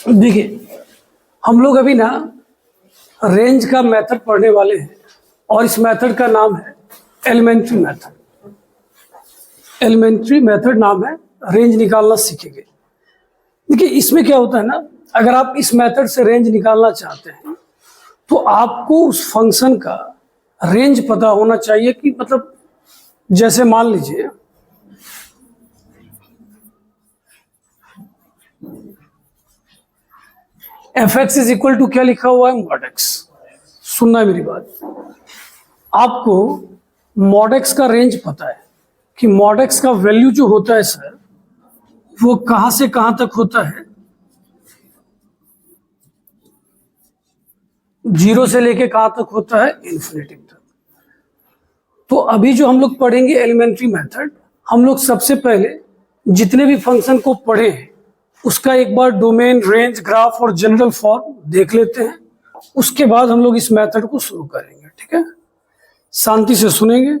देखिए, हम लोग अभी ना रेंज का मेथड पढ़ने वाले हैं और इस मेथड का नाम है एलिमेंट्री मेथड। एलिमेंट्री मेथड नाम है, रेंज निकालना सीखेंगे। देखिए, इसमें क्या होता है ना, अगर आप इस मेथड से रेंज निकालना चाहते हैं तो आपको उस फंक्शन का रेंज पता होना चाहिए कि मतलब जैसे मान लीजिए f x is equal to क्या लिखा हुआ है, मॉड एक्स। सुनना है मेरी बात, आपको मॉड एक्स का रेंज पता है कि मॉड एक्स का वैल्यू जो होता है सर, वो कहां से कहां तक होता है, 0 से लेके कहां तक होता है, इन्फिनिटी तक। तो अभी जो हम लोग पढ़ेंगे एलिमेंट्री मेथड, हम लोग सबसे पहले जितने भी फंक्शन को पढ़े हैं उसका एक बार डोमेन, रेंज, ग्राफ और जनरल फॉर्म देख लेते हैं। उसके बाद हम लोग इस मेथड को शुरू करेंगे, ठीक है। शांति से सुनेंगे।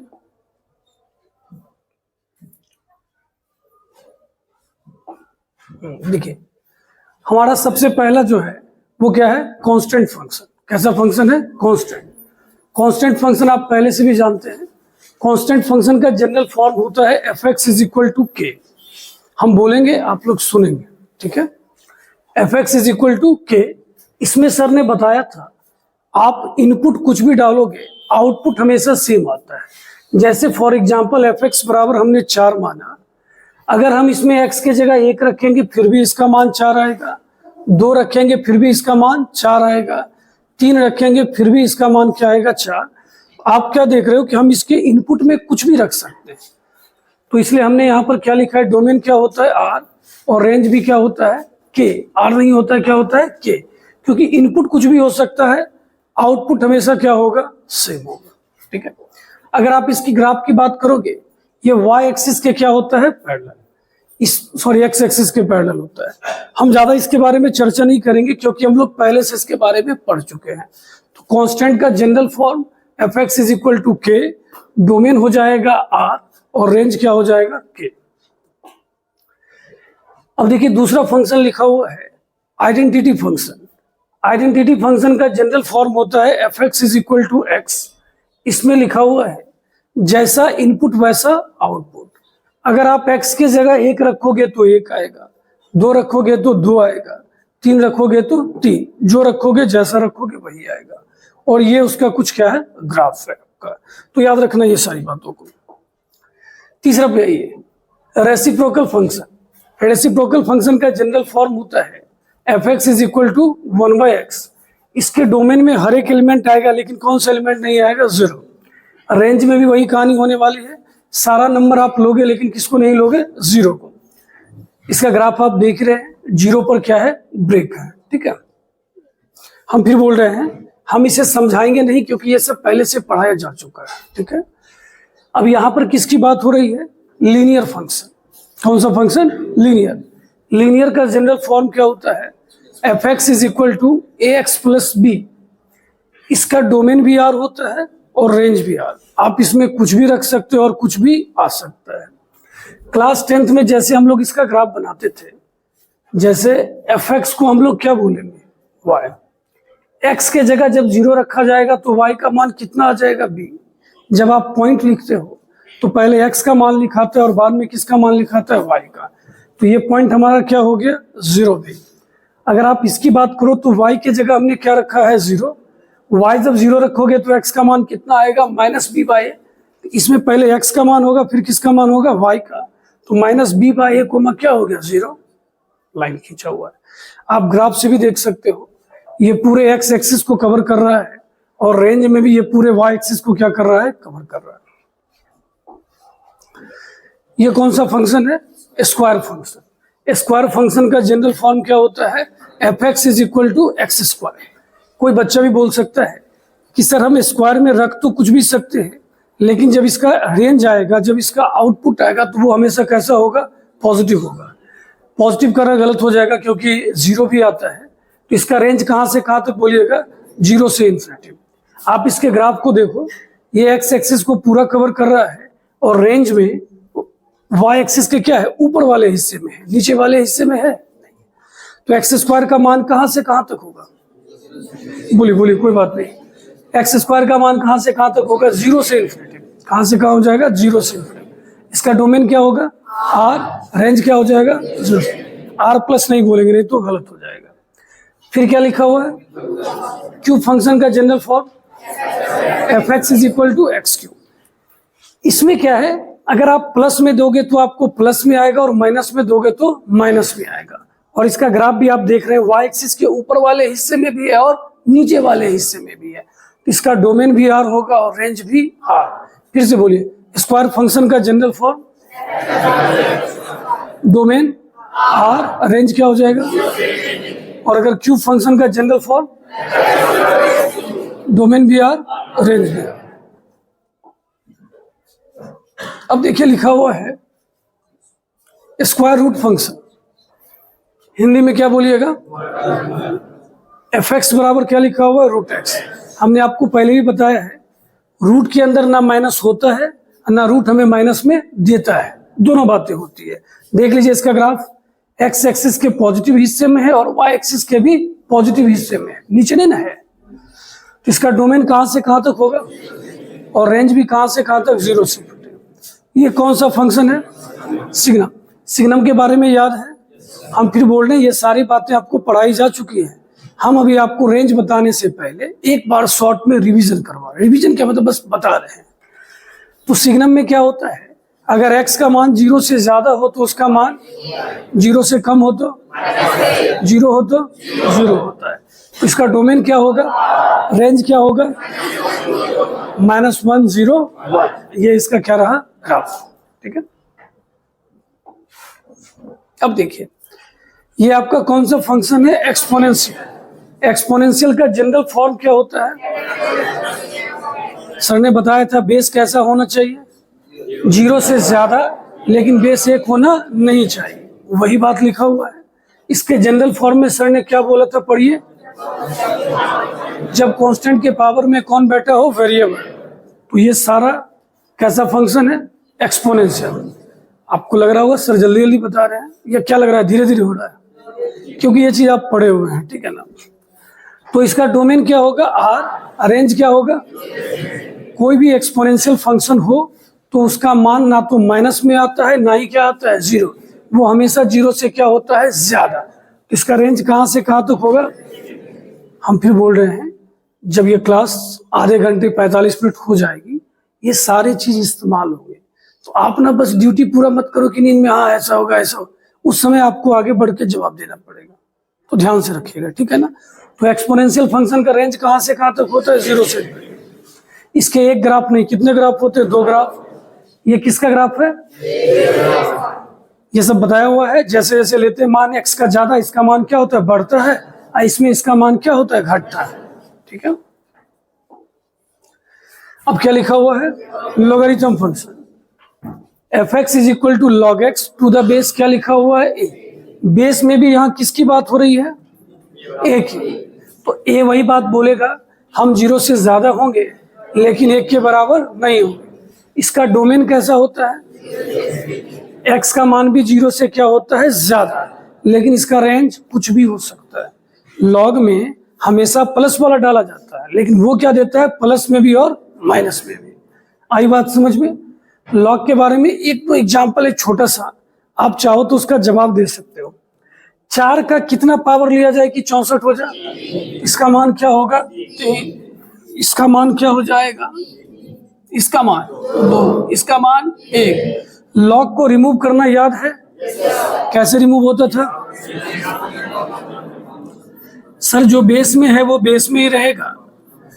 देखिए, हमारा सबसे पहला जो है वो क्या है, कांस्टेंट फंक्शन। कैसा फंक्शन है, कांस्टेंट। कांस्टेंट फंक्शन आप पहले से भी जानते हैं। कांस्टेंट फंक्शन का जनरल फॉर्म होता है f x is equal to k. हम बोलेंगे, आप लोग सुनेंगे, ठीक है। F x is equal to k. इसमें सर ने बताया था आप इनपुट कुछ भी डालोगे आउटपुट हमेशा सेम आता है। जैसे फॉर एग्जांपल एफ एक्स बराबर हमने 4 माना, अगर हम इसमें x के जगह 1 रखेंगे फिर भी इसका मान 4 आएगा, 2 रखेंगे फिर भी इसका मान 4 आएगा, 3 रखेंगे फिर भी इसका मान क्या आएगा, 4। आप क्या देख रहे हो कि हम इसके इनपुट में कुछ भी रख सकते हैं, तो इसलिए हमने यहाँ पर क्या लिखा है, डोमेन क्या होता है, r, और रेंज भी क्या होता है, k। r नहीं होता है, क्या होता है, k, क्योंकि इनपुट कुछ भी हो सकता है, आउटपुट हमेशा क्या होगा, सेम होगा, ठीक है। अगर आप इसकी ग्राफ की बात करोगे, ये y एक्सिस के क्या होता है, पैरेलल, x एक्सिस के पैरेलल होता है। हम ज्यादा इसके बारे में चर्चा नहीं करेंगे क्योंकि हम लोग पहले से इसके बारे में पढ़ चुके हैं। तो कांस्टेंट का general form f x is equal to k, domain हो जाएगा r और रेंज क्या हो जाएगा, k। अब देखिए, दूसरा फंक्शन लिखा हुआ है आइडेंटिटी फंक्शन। आइडेंटिटी फंक्शन का जनरल फॉर्म होता है f x is equal to x. इसमें लिखा हुआ है जैसा इनपुट वैसा आउटपुट। अगर आप x के जगह 1 रखोगे तो 1 आएगा, 2 रखोगे तो 2 आएगा, 3 रखोगे तो 3, जो रखोगे जैसा रखोगे वही आएगा। और ये उसका कुछ क्या है, ग्राफ है आपका। तो याद रखना ये सारी बातों को। तीसरा पे आइए, रेसिप्रोकल फंक्शन। रेसिप्रोकल फंक्शन का जनरल फॉर्म होता है f x is equal to 1/x। इसके डोमेन में हर एक एलिमेंट आएगा, लेकिन कौन सा एलिमेंट नहीं आएगा, 0। रेंज में भी वही कहानी होने वाली है, सारा नंबर आप लोगे लेकिन किसको नहीं लोगे, 0 को। इसका ग्राफ आप देख रहे हैं, 0 पर क्या है, ब्रेक है, ठीक है। हम फिर बोल रहे हैं, हम इसे समझाएंगे नहीं क्योंकि ये सब पहले से पढ़ाया जा चुका है, ठीक है। अब यहाँ पर किसकी बात हो रही है, लीनियर फंक्शन। कौन सा फंक्शन, लीनियर। लीनियर का जनरल फॉर्म क्या होता है, f x is equal to a x plus b. इसका डोमेन भी आर होता है और रेंज भी आर। आप इसमें कुछ भी रख सकते हो और कुछ भी आ सकता है। क्लास 10th में जैसे हम लोग इसका ग्राफ बनाते थे, जैसे एफ एक्स को हम लोग क्या बोलेंगे, वाई। एक्स के जगह जब 0 रखा जाएगा तो वाई का मान कितना आ जाएगा, बी। जब आप पॉइंट लिखते हो तो पहले एक्स का मान लिखाते हैं और बाद में किसका मान लिखाता है, वाई का। तो ये पॉइंट हमारा क्या हो गया, 0 भी। अगर आप इसकी बात करो तो वाई के जगह हमने क्या रखा है, 0। y जब 0 रखोगे तो x का मान कितना आएगा, -b/a। इसमें पहले x का मान होगा फिर किसका मान होगा, y का। तो -b/a कोमा क्या हो गया, 0। लाइन खींचा हुआ है, आप ग्राफ से भी देख सकते हो। ये पूरे x एक्सिस को कवर कर रहा है और रेंज में भी ये पूरे y एक्सिस को क्या कर रहा है, कवर कर रहा है। ये कौन सा फंक्शन है, स्क्वायर फंक्शन। स्क्वायर फंक्शन का जनरल फॉर्म क्या होता है, f x is equal to x square. कोई बच्चा भी बोल सकता है कि सर हम स्क्वायर में रख तो कुछ भी सकते हैं, लेकिन जब इसका रेंज आएगा, जब इसका आउटपुट आएगा तो वो हमेशा कैसा होगा, पॉजिटिव होगा। पॉजिटिव करना गलत हो जाएगा क्योंकि 0 भी आता है। तो इसका रेंज कहाँ से कहाँ तक बोलिएगा, 0 से इन्फिनिटी। आप इसके ग्राफ को देखो, ये एक्स एक्सिस को पूरा कवर कर रहा है और रेंज में वाई एक्सिस के क्या है, ऊपर वाले हिस्से में है, नीचे वाले हिस्से में है नहीं। तो एक्स स्क्वायर का मान कहां से कहां तक होगा? बोलिए बोलिए, कोई बात नहीं। एक्स स्क्वायर का मान कहां से कहां तक होगा? 0 से इन्फिनिटी। कहां से कहां हो जाएगा? 0 से इन्फिनिटी। इसका डोमेन क्या होगा? आर। रेंज क्या हो जाएगा? 0। आर प्लस नहीं बोलेंगे, नहीं तो गलत हो जाएगा। फिर क्या लिखा हुआ है? क्यूब फंक्शन का general form f x is equal to x cube. इसमें क्या है, अगर आप प्लस में दोगे तो आपको प्लस में आएगा और माइनस में दोगे तो माइनस में आएगा। और इसका ग्राफ भी आप देख रहे हैं, वाई एक्सिस के ऊपर वाले हिस्से में भी है और नीचे वाले हिस्से में भी है। इसका डोमेन भी आर होगा और रेंज भी आर। फिर से बोलिए, स्क्वायर फंक्शन का general form domain are, range क्या हो जाएगा? और अगर क्यूब फंक्शन का जनरल फॉर्म डोमेन भी आर, रेंज भी आर। अब देखिए लिखा हुआ है स्क्वायर रूट फंक्शन। हिंदी में क्या बोलिएगा? एफ एक्स बराबर क्या लिखा हुआ है? Root x. हमने आपको पहले भी बताया है, रूट के अंदर ना माइनस होता है ना रूट हमें माइनस में देता है, दोनों बातें होती है। देख लीजिए इसका ग्राफ, एक्स एक्सिस के पॉजिटिव हिस्से में है और वाई एक्सिस के भी पॉजिटिव हिस्से में है, नीचे नहीं ना है। तो इसका डोमेन कहां से कहां तक होगा और रेंज भी कहां से कहां तक? 0 से। ये कौन सा फंक्शन है? सिग्नम। सिग्नम के बारे में याद है? हम फिर बोल रहे हैं, ये सारी बातें आपको पढ़ाई जा चुकी हैं। हम अभी आपको रेंज बताने से पहले एक बार शॉर्ट में रिवीजन करवा रहे हैं। रिवीजन क्या मतलब? बस बता रहे हैं। तो सिग्नम में क्या होता है, अगर x का मान 0 से ज्यादा हो तो उसका मान 0 से कम हो तो 0 हो तो 0 होता है। तो इसका डोमेन क्या होगा? रेंज क्या होगा? -1 0 1। ये इसका क्या रहा? ग्राफ। ठीक है। अब देखिए, ये आपका कौन सा फंक्शन है? एक्सपोनेंशियल। एक्सपोनेंशियल का जनरल फॉर्म क्या होता है? सर ने बताया था बेस कैसा होना चाहिए? 0 से ज्यादा, लेकिन बेस 1 होना नहीं चाहिए। वही बात लिखा हुआ है। इसके जनरल फॉर्म में सर ने क्या बोला था? पढ़िए, जब कांस्टेंट के पावर में कौन बैठा हो? वेरिएबल। तो ये सारा कैसा फंक्शन है? एक्सपोनेंशियल। आपको लग रहा होगा सर जल्दी जल्दी बता रहे हैं, या क्या लग रहा है धीरे धीरे हो रहा है? क्योंकि ये चीज आप पढ़े हुए हैं, ठीक है ना। तो इसका डोमेन क्या होगा? आर। रेंज क्या होगा? कोई भी एक्सपोनेंशियल फंक्शन हो तो उसका मान ना तो माइनस में आता है ना ही क्या आता है? 0। वो हमेशा 0 से क्या होता है? ज्यादा। इसका रेंज कहां से कहां तक होगा? हम फिर बोल रहे हैं, जब ये क्लास आधे घंटे 45 मिनट हो जाएगी, ये सारी चीज इस्तेमाल होंगे। तो आप ना बस ड्यूटी पूरा मत करो कि नींद में हाँ ऐसा होगा ऐसा होगा, उस समय आपको आगे बढ़ के जवाब देना पड़ेगा। तो ध्यान से रखिएगा, ठीक है ना। तो एक्सपोनेंशियल फंक्शन का रेंज कहां से कहां तक होता है? 0 से। इसके एक ग्राफ नहीं, कितने ग्राफ होते हैं? 2 ग्राफ। ये किसका ग्राफ है? ये सब बताया हुआ है। जैसे जैसे लेते हैं मान x का ज्यादा, इसका मान क्या होता है? बढ़ता है। इसमें इसका मान क्या होता है? घटता है। ठीक है। अब क्या लिखा हुआ है? Logarithm function f x is equal to log x to the base, क्या लिखा हुआ है? ए। बेस में भी यहाँ किसकी बात हो रही है? ए की। तो ए वही बात बोलेगा, हम 0 से ज्यादा होंगे लेकिन 1 के बराबर नहीं होंगे। इसका डोमेन कैसा होता है? x का मान भी 0 से क्या होता है? ज्यादा, लेकिन इसका रेंज कुछ भी हो सकता है। लॉग में हमेशा प्लस वाला डाला जाता है, लेकिन वो क्या देता है? प्लस में भी और माइनस में भी। आई बात समझ में? लॉग के बारे में एक तो एग्जाम्पल है छोटा सा, आप चाहो तो उसका जवाब दे सकते हो। 4 का कितना पावर लिया जाए कि 64 हो जाए? इसका मान क्या होगा? 3। इसका मान क्या हो जाएगा? इसका मान 2, इसका मान 1। लॉग को रिमूव करना याद है? कैसे रिमूव होता था? सर जो बेस में है वो बेस में ही रहेगा,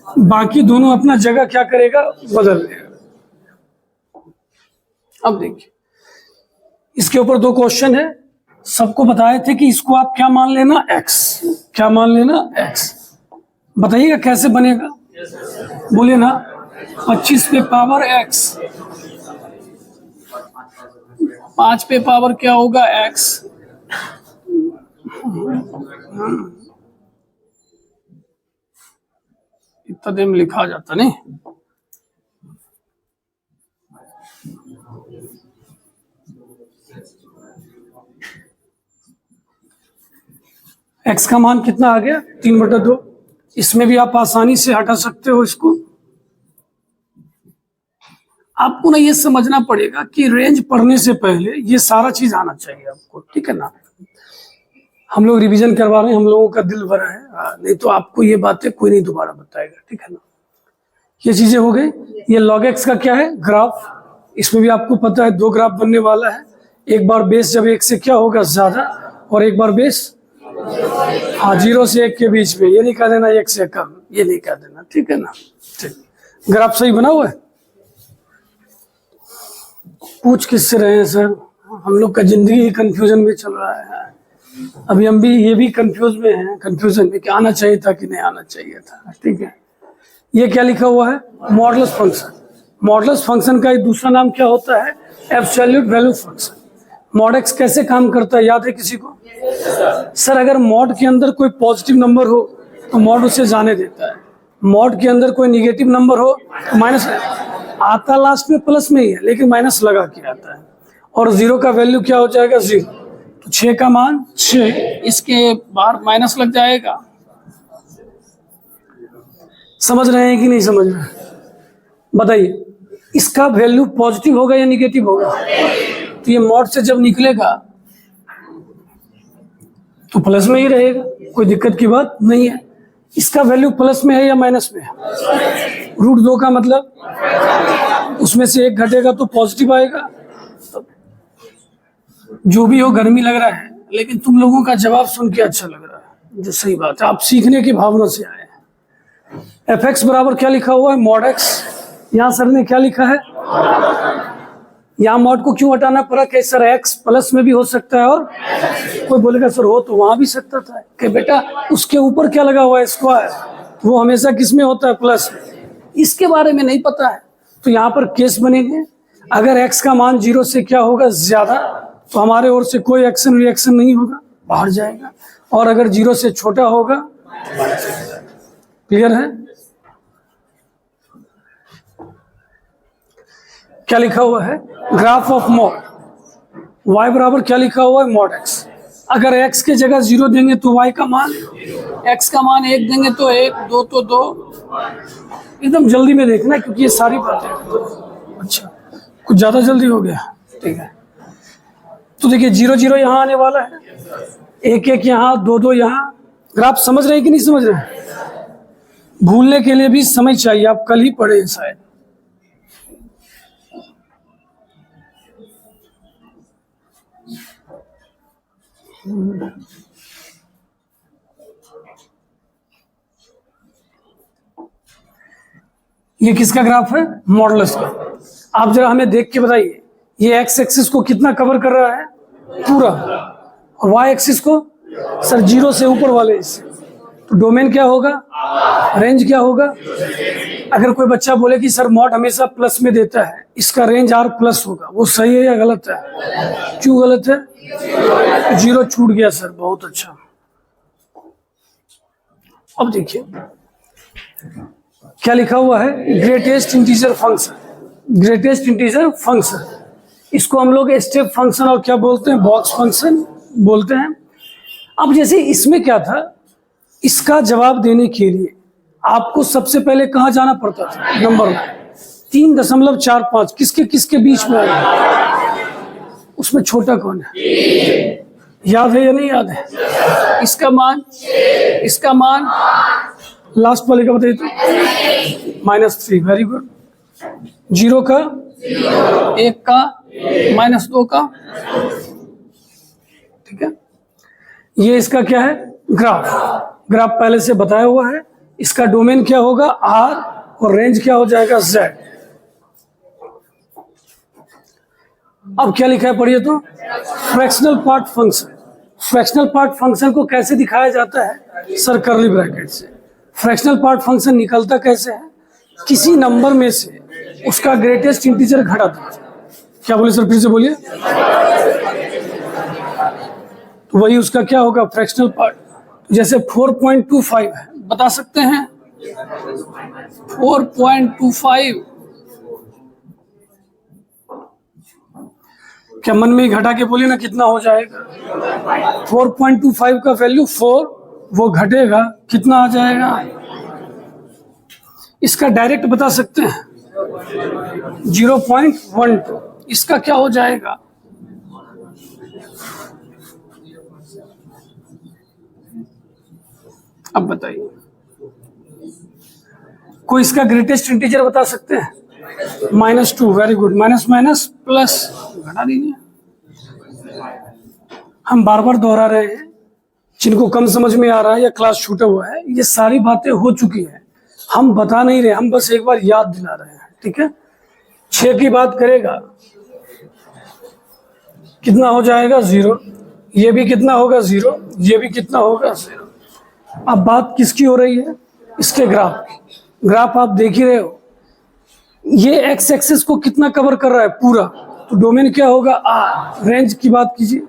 बाकी दोनों अपना जगह क्या करेगा? बदल देगा। अब देखिए, इसके ऊपर 2 क्वेश्चन है। सबको बताए थे कि इसको आप क्या मान लेना? x। क्या मान लेना? x। बताइएगा कैसे बनेगा? बोलिए ना। 25 पे पावर x, 5 पे पावर क्या होगा? x। इतना देर में लिखा जाता नहीं। x का मान कितना आ गया 3/2। इसमें भी आप आसानी से हटा सकते हो इसको। आपको ना ये समझना पड़ेगा कि रेंज पढ़ने से पहले ये सारा चीज आना चाहिए आपको, ठीक है ना। हम लोग रिवीजन करवा रहे हैं, हम लोगों का दिल भरा है, नहीं तो आपको ये बातें कोई नहीं दोबारा बताएगा, ठीक है ना। ये चीजें हो गई। ये log x का क्या है ग्राफ, इसमें भी आपको पता है 2 ग्राफ बनने वाला है। एक बार बेस जब 1 से क्या होगा ज्यादा, और एक बार बेस 0 से 1 के बीच में। ये नहीं कह देना 1 से कम, ये नहीं कह देना, ठीक है ना। ठीक, ग्राफ सही बना हुआ है। पूछ किससे रहे हैं सर, हम लोग का जिंदगी ही कंफ्यूजन में चल रहा है। अभी हम भी ये भी कंफ्यूजन में कि आना चाहिए था कि नहीं आना चाहिए था, ठीक है। ये क्या लिखा हुआ है मॉडुलस फंक्शन। मॉडुलस फंक्शन का एक दूसरा नाम क्या होता है absolute value function. Mod x कैसे काम करता है याद है किसी को? सर अगर मॉड के अंदर कोई पॉजिटिव नंबर हो तो मॉड उसे जाने देता है, मॉड के अंदर कोई निगेटिव नंबर हो तो माइनस आता, लास्ट में प्लस में ही है लेकिन माइनस लगा के आता है। और 0 का वैल्यू क्या हो जाएगा 0, तो 6 का मान 6, इसके बाहर माइनस लग जाएगा। समझ रहे हैं कि नहीं समझ रहे हैं? बताइए इसका वैल्यू पॉजिटिव होगा या निगेटिव होगा? तो ये मॉड से जब निकलेगा तो प्लस में ही रहेगा, कोई दिक्कत की बात नहीं है। इसका वैल्यू प्लस में है या माइनस में है? √2 का मतलब उसमें से 1 घटेगा तो पॉजिटिव आएगा। जो भी हो गर्मी लग रहा है लेकिन तुम लोगों का जवाब सुन के अच्छा लग रहा है, जो सही बात है, आप सीखने की भावना से आए हैं। fx बराबर क्या लिखा हुआ है मॉड x। यहाँ सर ने क्या लिखा है, यहाँ मॉड को क्यों हटाना पड़ा कि सर x प्लस में भी हो सकता है, और कोई बोलेगा सर हो तो वहां भी सकता था कि बेटा उसके ऊपर क्या लगा हुआ है स्क्वायर, वो हमेशा किस में होता है प्लस में। इसके बारे में नहीं पता है तो यहाँ पर केस बनेंगे। अगर x का मान 0 से क्या होगा ज्यादा तो हमारे ओर से कोई एक्शन रिएक्शन नहीं होगा, बाहर जाएगा। और अगर 0 से छोटा होगा, क्लियर है? क्या लिखा हुआ है ग्राफ ऑफ मॉड y बराबर क्या लिखा हुआ है मॉड x। अगर x के जगह 0 देंगे तो y का मान, x का मान 1 देंगे तो 1, 2 तो 2। एकदम जल्दी में देखना क्योंकि ये सारी बातें, अच्छा कुछ ज्यादा जल्दी हो गया, ठीक है। तो देखिए 0 0 यहाँ आने वाला है, 1 1 यहाँ, 2 2 यहाँ। ग्राफ समझ रहे हैं कि नहीं समझ रहे हैं? भूलने के लिए भी समय चाहिए, आप कल ही पढ़े हैं शायद। ये किसका ग्राफ है मॉडुलस का। आप जरा हमें देख के बताइए ये x एक्सिस को कितना कवर कर रहा है पूरा, और y एक्सिस को सर 0 से ऊपर वाले हिस्से। तो डोमेन क्या होगा, रेंज क्या होगा? अगर कोई बच्चा बोले कि सर मॉड हमेशा प्लस में देता है, इसका रेंज r प्लस होगा, वो सही है या गलत है? क्यों गलत है? 0 छूट गया सर, बहुत अच्छा। अब देखिए क्या लिखा हुआ है greatest integer function. Greatest integer function, इसको हम लोग स्टेप फंक्शन और क्या बोलते हैं बॉक्स फंक्शन बोलते हैं। अब जैसे इसमें क्या था, इसका जवाब देने के लिए आपको सबसे पहले कहाँ जाना पड़ता था, नंबर 3.45 किसके किसके बीच में आया, उसमें छोटा कौन है, याद है या नहीं याद है? इसका मान लास्ट वाले का बताइए तो -3, वेरी गुड। 0 का, 1 का, -2 का, ठीक है। ये इसका क्या है ग्राफ पहले से बताया हुआ है। इसका डोमेन क्या होगा R और रेंज क्या हो जाएगा Z। अब क्या लिखा है पढ़िए तो, fractional part function. Fractional part function को कैसे दिखाया जाता है सर, कर्ली ब्रैकेट से। फ्रैक्शनल पार्ट फंक्शन निकलता कैसे है, किसी नंबर में से उसका ग्रेटेस्ट इंटीजर घटा दीजिए। क्या बोले सर, फिर से बोलिए। तो वही उसका क्या होगा फ्रैक्शनल पार्ट। जैसे 4.25 है, बता सकते हैं 4.25, क्या मन में ही घटा के बोलिए ना कितना हो जाएगा। 4.25 का वैल्यू 4 वो घटेगा, कितना आ जाएगा? इसका डायरेक्ट बता सकते हैं 0.12। इसका क्या हो जाएगा? अब बताइए, कोई इसका ग्रेटेस्ट इंटीजर बता सकते हैं? -2। Very good. Minus minus plus घटा दीजिए। हम बार बार दोहरा रहे हैं, जिनको कम समझ में आ रहा है या क्लास छूटा हुआ है, ये सारी बातें हो चुकी हैं, हम बता नहीं रहे, हम बस एक बार याद दिला रहे हैं। ठीक है, 6 की बात करेगा, कितना हो जाएगा? 0। ये भी कितना होगा? 0। ये भी कितना होगा? 0। अब बात किसकी हो रही है? इसके ग्राफ की। ग्राफ आप देख ही रहे हो, ये एक्स एक्सिस को कितना कवर कर रहा है? पूरा। तो डोमेन क्या होगा? आर। रेंज की बात कीजिए,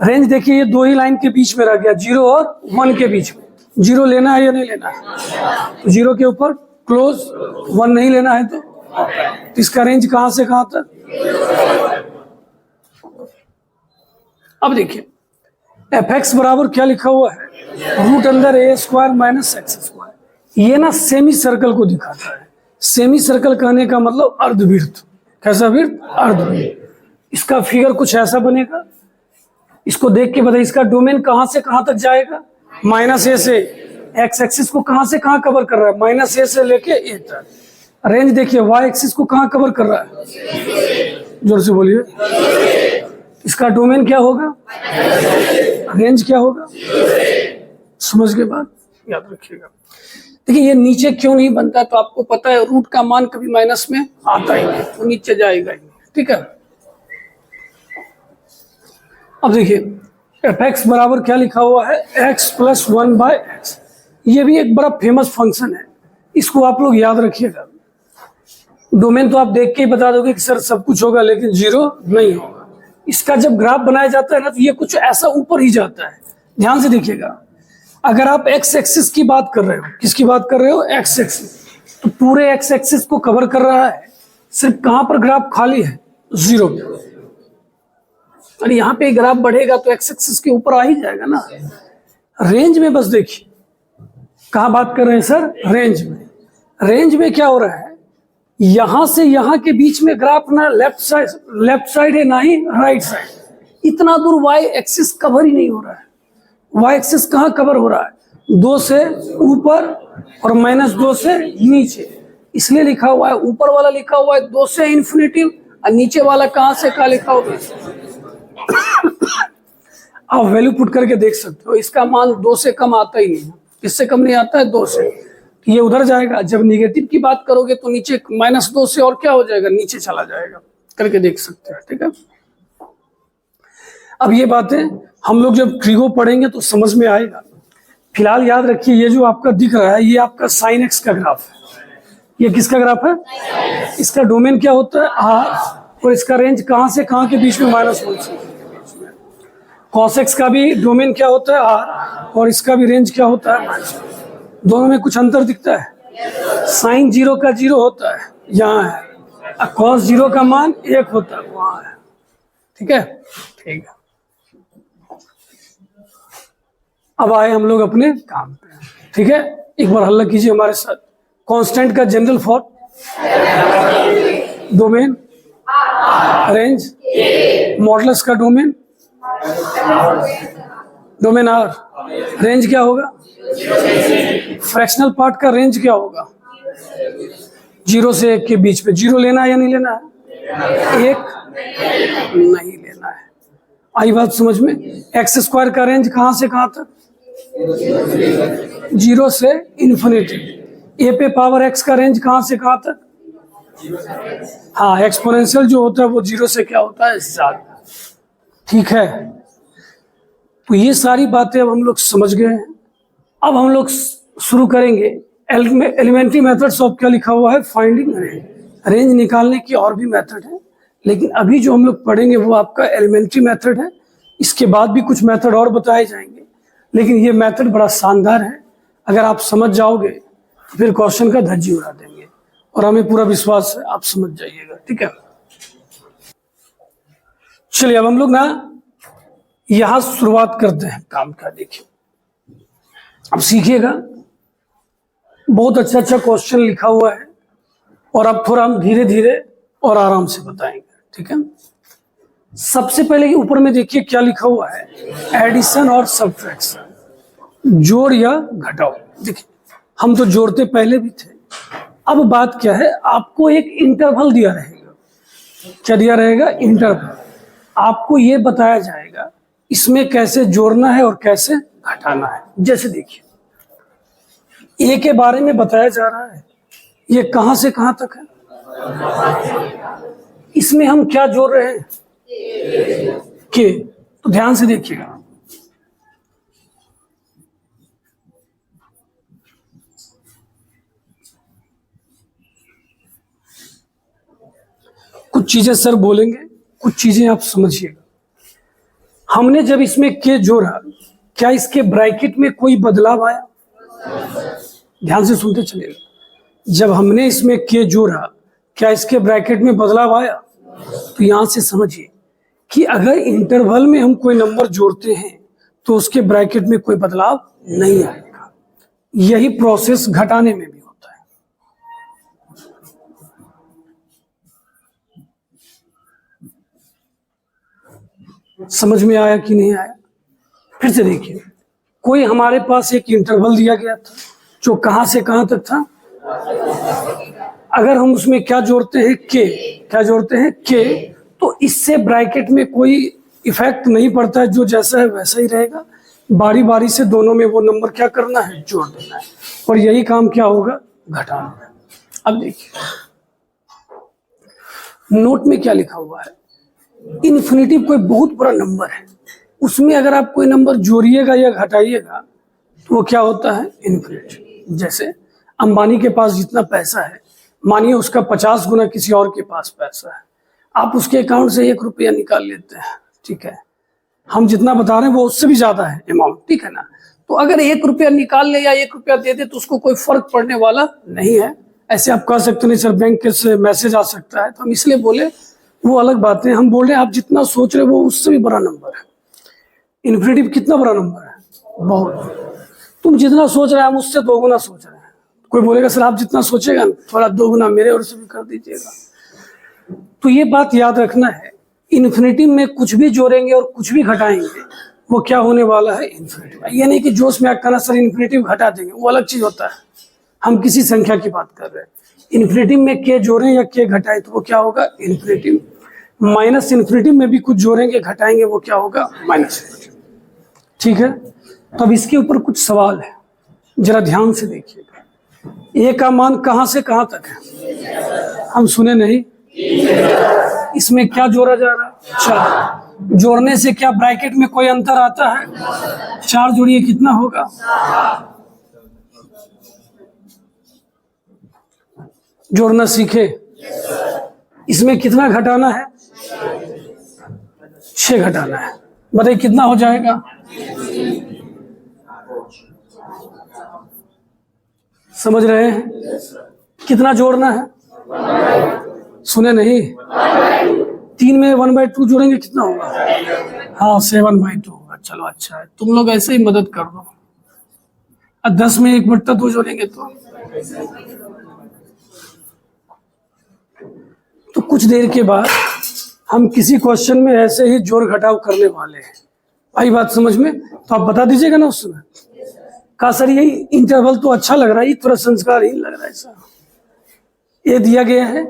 रेंज देखिए, ये 2 ही लाइन के बीच में रह गया, 0 और 1 के बीच में। 0 लेना है या नहीं लेना है? तो 0 के ऊपर क्लोज, 1 नहीं लेना है तो इसका रेंज कहां से कहां तक? अब देखिए, एफ एक्स बराबर क्या लिखा हुआ है? √a² minus x²। ये ना सेमी सर्कल को दिखाता है। सेमी सर्कल कहने का मतलब अर्धवृत्त। कैसा वृत्त? अर्धवृत्त। इसका फिगर कुछ ऐसा बनेगा। इसको देख के बताइए, इसका डोमेन कहां से कहां तक जाएगा? -a से। एक्स एक्सिस को कहां से कहां कवर कर रहा है? -a से लेके a तक। रेंज देखिए, वाई एक्सिस को कहां कवर कर रहा है? जोर से बोलिए। इसका डोमेन क्या होगा? रेंज क्या होगा? समझ के बाद याद रखिएगा। देखिए, ये नीचे क्यों नहीं बनता, तो आपको पता है रूट का मान कभी माइनस में आता ही नहीं, तो नीचे जाएगा ही। ठीक है, अब देखिए, एफ एक्स बराबर क्या लिखा हुआ है? x + 1/x। ये भी एक बड़ा फेमस फंक्शन है, इसको आप लोग याद रखिएगा। डोमेन तो आप देख के ही बता दोगे कि सर सब कुछ होगा, लेकिन 0 नहीं होगा। इसका जब ग्राफ बनाया जाता है ना, तो ये कुछ ऐसा ऊपर ही जाता है। ध्यान से देखिएगा, अगर आप एक्स एक्सिस की बात कर रहे हो, किसकी बात कर रहे हो? X axis. तो पूरे एक्स एक्सिस को कवर कर रहा है, सिर्फ कहां पर ग्राफ खाली है? 0 पे। और यहाँ पे ग्राफ बढ़ेगा तो एक्स एक्सिस के ऊपर आ ही जाएगा ना। रेंज में बस देखिए, कहाँ बात कर रहे हैं सर? रेंज में। रेंज में क्या हो रहा है? यहां से यहां के बीच में ग्राफ ना लेफ्ट साइड है, ना ही राइट साइड। इतना दूर वाई एक्सिस कवर ही नहीं हो रहा है। वाई एक्सिस कहाँ कवर हो रहा है? 2 से ऊपर और -2 से नीचे। इसलिए लिखा हुआ है, ऊपर वाला लिखा हुआ है 2 से इन्फिनिटी, और नीचे वाला कहां से कहां लिखा होगा? आप वैल्यू पुट करके देख सकते हो, इसका मान 2 से कम आता ही नहीं। इससे कम नहीं आता है 2 से, तो ये उधर जाएगा। जब निगेटिव की बात करोगे तो नीचे -2 से और क्या हो जाएगा? नीचे चला जाएगा। करके देख सकते हैं। ठीक है, अब ये बातें हम लोग जब ट्रिगो पढ़ेंगे तो समझ में आएगा। फिलहाल याद रखिए, ये जो आपका दिख रहा है, ये आपका साइन एक्स का ग्राफ है। ये किसका ग्राफ है? इसका डोमेन क्या होता है? आर। और इसका रेंज कहां से कहां के बीच में? -1 से। कॉस एक्स का भी डोमेन क्या होता है? आर। और इसका भी रेंज क्या होता है? दोनों में कुछ अंतर दिखता है। साइन 0 का 0 होता है, यहाँ है। कॉस 0 का मान 1 होता है, वहां है। ठीक है, ठीक है। अब आए हम लोग अपने काम पे। ठीक है, एक बार हल्ला कीजिए हमारे साथ। कांस्टेंट का general form, domain, range, modulus का डोमेन, डोमेन आर। रेंज क्या होगा? फ्रैक्शनल पार्ट का रेंज क्या होगा? 0 से 1 के बीच में। 0 लेना है या नहीं लेना है? 1 नहीं लेना है। आई बात समझ में? x² का रेंज कहां से कहां तक? 0 से इन्फिनिटी। a पे पावर x का रेंज कहां से कहां तक? हाँ, एक्सपोनेंशियल जो होता है वो 0 से क्या होता है? ज्यादा। ठीक है, तो ये सारी बातें अब हम लोग समझ गए हैं। अब हम लोग शुरू करेंगे एलिमेंट्री मेथड्स ऑफ, क्या लिखा हुआ है? Finding range. रेंज निकालने की और भी मेथड है, लेकिन अभी जो हम लोग पढ़ेंगे वो आपका एलिमेंट्री मेथड है। इसके बाद भी कुछ मेथड और बताए जाएंगे, लेकिन ये मेथड बड़ा शानदार है। अगर आप समझ जाओगे तो फिर क्वेश्चन का धज्जी उड़ा देंगे, और हमें पूरा विश्वास है आप समझ जाइएगा। ठीक है, चलिए अब हम लोग ना यहां शुरुआत करते हैं काम का। देखिए, अब सीखिएगा, बहुत अच्छा अच्छा क्वेश्चन लिखा हुआ है और अब थोड़ा हम धीरे धीरे और आराम से बताएंगे, ठीक है। सबसे पहले ऊपर में देखिए क्या लिखा हुआ है, एडिशन और सब्ट्रैक्शन, जोड़ या घटाओ। देखिए हम तो जोड़ते पहले भी थे, अब बात क्या है, आपको एक इंटरवल दिया रहेगा। क्या दिया रहेगा? इंटरवल। आपको ये बताया जाएगा इसमें कैसे जोड़ना है और कैसे घटाना है। जैसे देखिए ए के बारे में बताया जा रहा है, ये कहां से कहां तक है, इसमें हम क्या जोड़ रहे हैं, के। तो ध्यान से देखिएगा, कुछ चीजें सर बोलेंगे, कुछ चीजें आप समझिएगा। हमने जब इसमें के जोड़ा, क्या इसके ब्रैकेट में कोई बदलाव आया? ध्यान से सुनते चलिएगा। जब हमने इसमें के जोड़ा, क्या इसके ब्रैकेट में बदलाव आया? तो यहां से समझिए कि अगर इंटरवल में हम कोई नंबर जोड़ते हैं तो उसके ब्रैकेट में कोई बदलाव नहीं आएगा। यही प्रोसेस घटाने में भी होता है। समझ में आया कि नहीं आया? फिर से देखिए, कोई हमारे पास एक इंटरवल दिया गया था जो कहां से कहां तक था। अगर हम उसमें क्या जोड़ते हैं, के, क्या जोड़ते हैं, के, तो इससे ब्रैकेट में कोई इफेक्ट नहीं पड़ता है, जो जैसा है वैसा ही रहेगा। बारी बारी से दोनों में वो नंबर क्या करना है, जोड़ देना है, और यही काम क्या होगा, घटाना है। अब देखिए नोट में क्या लिखा हुआ है, इन्फिनिटिव कोई बहुत बड़ा नंबर है, उसमें अगर आप कोई नंबर जोड़िएगा या घटाइएगा तो वो क्या होता है, इन्फिनिटिव। जैसे अंबानी के पास जितना पैसा है, मानिए उसका 50 गुना किसी और के पास पैसा है, आप उसके अकाउंट से 1 रुपया निकाल लेते हैं, ठीक है, हम जितना बता रहे हैं वो उससे भी ज्यादा है अमाउंट, ठीक है ना। तो अगर 1 रुपया निकाल ले या 1 रुपया दे दे तो उसको कोई फर्क पड़ने वाला नहीं है। ऐसे आप कह सकते नहीं सर बैंक से मैसेज आ सकता है, तो हम इसलिए बोले वो अलग बात है। हम बोल रहे हैं आप जितना सोच रहे हो वो उससे भी बड़ा नंबर है। इन्फिनिटिव कितना बड़ा नंबर है, बहुत। तुम जितना सोच रहे हैं हम उससे 2 गुना सोच रहे हैं। कोई बोलेगा सर आप जितना सोचेगा थोड़ा 2 गुना मेरे और से भी कर दीजिएगा। तो ये बात याद रखना है, इन्फिनिटिव में कुछ भी जोड़ेंगे और कुछ भी घटाएंगे वो क्या होने वाला है, इन्फिनिटिव। ये नहीं कि जोश में आकर सर इन्फिनिटिव घटा देंगे, वो अलग चीज होता है। हम किसी संख्या की बात कर रहे हैं। इन्फिनिटिव में के जोड़ें या के घटाएं तो वो क्या होगा, इन्फिनिटिव। माइनस इन्फिनिटिव में भी कुछ जोड़ेंगे घटाएंगे वो क्या होगा, माइनस इन्फिनिटिव, ठीक है। तो अब इसके ऊपर कुछ सवाल है, जरा ध्यान से देखिएगा। ए का मान कहां से कहां तक है, हम सुने नहीं। इसमें क्या जोड़ा जा रहा है, 4। जोड़ने से क्या ब्रैकेट में कोई अंतर आता है, 4 जोड़िए कितना होगा, जोड़ना सीखे। इसमें कितना घटाना है, 6 घटाना है। बताइए कितना हो जाएगा, समझ रहे हैं? कितना जोड़ना है, सुने नहीं। 3 में 1/2 जोड़ेंगे कितना होगा, हाँ 7/2 होगा। चलो अच्छा है, तुम लोग ऐसे ही मदद कर दो। 10 में 1/2 जोड़ेंगे तो कुछ देर के बाद हम किसी क्वेश्चन में ऐसे ही जोड़ घटाव करने वाले हैं। आई बात समझ में? तो आप बता दीजिएगा ना उस समय। कहा सर ये इंटरवल तो अच्छा लग रहा है, ये थोड़ा संस्कार ही लग रहा है सर। ये दिया गया है,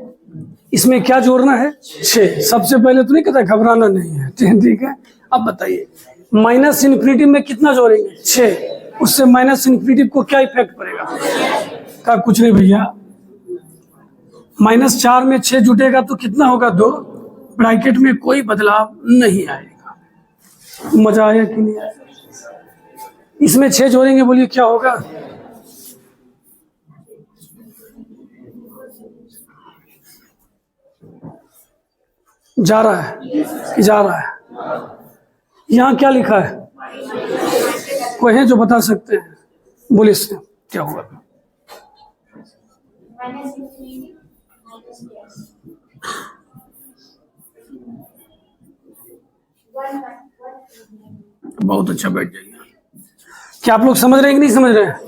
इसमें क्या जोड़ना है, 6। सबसे पहले तो नहीं कहता घबराना नहीं है, ठीक है। अब बताइए माइनस इन्फिनिटिव में कितना जोड़ेंगे, 6। उससे माइनस इन्फिनिटिव को क्या इफेक्ट पड़ेगा, कहा कुछ नहीं भैया, -4 में 6 जुटेगा तो कितना होगा, 2। ब्रैकेट में कोई बदलाव नहीं आएगा। मजा आया कि नहीं आया? इसमें 6 जोड़ेंगे, बोलिए क्या होगा, जा रहा है कि जा रहा है? यहाँ क्या लिखा है, कोई है जो बता सकते हैं, बोलिए इससे क्या हुआ। बहुत अच्छा, बैठ जाइए। क्या आप लोग समझ रहे हैं कि नहीं समझ रहे हैं?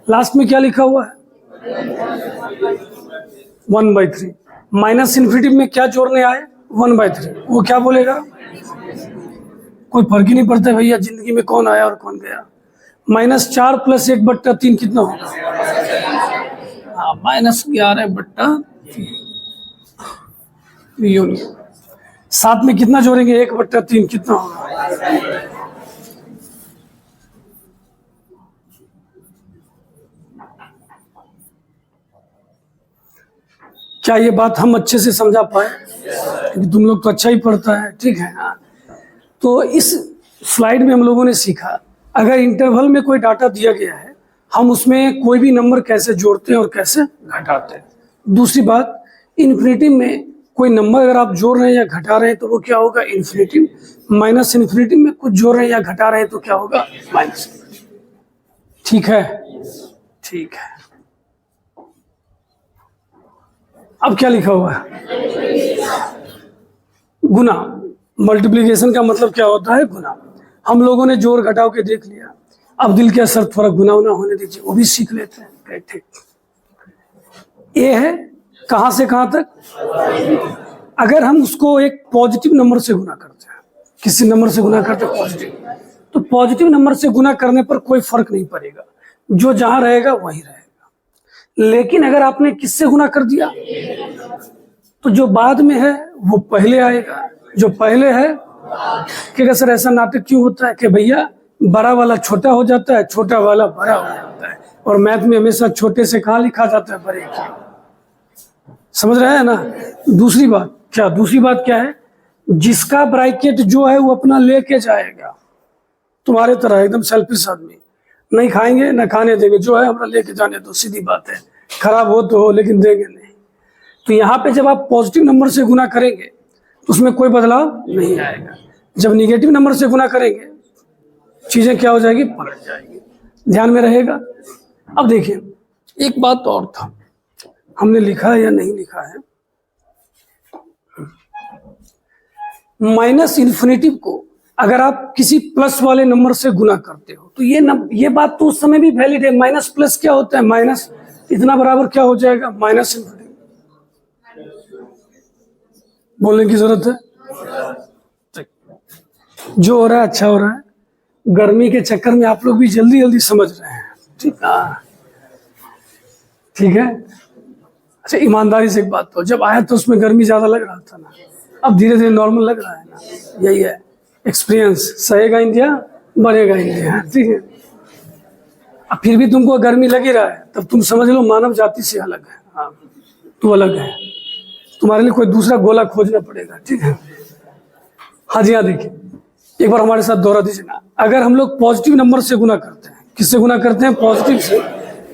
लास्ट में क्या लिखा हुआ है? 1/3। माइनस इन्फिनिटी में क्या जोड़ने आए? 1/3। वो क्या बोलेगा? कोई फर्क ही नहीं पड़ता भैया, जिंदगी में कौन आया और कौन गया। -4 + 1/3 कितना होगा? हाँ, -11/3 यूनियन। साथ में कितना जोड़ेंगे? 1/3 कितना होगा? क्या ये बात हम अच्छे से समझा पाए? क्योंकि तुम लोग तो अच्छा ही पढ़ता है, ठीक है। हाँ, तो इस स्लाइड में हम लोगों ने सीखा, अगर इंटरवल में कोई डाटा दिया गया है, हम उसमें कोई भी नंबर कैसे जोड़ते हैं और कैसे घटाते हैं। दूसरी बात, इन्फिनिटी में कोई नंबर अगर आप जोड़ रहे हैं या घटा रहे हैं तो वो क्या होगा? इन्फिनिटी। माइनस इन्फिनिटी में कुछ जोड़ रहे हैं या घटा रहे हैं तो क्या होगा? माइनस। ठीक है, ठीक है। अब क्या लिखा हुआ है? गुना। मल्टीप्लिकेशन का मतलब क्या होता है? गुना। हम लोगों ने जोड़ घटाव के देख लिया, अब दिल के असर थोड़ा गुना उना होने दीजिए, वो भी सीख लेते हैं। ठीक। ये है कहां से कहां तक? अगर हम उसको एक पॉजिटिव नंबर से गुना करते हैं, किसी नंबर से गुना करते हैं पॉजिटिव, तो पॉजिटिव नंबर से गुना करने पर कोई फर्क नहीं पड़ेगा, जो जहां रहेगा वहीं रहेगा। लेकिन अगर आपने किससे गुना कर दिया तो जो बाद में है वो पहले आएगा, जो पहले है कि सर ऐसा नाटक क्यों होता है कि भैया बड़ा वाला छोटा हो जाता है, छोटा वाला बड़ा हो जाता है, और मैथ में हमेशा छोटे से कहाँ लिखा जाता है? बड़े की। समझ रहे हैं ना? दूसरी बात क्या है? जिसका ब्रैकेट जो है वो अपना लेके जाएगा, तुम्हारे तरह एकदम सेल्फिश आदमी नहीं खाएंगे ना खाने देंगे, जो है अपना लेके जाने दो, सीधी बात है। खराब हो तो हो लेकिन देंगे नहीं। तो यहाँ पे जब आप पॉजिटिव नंबर से गुना करेंगे तो उसमें कोई बदलाव नहीं आएगा। जब निगेटिव नंबर से गुना करेंगे चीजें क्या हो जाएगी? पलट जाएगी। ध्यान में रहेगा। अब देखिए, एक बात और था, हमने लिखा है या नहीं लिखा है? माइनस इन्फिनिटी को अगर आप किसी प्लस वाले नंबर से गुना करते हो तो ये बात तो उस समय भी वैलिड है। माइनस प्लस क्या होता है? माइनस इतना बराबर क्या हो जाएगा? Minus infinity. बोलने की जरूरत है? जो हो रहा है अच्छा हो रहा है। गर्मी के चक्कर में आप लोग भी जल्दी जल्दी समझ रहे हैं, ठीक है? ठीक है। अच्छा, ईमानदारी से एक बात तो, जब आया तो उसमें गर्मी ज्यादा लग रहा था ना, अब धीरे धीरे नॉर्मल लग रहा है ना। यही है एक्सपीरियंस। सहेगा इंडिया, बढ़ेगा इंडिया, ठीक है। अब फिर भी तुमको गर्मी लग ही रहा है, तब तुम समझ लो मानव जाति से अलग है। हाँ, तू अलग है, तुम्हारे लिए कोई दूसरा गोला खोजना पड़ेगा, ठीक है। हाँ जी, हाँ, देखिए एक बार हमारे साथ दोहरा दीजिए ना। अगर हम लोग पॉजिटिव नंबर से गुना करते हैं, किससे गुना करते हैं? पॉजिटिव से,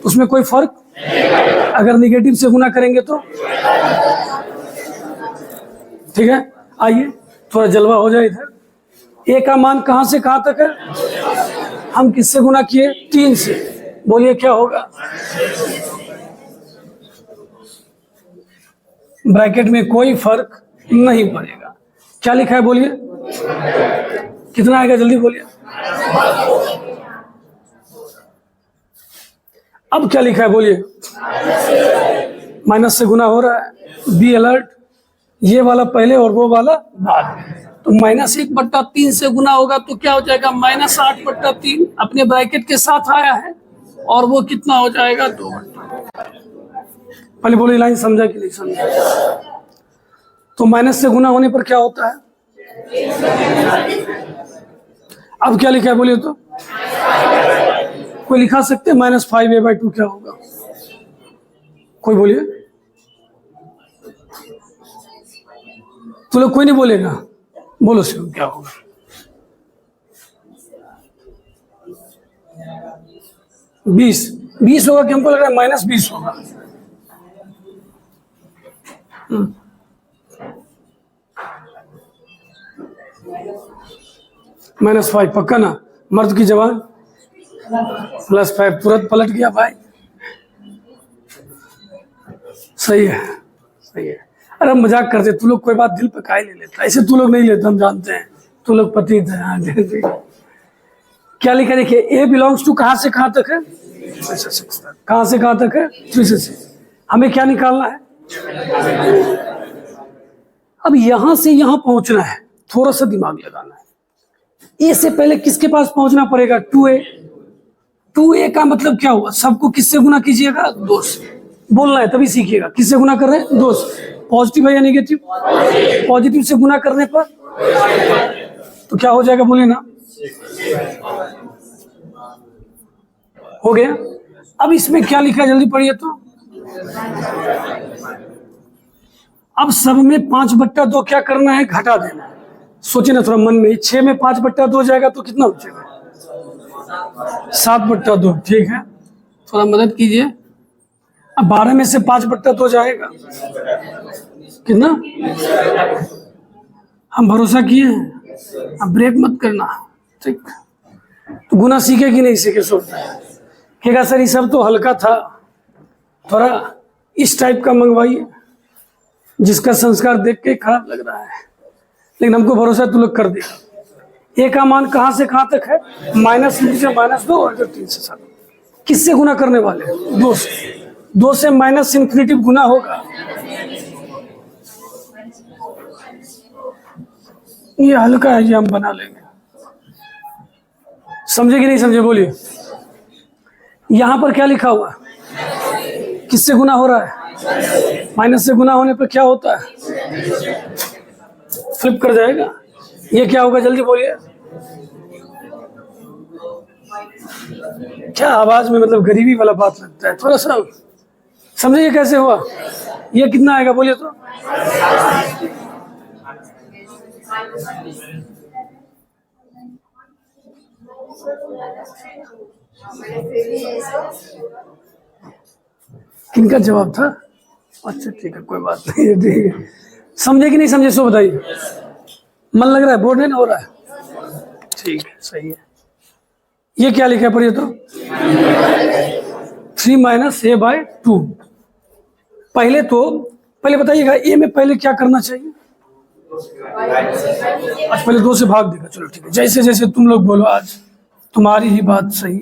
उसमें कोई फर्क। अगर निगेटिव से गुना करेंगे तो, ठीक है। आइए थोड़ा जलवा हो जाए इधर। ए का मान कहां से कहां तक है? हम किससे गुना किए? 3 से। बोलिए क्या होगा? ब्रैकेट में कोई फर्क नहीं पड़ेगा। क्या लिखा है बोलिए? कितना आएगा जल्दी बोलिए। अब क्या लिखा है बोलिए? माइनस से गुना हो रहा है। बी अलर्ट, ये वाला पहले और वो वाला बाद में। तो -1/3 से गुना होगा तो क्या हो जाएगा? -8/3 अपने ब्रैकेट के साथ आया है, और वो कितना हो जाएगा? 2। पहले बोलिए लाइन समझा कि नहीं समझा? तो माइनस से गुना होने पर क्या होता है? अब क्या लिखा है बोलिए तो? कोई लिखा सकते हैं? -5a/2 क्या होगा? कोई बोलिए। तो लोग कोई नहीं बोलेगा, बोलो शिव क्या होगा? बीस होगा कि हमको लग रहा है -20 होगा। -5 पक्का ना? मर्द की जवान। +5 तुरंत पलट गया भाई। सही है, सही है। अरे मजाक करते, तू लोग कोई बात दिल पे काहे ले लेता? ऐसे तू लोग नहीं लेते, हम जानते हैं। तू लोग पतित है। क्या लिखा देखिए, ए बिलोंग्स टू कहां से कहां तक है, कहां से कहां तक है, 3 से 6। हमें क्या निकालना है, अब यहां से यहां पहुंचना है, थोड़ा सा दिमाग लगाना है। ए से पहले किसके पास पहुंचना पड़ेगा, 2a। 2a का मतलब क्या हुआ, सबको किससे गुना कीजिएगा, 2 से। बोलना है तभी सीखिएगा, किससे गुना कर रहे हैं, 2 से। पॉजिटिव है या नेगेटिव, पॉजिटिव से गुना करने पर तो क्या हो जाएगा, बोलिए ना, हो गया। अब इसमें क्या लिखा है, जल्दी पढ़िए तो। अब सब में 5/2 क्या करना है, घटा देना है। सोचिए ना थोड़ा मन में, 6 में 5/2 जाएगा तो कितना बचेगा, 7/2। ठीक है, थोड़ा मदद कीजिए। अब 12 में से 5/2 जाएगा कितना, हम भरोसा किए हैं, अब ब्रेक मत करना, ठीक। तो गुना सीखे कि नहीं सीखे, सोचता है कहेगा सर ये सब तो हल्का था, थोड़ा इस टाइप का मंगवाइए जिसका संस्कार देख के खराब लग रहा है, लेकिन हमको भरोसा तू लोग कर देगा। ए का मान कहां से कहां तक है, -3 से -2 और 3 से 7। किससे गुना करने वाले, 2 से। 2 से -∞ गुना होगा, ये हल्का है, ये हम बना लेंगे। समझे कि नहीं समझे, बोलिए। यहां पर क्या लिखा हुआ है, किससे गुना हो रहा है, माइनस से गुना होने पर क्या होता है, फ्लिप कर जाएगा। ये क्या होगा, जल्दी बोलिए। क्या आवाज में मतलब गरीबी वाला बात लगता है, थोड़ा सा समझिए कैसे हुआ। ये कितना आएगा, बोलिए तो। किनका जवाब था, अच्छा ठीक है, कोई बात नहीं है, ठीक है। समझे कि नहीं समझे, सो बताइए। मन लग रहा है, बोर्ड नहीं हो रहा है, ठीक है, सही है। ये क्या लिखा है, पढ़िए तो। 3 - a/2। पहले बताइएगा, ए में पहले क्या करना चाहिए, आज पहले 2 से भाग देगा, चलो ठीक है। जैसे जैसे तुम लोग बोलो, आज तुम्हारी ही बात सही,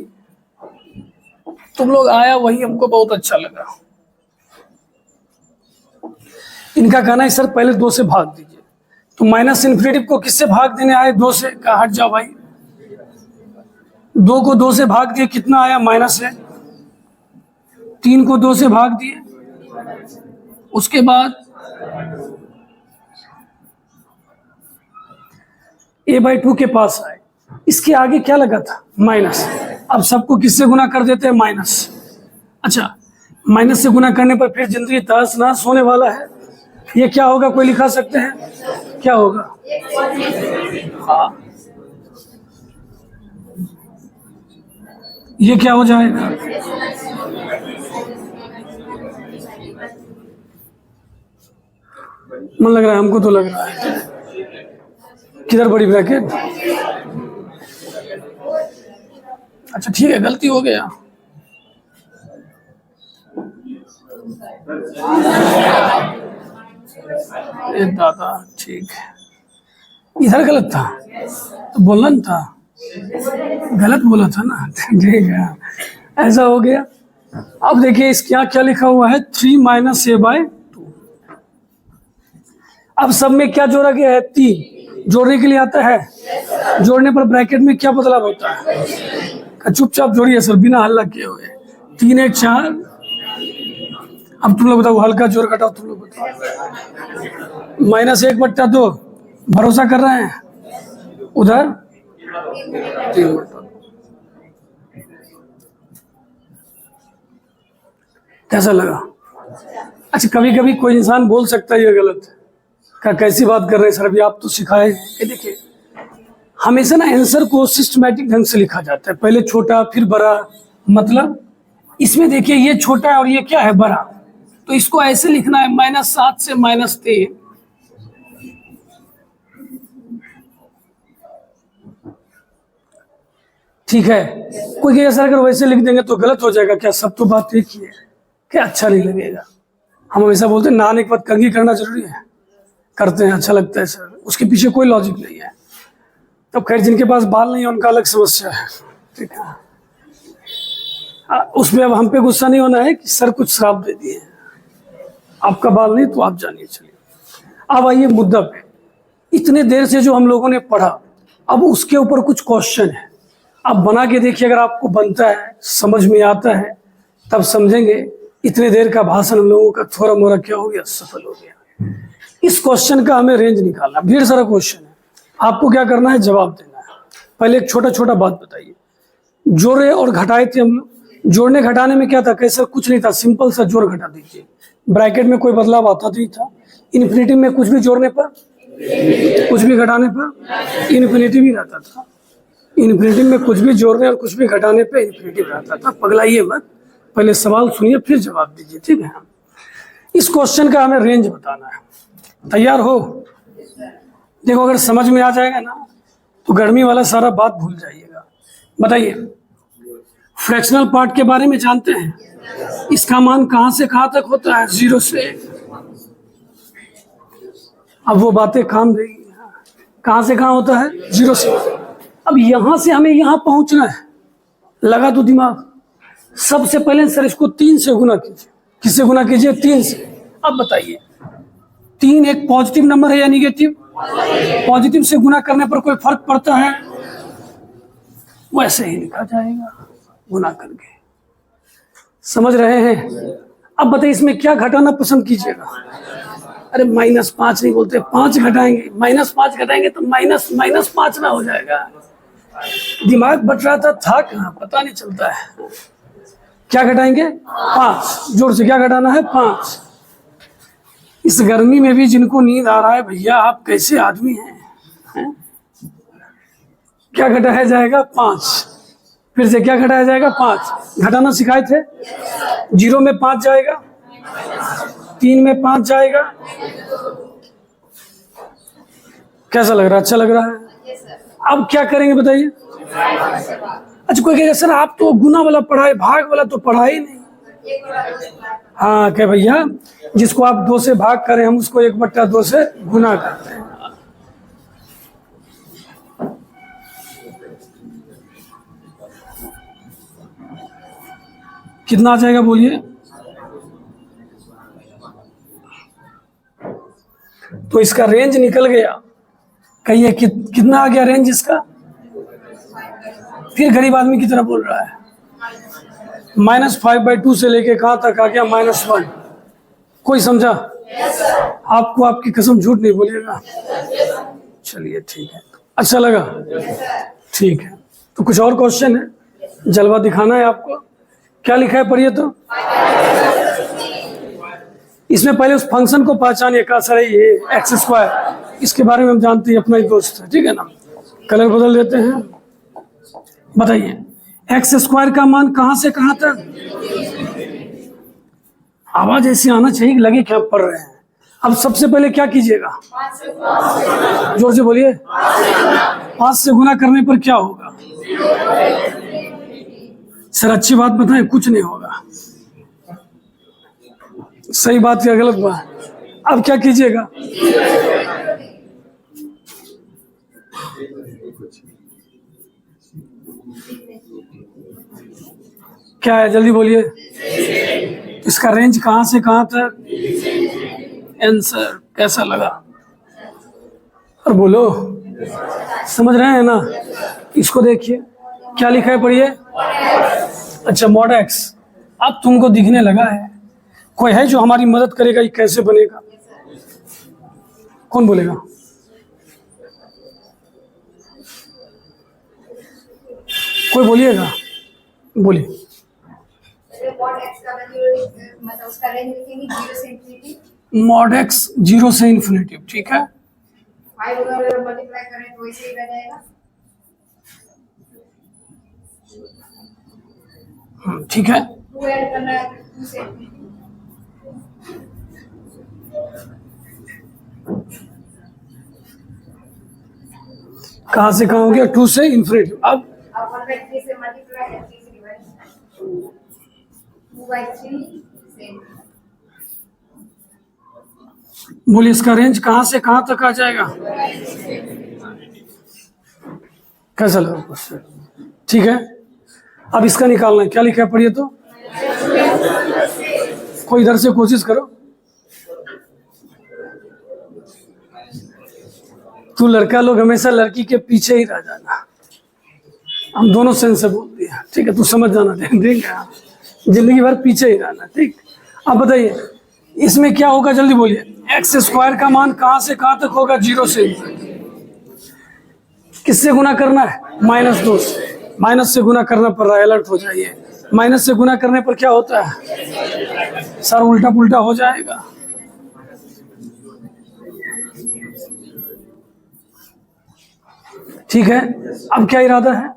तुम लोग आया वही हमको बहुत अच्छा लगा। इनका कहना है सर पहले 2 से भाग दीजिए, तो -∞ को किससे भाग देने आए, 2 से, कहा हट जाओ भाई। 2 को 2 से भाग दिए, कितना आया, माइनस है। 3 को 2 से भाग दिए, उसके बाद a/2 के पास आए, इसके आगे क्या लगा था, माइनस। अब सबको किससे गुना कर देते हैं, माइनस। अच्छा, माइनस से गुना करने पर फिर जिंदगी तहस नहस होने वाला है। ये क्या होगा, कोई लिखा सकते हैं, क्या होगा, हाँ, ये क्या हो जाएगा, मन लग रहा है, हमको तो लग रहा है। किधर बड़ी ब्रैकेट, अच्छा ठीक है, गलती हो गया। ए दादा, ठीक है, इधर गलत था तो बोलना नहीं था, गलत बोला था ना, ठीक है, ऐसा हो गया। अब देखिए इस क्या लिखा हुआ है, 3 - a/2। अब सब में क्या जोड़ा गया है, 3। जोड़ने के लिए आता है, जोड़ने पर ब्रैकेट में क्या बदलाव होता है, चुपचाप जोड़िए सर, बिना हल्ला किए हुए। 3 1 4। अब तुम लोग बताओ, हल्का जोड़ घटाओ, तुम लोग बताओ। -1/2, भरोसा कर रहे हैं, उधर 3/2। कैसा लगा, अच्छा कभी कभी कोई इंसान बोल सकता है ये गलत है, क्या कैसी बात कर रहे हैं सर, अभी आप तो सिखाए। देखिए हमेशा ना आंसर को सिस्टमैटिक ढंग से लिखा जाता है, पहले छोटा फिर बड़ा। मतलब इसमें देखिए ये छोटा है और ये क्या है, बड़ा, तो इसको ऐसे लिखना है, -7 से -3। ठीक है, कोई कहेगा सर अगर वैसे लिख देंगे तो गलत हो जाएगा क्या, सब तो बात एक ही है, क्या अच्छा नहीं लगेगा। हम हमेशा बोलते हैं नहाने के बाद कंघी करना जरूरी है, करते हैं, अच्छा लगता है सर, उसके पीछे कोई लॉजिक नहीं है। तो खैर जिनके पास बाल नहीं है उनका अलग समस्या है। इलेक्ट्रिक है। उसमें अब हम पे गुस्सा नहीं होना है कि सर कुछ श्राप दे दिए, आपका बाल नहीं तो आप जानिए। चलिए अब आइए मुद्दा पे। इतने देर से जो हम लोगों ने पढ़ा, अब उसके ऊपर कुछ क्वेश्चन है, आप बना के देखिए। अगर आपको बनता है, समझ में आता है, तब समझेंगे इतने देर का भाषण हम लोगों का थोड़ा मोरा क्या हो गया, सफल हो गया। इस क्वेश्चन का हमें रेंज निकालना, ढेर सारा क्वेश्चन है, आपको क्या करना है, जवाब देना है। पहले एक छोटा छोटा बात बताइए, जोड़े और घटाए थे हम लोग। जोड़ने घटाने में क्या था, कैसे, कुछ नहीं था, सिंपल सा जोड़ घटा दीजिए। ब्रैकेट में कोई बदलाव आता नहीं था। इन्फिनिटी में कुछ भी जोड़ने पर, कुछ भी घटाने पर इन्फिनिटी भी रहता था। इन्फिनिटी में कुछ भी जोड़ने और कुछ भी घटाने पर इन्फिनिटी रहता था। पगलाइए मत, पहले सवाल सुनिए फिर जवाब दीजिए, ठीक है। इस क्वेश्चन का हमें रेंज बताना है। तैयार हो? देखो, अगर समझ में आ जाएगा ना तो गर्मी वाला सारा बात भूल जाइएगा। बताइए, फ्रैक्शनल पार्ट के बारे में जानते हैं? इसका मान कहां से कहां तक होता है? 0 से। अब वो बातें काम देगी, कहां से कहां होता है? 0 से। अब यहां से हमें यहां पहुंचना है, लगा तो दिमाग। सबसे पहले सर इसको 3 से गुना कीजिए। किससे गुना कीजिए? 3 से। अब बताइए, 3 एक पॉजिटिव नंबर है या निगेटिव? पॉजिटिव से गुना करने पर कोई फर्क पड़ता है? वैसे ही लिखा जाएगा गुना करके। समझ रहे हैं? अब बताइए, इसमें क्या घटाना पसंद कीजिएगा? अरे -5 नहीं बोलते, 5 घटाएंगे। -5 घटाएंगे तो -5 ना हो जाएगा। दिमाग बट रहा था कहाँ, पता नहीं चलता है। क्या घटाएंगे? 5। जोर से क्या घटाना है? 5। इस गर्मी में भी जिनको नींद आ रहा है, भैया आप कैसे आदमी हैं? क्या घटाया जाएगा? 5। फिर से क्या घटाया जाएगा? 5। घटाना सिखाए थे। 0 में 5 जाएगा, 3 में 5 जाएगा। कैसा लग रहा है? अच्छा लग रहा है? अब क्या करेंगे बताइए? अच्छा, कोई कहेगा सर आप तो गुना वाला पढ़ाए, भाग वाला तो पढ़ा ही नहीं। हाँ, क्या भैया, जिसको आप 2 से भाग करें, हम उसको 1/2 से गुना करते हैं। कितना आ जाएगा बोलिए? तो इसका रेंज निकल गया। कहिए कितना आ गया रेंज इसका? फिर गरीब आदमी की तरह बोल रहा है। -5/2 से लेके कहां तक आ गया? -1। कोई समझा? आपको आपकी कसम झूठ नहीं बोलिएगा। चलिए ठीक है, अच्छा लगा? ठीक है, तो कुछ और क्वेश्चन है, जलवा दिखाना है आपको। क्या लिखा है पढ़िए तो। इसमें पहले उस फंक्शन को पहचानिए का सर ये x²। इसके बारे में हम जानते हैं, अपना ही दोस्त है, ठीक है ना। कलर बदल देते हैं। बताइए, x² का मान कहां से कहां तक? आवाज ऐसी आना चाहिए कि लगे कि आप पढ़ रहे हैं। अब सबसे पहले क्या कीजिएगा? जोर से बोलिए। 5 से गुना करने पर क्या होगा? सर अच्छी बात बताएं, कुछ नहीं होगा। सही बात या गलत बात? अब क्या कीजिएगा? क्या है, जल्दी बोलिए। इसका रेंज कहां से कहां तक? आंसर कैसा लगा? और बोलो, समझ रहे हैं ना? इसको देखिए, क्या लिखा है पढ़िए। अच्छा, mod x। अब तुमको दिखने लगा है। कोई है जो हमारी मदद करेगा ये कैसे बनेगा? कौन बोलेगा? कोई बोलिएगा, बोलिए। mod x 0 से इन्फिनिटी, ठीक है। 5 अगर मल्टीप्लाई करें तो वैसे ही रह जाएगा। ठीक है। 2 ऐड करना है 2 से। कहां से कहां हो गया? 2 से इन्फिनिटी। अब 1/3 से मल्टीप्लाई है, 3 से डिवाइड। 2/3 से। बोलिए, इसका रेंज कहां से कहां तक आ जाएगा? कैसा लगा? ठीक है। अब इसका निकालना है, क्या लिखा है पढ़िए तो। कोई इधर से कोशिश करो। तू लड़का लोग हमेशा लड़की के पीछे ही रह जाना, हम दोनों सेंस से बोल दिया, ठीक है, तू समझ जाना, ठीक है, जिंदगी भर पीछे ही रहना, ठीक। अब बताइए इसमें क्या होगा, जल्दी बोलिए। एक्स स्क्वायर का मान कहाँ से कहाँ तक होगा, 0 से। किससे गुना करना है, -2 से। माइनस से गुना करना पड़ रहा है, अलर्ट हो जाइए। माइनस से गुना करने पर क्या होता है सर, उल्टा पुल्टा हो जाएगा। ठीक है, अब क्या इरादा है,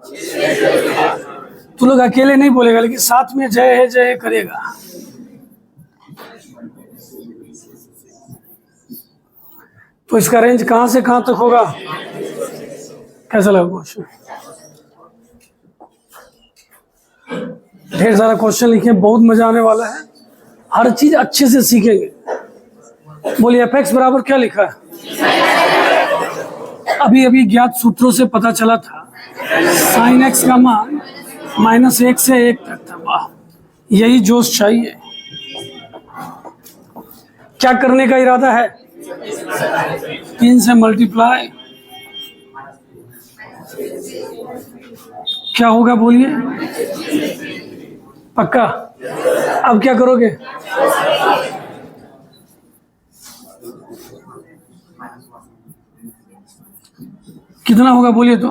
तू लोग अकेले नहीं बोलेगा, लेकिन साथ में जय है जय करेगा। तो इसका रेंज कहां से कहां तक होगा, कैसा लगा क्वेश्चन। ढेर सारा क्वेश्चन लिखे, बहुत मजा आने वाला है, हर चीज अच्छे से सीखेंगे। बोलिए fx बराबर क्या लिखा है, अभी अभी ज्ञात सूत्रों से पता चला था sin x का मान -1 से 1 तक था। वाह, यही जोश चाहिए। क्या करने का इरादा है, 3 से मल्टीप्लाई, क्या होगा बोलिए, पक्का। अब क्या करोगे, कितना होगा बोलिए तो।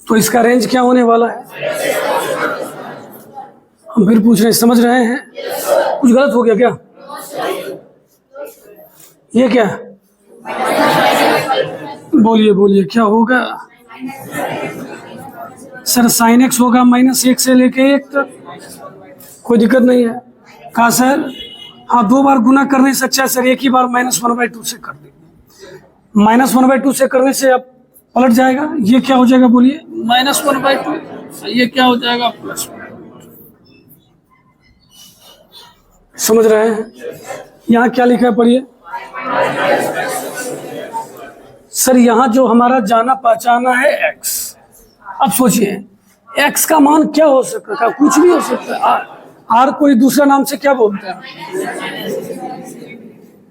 तो इसका रेंज क्या होने वाला है, हम फिर पूछ रहे हैं, समझ रहे हैं, कुछ गलत हो गया क्या, ये क्या, बोलिए बोलिए क्या होगा सर, sin x होगा -1 से लेके 1 तक, कोई दिक्कत नहीं है। कहा सर, हाँ 2 बार गुना करने से अच्छा है सर, एक ही बार -1/2 से कर दे। -1/2 से करने से अब पलट जाएगा, ये क्या हो जाएगा बोलिए, -1/2, ये क्या हो जाएगा +1। समझ रहे हैं, यहाँ क्या लिखा है पढ़िए। सर यहाँ जो हमारा जाना पहचाना है x, अब सोचिए x का मान क्या हो सकता है, कुछ भी हो सकता है। r कोई दूसरा नाम से क्या बोलते हैं।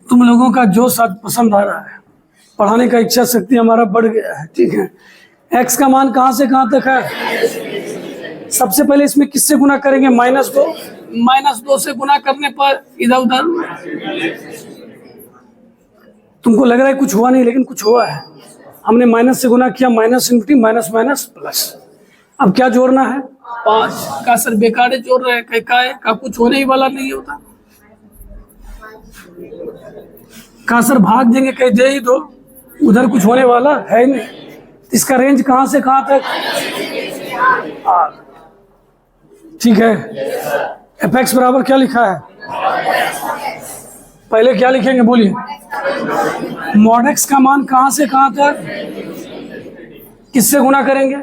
तुम लोगों का जोश आज पसंद आ रहा है, पढ़ाने का इच्छा शक्ति हमारा बढ़ गया है, ठीक है। x का मान कहाँ से कहाँ तक है, सबसे पहले इसमें किससे गुना करेंगे, -2 से गुना करने पर इधर उधर। तुमको लग रहा है कुछ हुआ नहीं, लेकिन कुछ हुआ है। हमने माइनस से गुना किया, minus into minus minus plus. अब क्या जोड़ना है, 5 का सर बेकार जोड़ रहे हैं, का कुछ होने ही वाला नहीं होता। का सर भाग देंगे, कहीं दे ही दो, उधर कुछ होने वाला है नहीं। इसका रेंज कहाँ से कहाँ तक, ठीक है। fx बराबर क्या लिखा है, पहले क्या लिखेंगे बोलिए, mod x का मान कहाँ से कहाँ तक, किससे गुना करेंगे,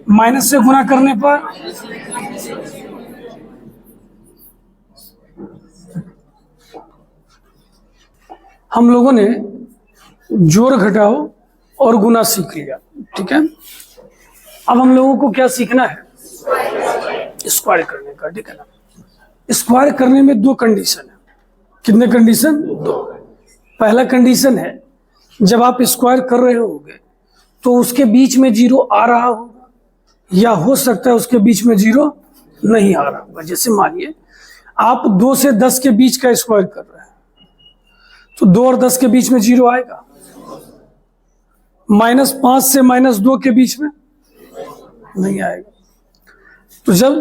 माइनस से गुना करने पर हम लोगों ने जोड़ घटाओ और गुना सीख लिया, ठीक है। अब हम लोगों को क्या सीखना है, स्क्वायर करने का, ठीक है ना। स्क्वायर करने में 2 कंडीशन है, कितने कंडीशन, 2। पहला कंडीशन है जब आप स्क्वायर कर रहे होगे तो उसके बीच में 0 आ रहा होगा, या हो सकता है उसके बीच में 0 नहीं आ रहा होगा। जैसे मानिए आप 2 से 10 के बीच का स्क्वायर कर रहे हैं, तो 2 और 10 के बीच में 0 आएगा। -5 से -2 के बीच में नहीं आएगा। तो जब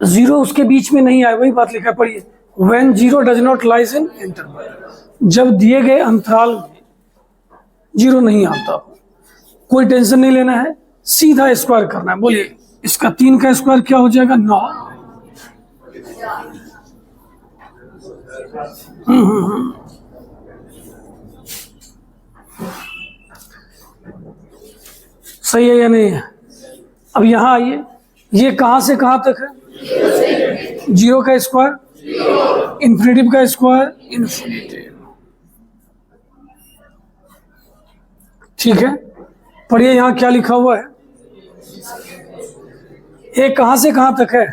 0 उसके बीच में नहीं आए, वही बात लिखा पढ़िए, when 0 does not lies in interval, जब दिए गए अंतराल में 0 नहीं आता, कोई टेंशन नहीं लेना है, सीधा स्क्वायर करना है। बोलिए इसका 3 का स्क्वायर क्या हो जाएगा, 9। सही है या नहीं है। अब यहाँ आइए, ये कहाँ से कहाँ तक है, 0 का स्क्वायर, इन्फिनिटिव का स्क्वायर, इन्फिनिटिव। ठीक है, पढ़िए यहाँ क्या लिखा हुआ है। ये कहाँ से कहाँ तक है,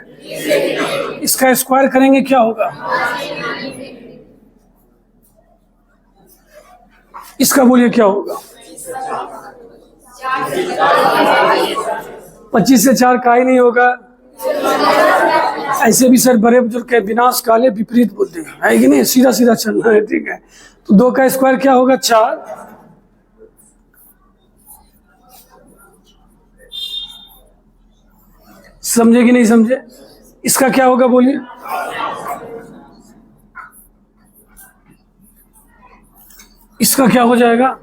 इसका स्क्वायर करेंगे क्या होगा, इसका बोलिए क्या होगा। 25 से 4 का ही नहीं होगा। ऐसे भी सर बड़े बुजुर्ग के विनाश काले विपरीत बुद्धि है कि नहीं, सीधा सीधा चलना है। ठीक है, तो 2 का स्क्वायर क्या होगा 4, समझे कि नहीं समझे। इसका क्या होगा बोलिए, इसका क्या हो जाएगा,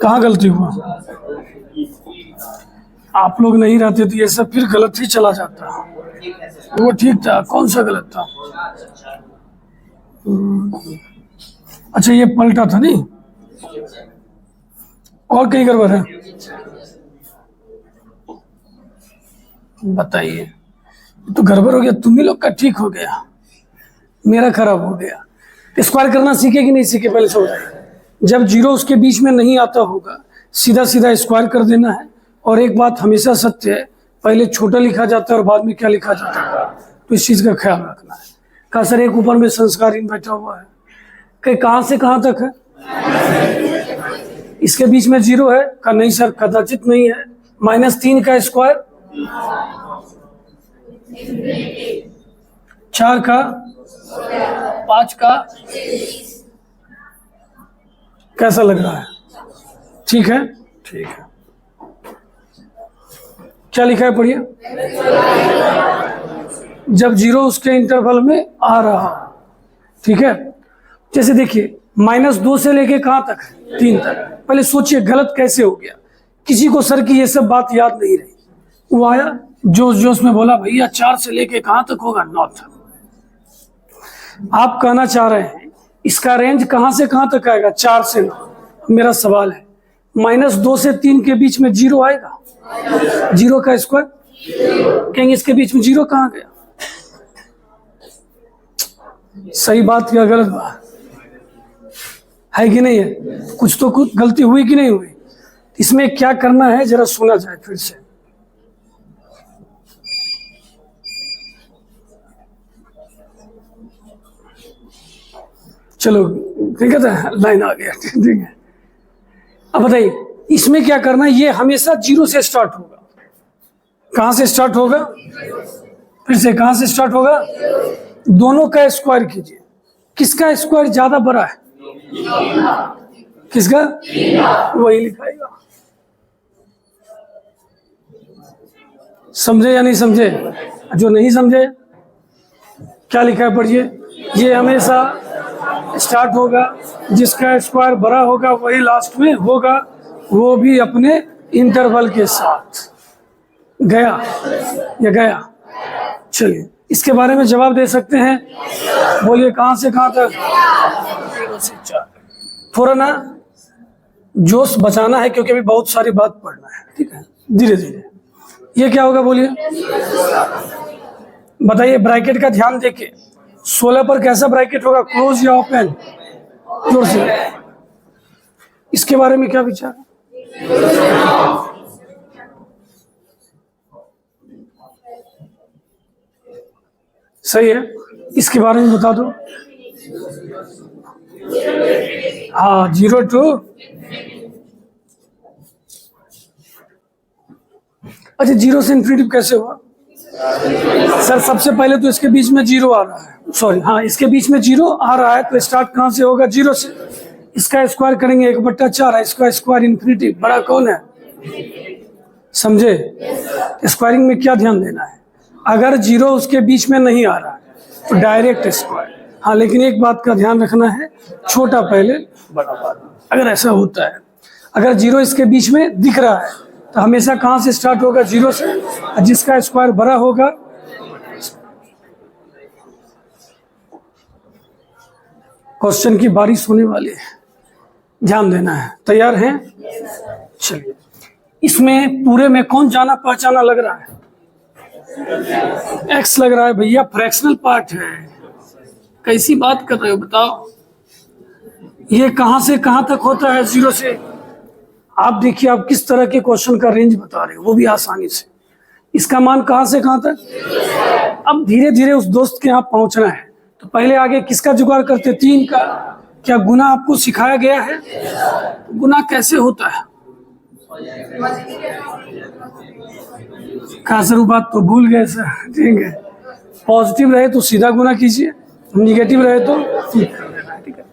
कहाँ गलती हुआ, आप लोग नहीं रहते तो ये सब फिर गलत ही चला जाता। वो ठीक था, कौन सा गलत था, अच्छा ये पलटा था नहीं, और कहीं गड़बड़ है बताइए। तो गड़बड़ हो गया, तुम ही लोग का ठीक हो गया, मेरा खराब हो गया। स्क्वायर करना सीखे कि नहीं सीखे, पहले से बताइए। जब जीरो उसके बीच में नहीं आता होगा सीधा सीधा स्क्वायर कर देना है। और एक बात हमेशा सत्य है, पहले छोटा लिखा जाता है और बाद में क्या लिखा जाता है, तो इस चीज़ का ख्याल रखना है। कहा सर एक ऊपर में संस्कारहीन बैठा हुआ है, कि कहाँ से कहाँ तक है, इसके बीच में 0 है, का नहीं सर कदाचित नहीं है। -3 का स्क्वायर 4 का 5 का, कैसा लग रहा है, ठीक है, ठीक है। क्या लिखा है पढ़िए, जब 0 उसके इंटरवल में आ रहा, ठीक है। जैसे देखिए -2 से लेके कहाँ तक है, 3 तक। पहले सोचिए गलत कैसे हो गया, किसी को सर की ये सब बात याद नहीं रही, वो आया जोश जोश में बोला भैया 4 से लेके कहाँ तक होगा, 9 तक। आप कहना चाह रहे हैं इसका रेंज कहाँ से कहाँ तक आएगा, 4 से 9। मेरा सवाल है -2 से 3 के बीच में 0 आएगा, 0 का स्क्वायर कहेंगे, इसके बीच में 0 कहाँ गया, सही बात या गलत बात है कि नहीं है, कुछ तो कुछ गलती हुई कि नहीं हुई। इसमें क्या करना है जरा सुना जाए फिर से। चलो ठीक है, लाइन आ गया, ठीक है। अब बताइए इसमें क्या करना है, ये हमेशा 0 से स्टार्ट होगा। कहां से स्टार्ट होगा, फिर से कहां से स्टार्ट होगा, दोनों का स्क्वायर कीजिए। किसका स्क्वायर ज्यादा बड़ा है, किसका, वही लिखाएगा। समझे या नहीं समझे, जो नहीं समझे क्या लिखा है पढ़िए। ये हमेशा स्टार्ट होगा, जिसका स्क्वायर बड़ा होगा वही लास्ट में होगा, वो भी अपने इंटरवल के साथ। गया या गया, चलिए इसके बारे में जवाब दे सकते हैं, बोलिए कहां से कहां तक, 0 से 4। थोड़ा ना जोश बचाना है क्योंकि अभी बहुत सारी बात पढ़ना है, ठीक है, धीरे धीरे। ये क्या होगा बोलिए, बताइए ब्रैकेट का ध्यान देखिए। 16 पर कैसा ब्रैकेट होगा, क्लोज या ओपन, जोर से। इसके बारे में क्या विचार है, सही है, इसके बारे में बता दो। हाँ 0 to, अच्छा 0 से इन्फिनिटी कैसे हुआ सर, सबसे पहले तो इसके बीच में 0 आ रहा है, सॉरी हाँ इसके बीच में 0 आ रहा है, तो स्टार्ट कहाँ से होगा, 0 से। इसका स्क्वायर करेंगे 1/4 है, इसका स्क्वायर इन्फिनिटी, बड़ा कौन है, समझे। स्क्वायरिंग में क्या ध्यान देना है, अगर 0 उसके बीच में नहीं आ रहा है तो डायरेक्ट स्क्वायर। हाँ लेकिन एक बात का ध्यान रखना है, छोटा पहले बड़ा बाद। अगर ऐसा होता है, अगर 0 इसके बीच में दिख रहा है तो हमेशा कहाँ से स्टार्ट होगा, 0 से, जिसका स्क्वायर बड़ा होगा। क्वेश्चन की बारिश होने वाली है, ध्यान देना है, तैयार हैं, चलिए। इसमें पूरे में कौन जाना पहचाना लग रहा है, एक्स लग रहा है भैया, फ्रैक्शनल पार्ट है। कैसी बात कर रहे हो बताओ। ये कहां से कहां तक होता है, 0 से। आप देखिए आप किस तरह के क्वेश्चन का रेंज बता रहे हो, वो भी आसानी से। इसका मान कहां से कहां तक। अब धीरे धीरे उस दोस्त के यहाँ पहुंचना है, तो पहले आगे किसका जुगाड़ करते, 3 का। क्या गुना आपको सिखाया गया है, गुना कैसे होता है। कासरू बात तो भूल गए सर, ठीक है। पॉजिटिव रहे तो सीधा गुना कीजिए, निगेटिव रहे तो कर देना है, ठीक है।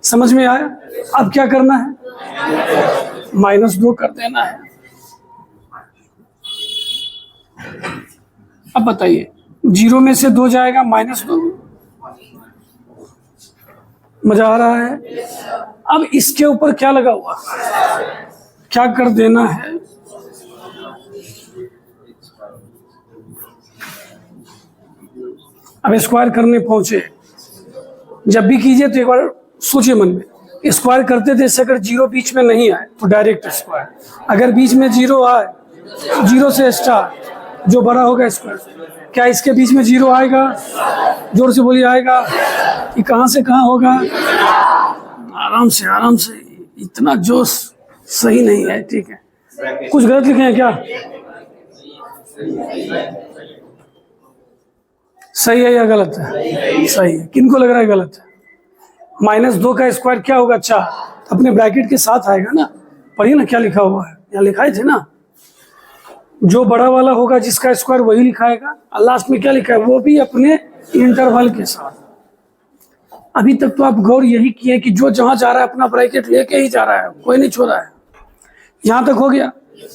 समझ में आया। अब क्या करना है, -2 कर देना है। अब बताइए, 0 में से 2 जाएगा, -2। मजा आ रहा है। अब इसके ऊपर क्या लगा हुआ, क्या कर देना है, अब स्क्वायर करने पहुंचे। जब भी कीजिए तो एक बार सोचिए मन में, स्क्वायर करते थे अगर 0 बीच में नहीं आए तो डायरेक्ट स्क्वायर, अगर बीच में 0 आए, 0 से स्टार्ट, जो बड़ा होगा स्क्वायर। क्या इसके बीच में 0 आएगा, जोर से बोलिए आएगा, कि कहां से कहां होगा। आराम से आराम से, इतना जोश सही नहीं है, ठीक है। कुछ गलत लिखे हैं क्या, सही है या गलत है, सही है। किनको लग रहा है गलत है। -2 का स्क्वायर क्या होगा, 4, अपने ब्रैकेट के साथ आएगा ना। पढ़िए ना क्या लिखा हुआ है, यहाँ लिखाए थे ना, जो बड़ा वाला होगा जिसका स्क्वायर वही लिखाएगा, और लास्ट में क्या लिखा है, वो भी अपने इंटरवल के साथ। अभी तक तो आप गौर यही किए कि जो जहां जा रहा है अपना ब्रैकेट लेके ही जा रहा है, कोई नहीं छोड़ा है। यहां तक हो गया।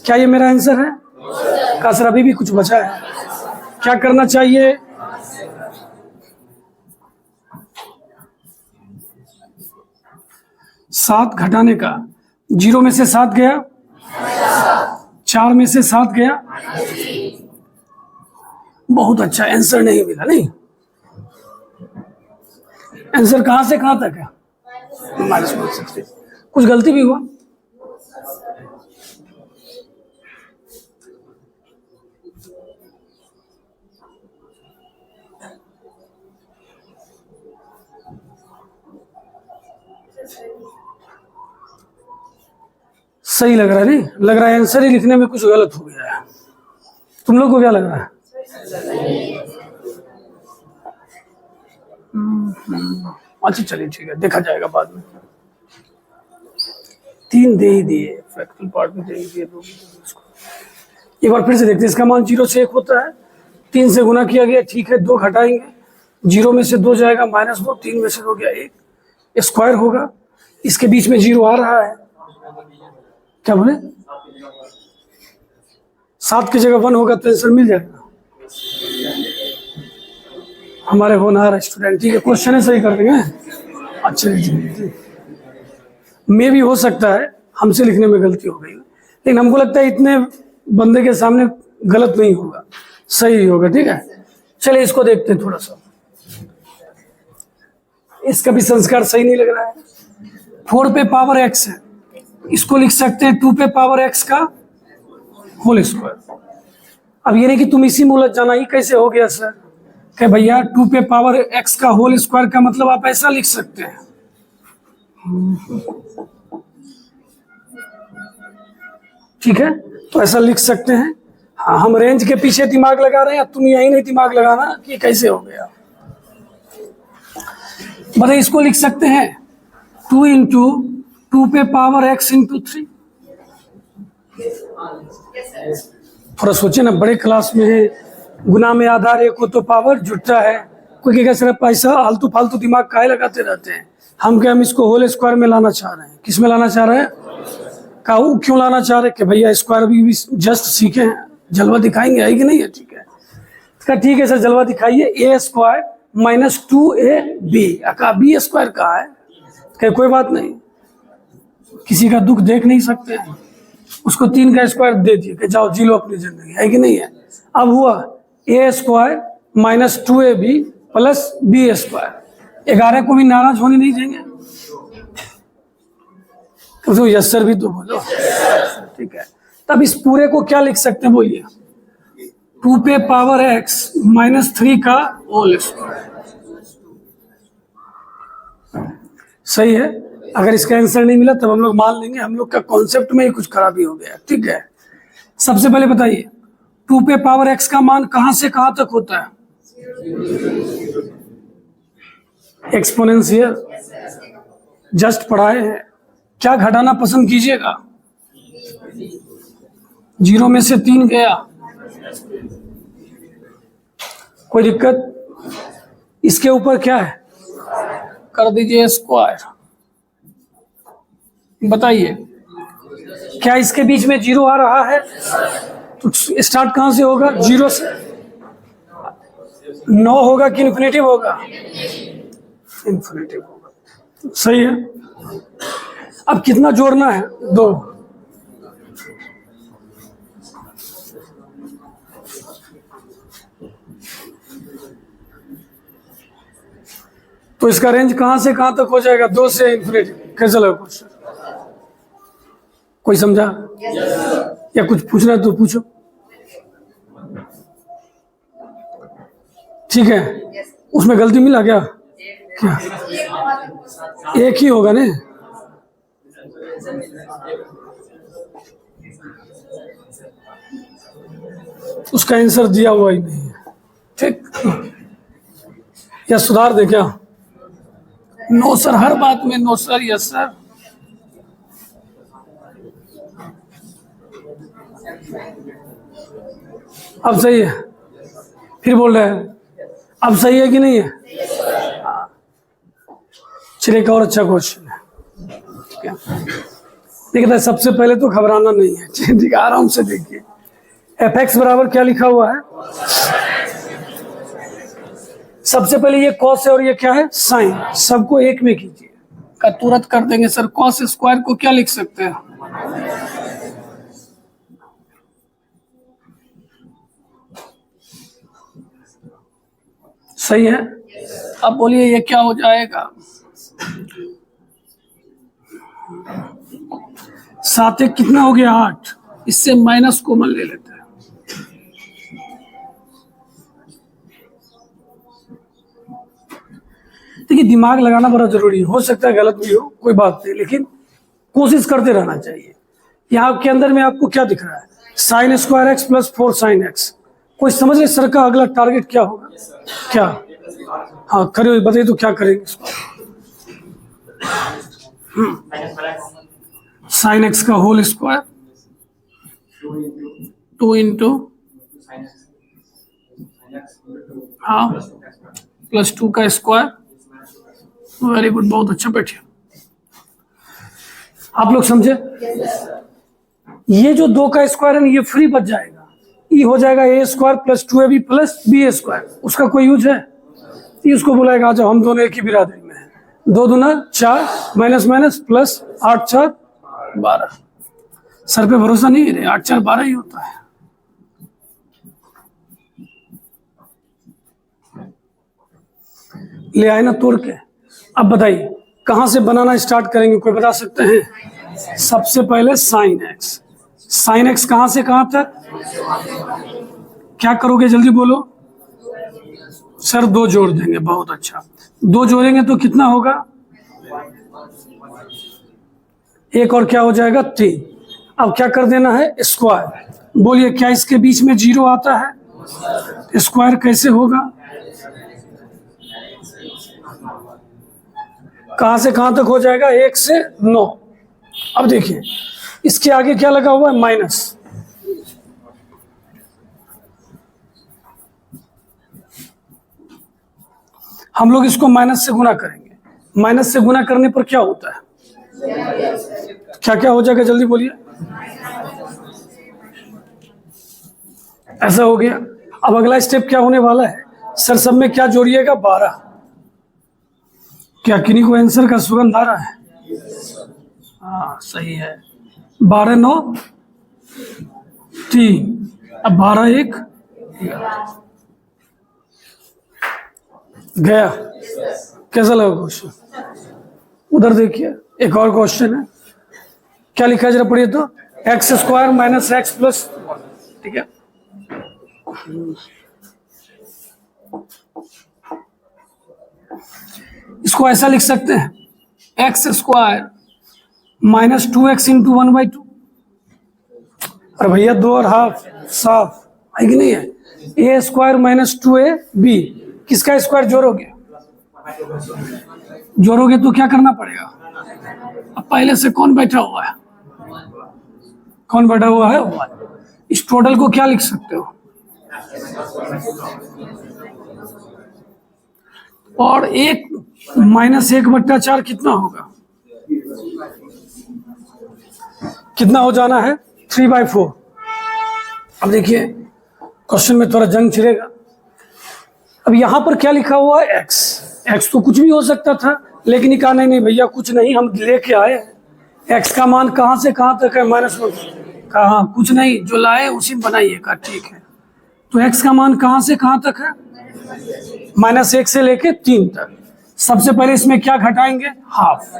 क्या ये मेरा आंसर है, का सर अभी भी कुछ बचा है। क्या करना चाहिए, सात घटाने का, 0 में से 7 गया, 4 में से 7 गया। बहुत अच्छा, आंसर नहीं मिला, नहीं आंसर कहां से कहां तक है, -160। कुछ गलती भी हुआ, सही लग रहा है, नहीं लग रहा है आंसर ही लिखने में कुछ गलत हो गया है। तुम लोग को क्या लग रहा है, अच्छा चलिए ठीक है, देखा जाएगा बाद में। 3 दे ही दिए, फ्रैक्शनल पार्ट में दे ही दिए, 2 एक बार फिर से देखते हैं। इसका मान 0 से 1 होता है, 3 से गुना किया गया, ठीक है। 2 घटाएंगे, 0 में से 2 जाएगा, -2, 3 में से 2 गया 1, स्क्वायर होगा। इसके बीच में 0 आ रहा है, क्या बोले, 7 की जगह 1 होगा तो आंसर मिल जाएगा। हमारे होनहार स्टूडेंट, ठीक है, क्वेश्चन सही कर देंगे। अच्छा जी, मे भी हो सकता है हमसे लिखने में गलती हो गई, लेकिन हमको लगता है इतने बंदे के सामने गलत नहीं होगा, सही होगा, ठीक है। चलिए इसको देखते हैं थोड़ा सा। इसका भी संस्कार सही नहीं लग रहा है। 4 पे पावर x है, इसको लिख सकते हैं 2 पे पावर x का होल स्क्वायर। अब ये नहीं कि तुम इसी में उलझ जाना, ही कैसे हो गया सर, कि भैया 2 पे पावर x का होल स्क्वायर का मतलब आप ऐसा लिख सकते हैं। ठीक है, तो ऐसा लिख सकते हैं। हाँ, हम रेंज के पीछे दिमाग लगा रहे हैं, तुम यही नहीं दिमाग लगाना कि कैसे हो गया। बताइए, इसको लिख सकते हैं 2 इंटू 2 पे पावर x इंटू 3। थोड़ा सोचे ना, बड़े क्लास में है, गुना में आधार 1 हो तो पावर जुटता है। कोई कहेगा सर पैसा आलतू फालतू दिमाग काहे लगाते रहते हैं। हम इसको होल स्क्वायर में लाना चाह रहे हैं। किस में लाना चाह रहे हैं, काऊ क्यों लाना चाह रहे हैं कि भैया स्क्वायर भी जस्ट सीखे हैं, जलवा दिखाएंगे, है कि नहीं है, ठीक है। इसका ठीक है सर, जलवा दिखाइए। ए स्क्वायर माइनस 2ab, का बी स्क्वायर कहा है, क्या कोई बात नहीं, किसी का दुख देख नहीं सकते हैं। उसको 3 का स्क्वायर दे दिए कि जाओ जी लो अपनी जिंदगी, है कि नहीं है। अब हुआ a square minus 2ab plus b square. 11 को भी नाराज होने नहीं देंगे, तो यस सर भी तो बोलो, ठीक है। तब इस पूरे को क्या लिख सकते हैं बोलिए, 2 पे पावर x -3 का होल स्क्वायर। सही है। अगर इसका आंसर नहीं मिला तब हम लोग मान लेंगे हम लोग का कॉन्सेप्ट में ही कुछ खराबी हो गया। ठीक है, सबसे पहले बताइए 2 पे पावर x का मान कहां से कहां तक होता है? एक्सपोनेंशियल, जस्ट पढ़ाए हैं। क्या घटाना पसंद कीजिएगा? 0 में से 3 गया, कोई दिक्कत? इसके ऊपर क्या है? कर दीजिए स्क्वायर। बताइए क्या इसके बीच में 0 आ रहा है? तो स्टार्ट कहां से होगा? 0 से। 9 होगा कि इन्फिनेटिव होगा? इन्फिनेटिव होगा। सही है। अब कितना जोड़ना है? 2। तो इसका रेंज कहां से कहां तक हो जाएगा? 2 से इन्फिनेटिव। कैसा लगा क्वेश्चन? कोई समझा? या कुछ पूछना है तो पूछो। ठीक है, उसमें गलती मिला क्या? क्या एक ही होगा ना? उसका आंसर दिया हुआ ही नहीं है। ठीक, या सुधार दे क्या? नो सर, हर बात में नो सर, यस सर। अब सही है? फिर बोल रहे हैं अब सही है कि नहीं है? चलिए एक और अच्छा क्वेश्चन है। देखिए सबसे पहले तो घबराना नहीं है, ठीक है, आराम से देखिए। fx बराबर क्या लिखा हुआ है? सबसे पहले ये कॉस है और ये क्या है? साइन। सबको एक में कीजिए का तुरंत कर देंगे। सर कॉस स्क्वायर को क्या लिख सकते हैं? सही है। अब बोलिए ये क्या हो जाएगा? 7 एक कितना हो गया? 8। इससे माइनस कॉमन ले लेते हैं। देखिए दिमाग लगाना बड़ा जरूरी है। हो सकता है गलत भी हो, कोई बात नहीं, लेकिन कोशिश करते रहना चाहिए। यहाँ के अंदर में आपको क्या दिख रहा है? Sine square x plus 4 sine x. कोई समझ रहे सर का अगला टारगेट क्या होगा? क्या? हाँ खड़े हुए बताइए तो क्या करेंगे इसको? साइन एक्स का होल स्क्वायर 2 इंटू हाँ प्लस 2 का स्क्वायर। वेरी गुड, बहुत अच्छा। बैठिए। आप लोग समझे? ये जो 2 का स्क्वायर है ये फ्री बच जाएगा। ये हो जाएगा a square plus 2ab plus b square. उसका कोई यूज है? ये उसको बुलाएगा जब हम दोनों एक ही बिरादरी में हैं। 2 दूना 4 माइनस माइनस प्लस 8 4 12। सर पे भरोसा नहीं है? 8 4 12 ही होता है। ले आए ना तोड़ के। अब बताइए कहां से बनाना स्टार्ट करेंगे? कोई बता सकते हैं? सबसे पहले साइन एक्स। साइन एक्स कहां से कहां तक? क्या करोगे जल्दी बोलो? सर 2 जोड़ देंगे। बहुत अच्छा। 2 जोड़ेंगे तो कितना होगा? 1 और क्या हो जाएगा? 3। अब क्या कर देना है? स्क्वायर। बोलिए क्या इसके बीच में 0 आता है? स्क्वायर कैसे होगा? कहां से कहां तक हो जाएगा? 1 से 9। अब देखिए इसके आगे क्या लगा हुआ है? माइनस। हम लोग इसको माइनस से गुना करेंगे। माइनस से गुना करने पर क्या होता है? क्या क्या हो जाएगा जल्दी बोलिए? ऐसा हो गया। अब अगला स्टेप क्या होने वाला है? सर सब में क्या जोड़िएगा? 12। क्या किन्हीं को आंसर का सुगंध आ रहा है? हाँ सही है। 12 9 3। अब 12 1 गया। कैसा लगा क्वेश्चन? उधर देखिए एक और क्वेश्चन है। क्या लिखा है जरा पढ़िए तो? X square minus x plus. ठीक है, इसको ऐसा लिख सकते हैं x square minus 2x into 1/2। और भैया 2 और हाफ साफ है कि नहीं है? ए स्क्वायर माइनस 2ab, किसका स्क्वायर जोड़ोगे? जोड़ोगे तो क्या करना पड़ेगा? अब पहले से कौन बैठा हुआ है? कौन बैठा हुआ है? 1। इस टोटल को क्या लिख सकते हो? और 1 माइनस 1/4 कितना होगा? कितना हो जाना है? 3/4। अब देखिए क्वेश्चन में थोड़ा जंग छिड़ेगा। अब यहां पर क्या लिखा हुआ है? एक्स तो कुछ भी हो सकता था, लेकिन ये कहा नहीं भैया कुछ नहीं, हम लेके आए एक्स का मान कहां से कहां तक है? -1। कहा कुछ नहीं, जो लाए उसी में बनाइए। का ठीक है, तो एक्स का मान कहां से कहां तक है? -1 से लेके 3 तक। सबसे पहले इसमें क्या घटाएंगे? हाफ।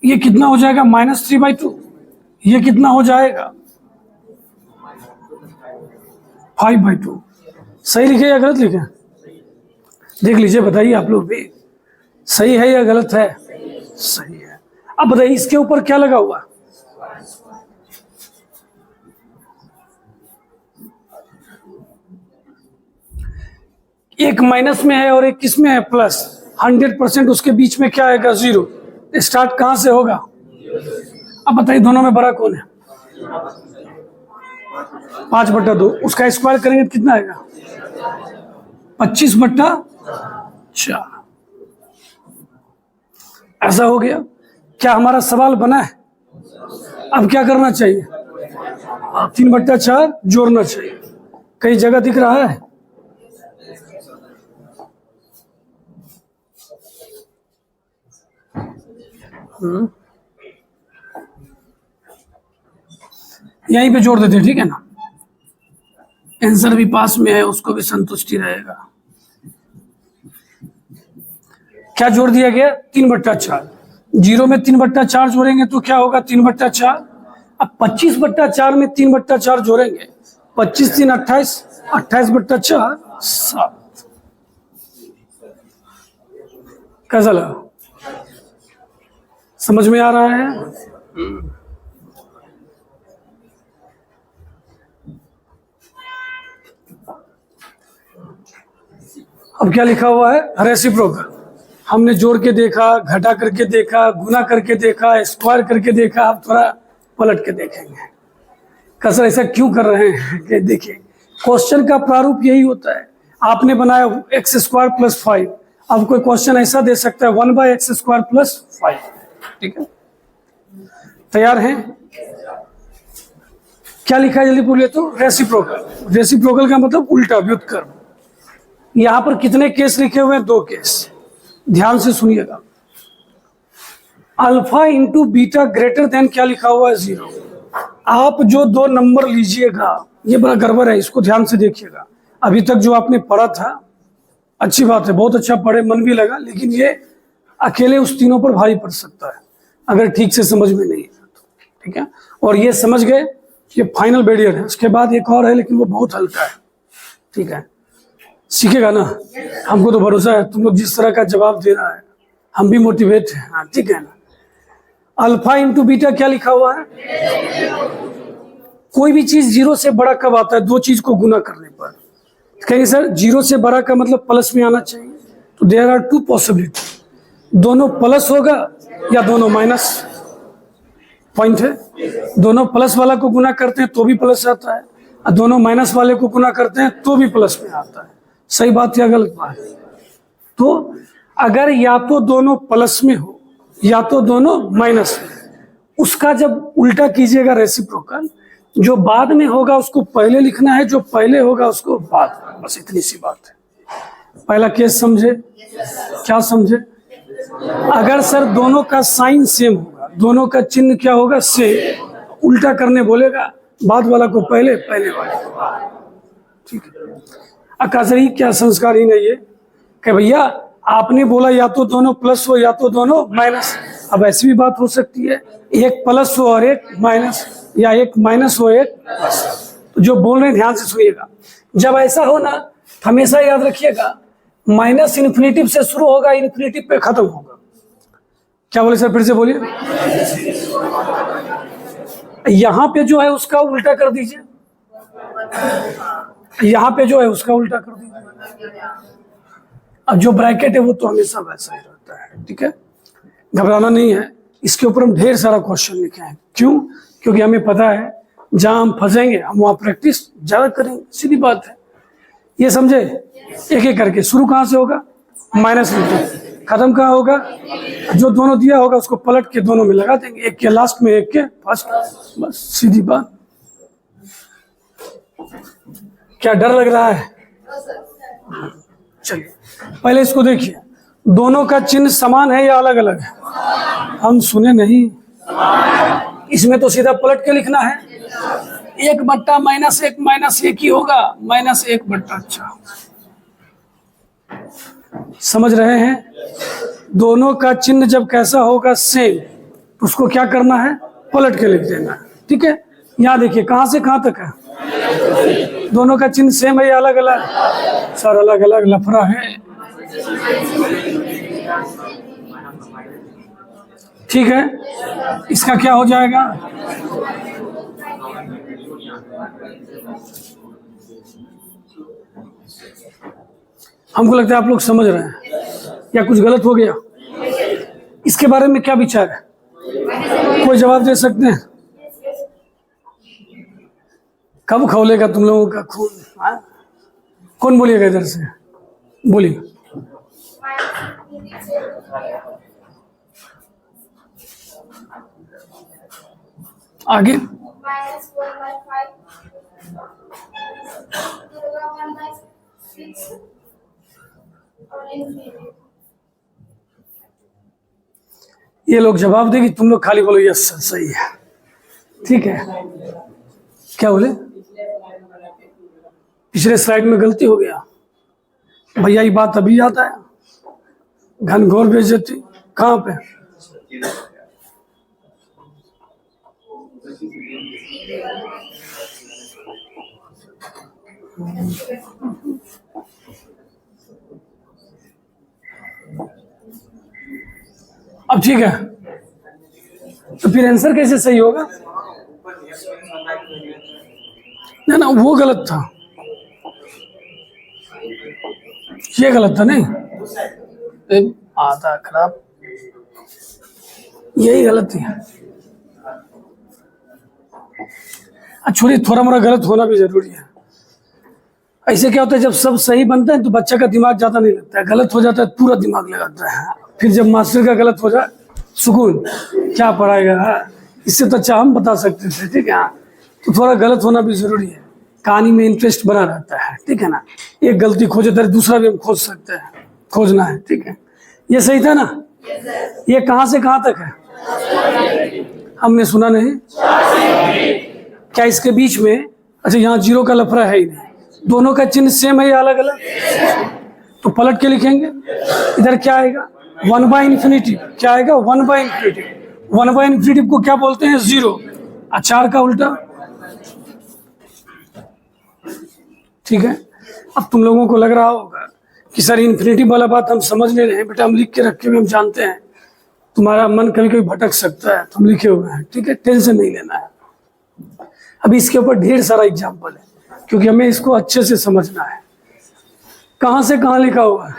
ये कितना हो जाएगा? -3/2। ये कितना हो जाएगा? 5/2। सही लिखे या गलत लिखे? देख लीजिए, बताइए आप लोग भी, सही है या गलत है? सही है। अब बताइए इसके ऊपर क्या लगा हुआ? एक माइनस में है और एक किस में है? प्लस। 100% उसके बीच में क्या आएगा? 0। स्टार्ट कहां से होगा? अब बताइए दोनों में बड़ा कौन है? 5/2। उसका स्क्वायर करेंगे तो कितना आएगा? 25/4। ऐसा हो गया। क्या हमारा सवाल बना है? अब क्या करना चाहिए? 3/4 जोड़ना चाहिए। कई जगह दिख रहा है? यहीं पे जोड़ देते, ठीक है ना? आंसर भी पास में है, उसको भी संतुष्टि रहेगा। क्या जोड़ दिया गया? 3/4। 0 में 3/4 जोड़ेंगे तो क्या होगा? 3/4। अब 25/4 में 3/4 जोड़ेंगे, 25 3 28, 28/4 7। कैसा लगा? समझ में आ रहा है? अब क्या लिखा हुआ है? रेसिप्रोकल। हमने जोड़ के देखा, घटा करके देखा, गुना करके देखा, स्क्वायर करके देखा। अब थोड़ा पलट के देखेंगे कसर ऐसा क्यों कर रहे हैं कि देखिए क्वेश्चन का प्रारूप यही होता है। आपने बनाया x² + 5। अब कोई क्वेश्चन ऐसा दे सकता है 1/x² + 5। ठीक है, तैयार हैं? क्या लिखा है जल्दी बोलिए तो? रेसिप्रोकल। रेसिप्रोकल का मतलब उल्टा, व्युत्क्रम। यहां पर कितने केस लिखे हुए हैं? 2 केस। ध्यान से सुनिएगा। Alpha into beta greater than क्या लिखा हुआ है? 0। आप जो 2 नंबर लीजिएगा, ये बड़ा गड़बड़ है, इसको ध्यान से देखिएगा। अभी तक जो आपने पढ़ा था अच्छी बात है, बहुत अच्छा पढ़े, मन भी लगा, लेकिन ये अकेले उस तीनों पर भारी पड़ सकता है अगर ठीक से समझ में नहीं है तो। ठीक है, और ये समझ गए, ये फाइनल बैरियर है। उसके बाद एक और है, लेकिन वो बहुत हल्का है। ठीक है, सीखेगा ना? हमको तो भरोसा है, तुम लोग जिस तरह का जवाब दे रहा है हम भी मोटिवेट हैं। हाँ ठीक है ना? अल्फा इंटू बीटा क्या लिखा हुआ है? कोई भी चीज 0 से बड़ा कब आता है? 2 चीज को गुना करने पर। कहेंगे सर 0 से बड़ा का मतलब प्लस में आना चाहिए, तो देयर आर 2 पॉसिबिलिटी। दोनों प्लस होगा या दोनों माइनस। पॉइंट है, दोनों प्लस वाला को गुना करते हैं तो भी प्लस आता है, और दोनों माइनस वाले को गुना करते हैं तो भी प्लस में आता है। सही बात या गलत बात? तो अगर या तो दोनों प्लस में हो या तो दोनों माइनस में, उसका जब उल्टा कीजिएगा रेसिप्रोकल, जो बाद में होगा उसको पहले लिखना है, जो पहले होगा उसको बाद में। बस इतनी सी बात है। पहला केस समझे? क्या समझे? अगर सर दोनों का साइन सेम होगा, दोनों का चिन्ह क्या होगा? सेम, उल्टा करने बोलेगा, बाद वाला को पहले, पहले वाले को बाद। ठीक है, अकासरी क्या संस्कारी नहीं है कि भैया आपने बोला या तो दोनों प्लस हो या तो दोनों माइनस। अब ऐसी भी बात हो सकती है, एक प्लस हो और एक माइनस, या एक माइनस हो एक प्लस। तो जो बोल रहे हैं ध्यान से सुनिएगा। जब ऐसा हो ना, हमेशा याद रखिएगा, माइनस इन्फिनिटिव से शुरू होगा, इन्फिनिटिव पे खत्म होगा। क्या बोले सर, फिर से बोलिए। यहां पे जो है उसका उल्टा कर दीजिए, यहां पे जो है उसका उल्टा कर दीजिए। अब जो ब्रैकेट है वो तो हमेशा वैसा ही रहता है, ठीक है, घबराना नहीं है। इसके ऊपर हम ढेर सारा क्वेश्चन लिखे हैं। क्यों? क्योंकि हमें पता है जहां हम फंसेंगे हम वहां प्रैक्टिस ज्यादा करेंगे, सीधी बात है। ये समझे? एक एक करके शुरू कहां से होगा, माइनस में, खत्म कहां होगा, जो दोनों दिया होगा उसको पलट के दोनों में लगा देंगे, एक के लास्ट में एक के फर्स्ट, बस सीधी बात। क्या डर लग रहा है? चलिए पहले इसको देखिए, दोनों का चिन्ह समान है या अलग अलग है? हम सुने नहीं, इसमें तो सीधा पलट के लिखना है, 1/-1 -1 ही होगा, -1/। अच्छा समझ रहे हैं? दोनों का चिन्ह जब कैसा होगा सेम, उसको क्या करना है, पलट के लिख देना है, ठीक है। यहाँ देखिए कहां से कहां तक है, दोनों का चिन्ह सेम है या अलग अलग? सर अलग अलग, लफड़ा है, ठीक है। इसका क्या हो जाएगा, हमको लगता है आप लोग समझ रहे हैं या कुछ गलत हो गया? इसके बारे में क्या विचार है, कोई जवाब दे सकते हैं? कब खौलेगा तुम लोगों का खून? कौन बोलिएगा इधर से, बोलिए। आगे ये लोग जवाब देगी, तुम लोग खाली बोलो यस सर सही है, ठीक है। क्या बोले, पिछले स्लाइड में गलती हो गया भैया, ये बात अभी याद आया, घनघोर बेइज्जती कहाँ पे? अब ठीक है, तो फिर आंसर कैसे सही होगा? ना ना वो गलत था, ये गलत था, नहीं आधा खराब, यही गलत थी। छोड़िए, थोड़ा मोड़ा गलत होना भी जरूरी है। ऐसे क्या होता है, जब सब सही बनता है तो बच्चा का दिमाग ज्यादा नहीं लगता है, गलत हो जाता है पूरा दिमाग लगाता है। फिर जब मास्टर का गलत हो जाए, सुकून, क्या पढ़ाएगा, इससे तो अच्छा हम बता सकते थे, ठीक है। तो थोड़ा गलत होना भी जरूरी है, कहानी में इंटरेस्ट बना रहता है, ठीक है ना। एक गलती खोजे तो दूसरा भी हम खोज सकते हैं, खोजना है, ठीक है। ये सही था ना? ये कहां से कहां तक है, हमने सुना नहीं? क्या इसके बीच में, अच्छा यहाँ जीरो का लफड़ा है ही नहीं, दोनों का चिन्ह सेम है या अलग अलग? तो पलट के लिखेंगे, इधर क्या आएगा, 1/∞, क्या आएगा, 1/∞। 1/∞ को क्या बोलते हैं, 0। 4 का उल्टा, ठीक है। अब तुम लोगों को लग रहा होगा कि सर इन्फिनिटी वाला बात हम समझ ले रहे हैं, बेटा हम लिख के रखे हुए, हम जानते हैं तुम्हारा मन कभी कभी भटक सकता है, तुम लिखे हुए हैं, ठीक है, टेंशन नहीं लेना है। अभी इसके ऊपर ढेर सारा एग्जाम्पल है, क्योंकि हमें इसको अच्छे से समझना है। कहां से कहां लिखा हुआ है,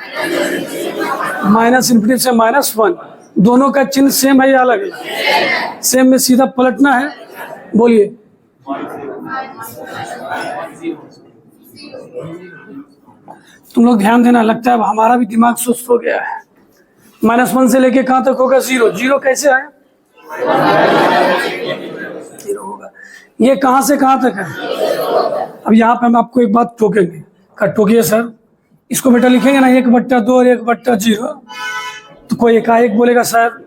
-∞ से -1, दोनों का चिन्ह सेम है या अलग अलग? सेम में सीधा पलटना है, बोलिए। तुम लोग ध्यान देना, लगता है अब हमारा भी दिमाग सुस्त हो गया है। -1 से लेके कहां तक होगा, 0। 0 कैसे आया, 0 होगा। ये कहां से कहां तक है? अब यहाँ पे हम आपको एक बात टोकेंगे, टोकिए सर, इसको बेटा लिखेंगे ना 1/2 और 1/0, तो कोई एकाएक बोलेगा सर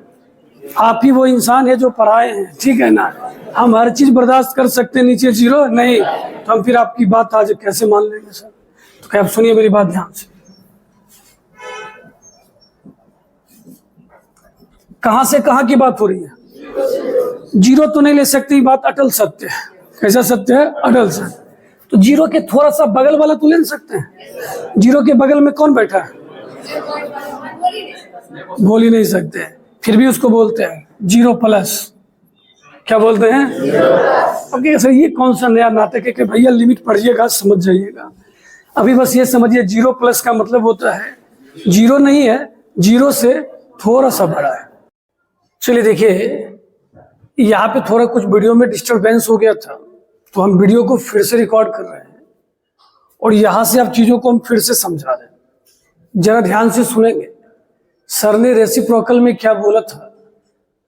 आप ही वो इंसान है जो पढ़ाए हैं, ठीक है ना, हम हर चीज बर्दाश्त कर सकते हैं, नीचे 0 नहीं, तो हम फिर आपकी बात आज कैसे मान लेंगे सर? तो क्या आप सुनिए मेरी बात ध्यान से, कहां से कहां की बात हो रही है? 0 तो नहीं ले सकती, बात अटल सत्य है। कैसा सत्य है? अटल सत्य। तो जीरो के थोड़ा सा बगल वाला तो ले सकते हैं। जीरो के बगल में कौन बैठा है? बोल ही नहीं सकते, फिर भी उसको बोलते हैं जीरो प्लस। क्या बोलते हैं? ओके सर, ये कौन सा नया नाटक है कि भैया लिमिट पढ़िएगा समझ जाइएगा। अभी बस ये समझिए जीरो प्लस का मतलब होता है जीरो नहीं है, जीरो से थोड़ा सा बड़ा है। चलिए देखिए, यहाँ पे थोड़ा कुछ वीडियो में डिस्टरबेंस हो गया था, तो हम वीडियो को फिर से रिकॉर्ड कर रहे हैं और यहाँ से आप चीजों को हम फिर से समझा रहे हैं। जरा ध्यान से सुनेंगे। सर ने रेसिप्रोकल में क्या बोला था?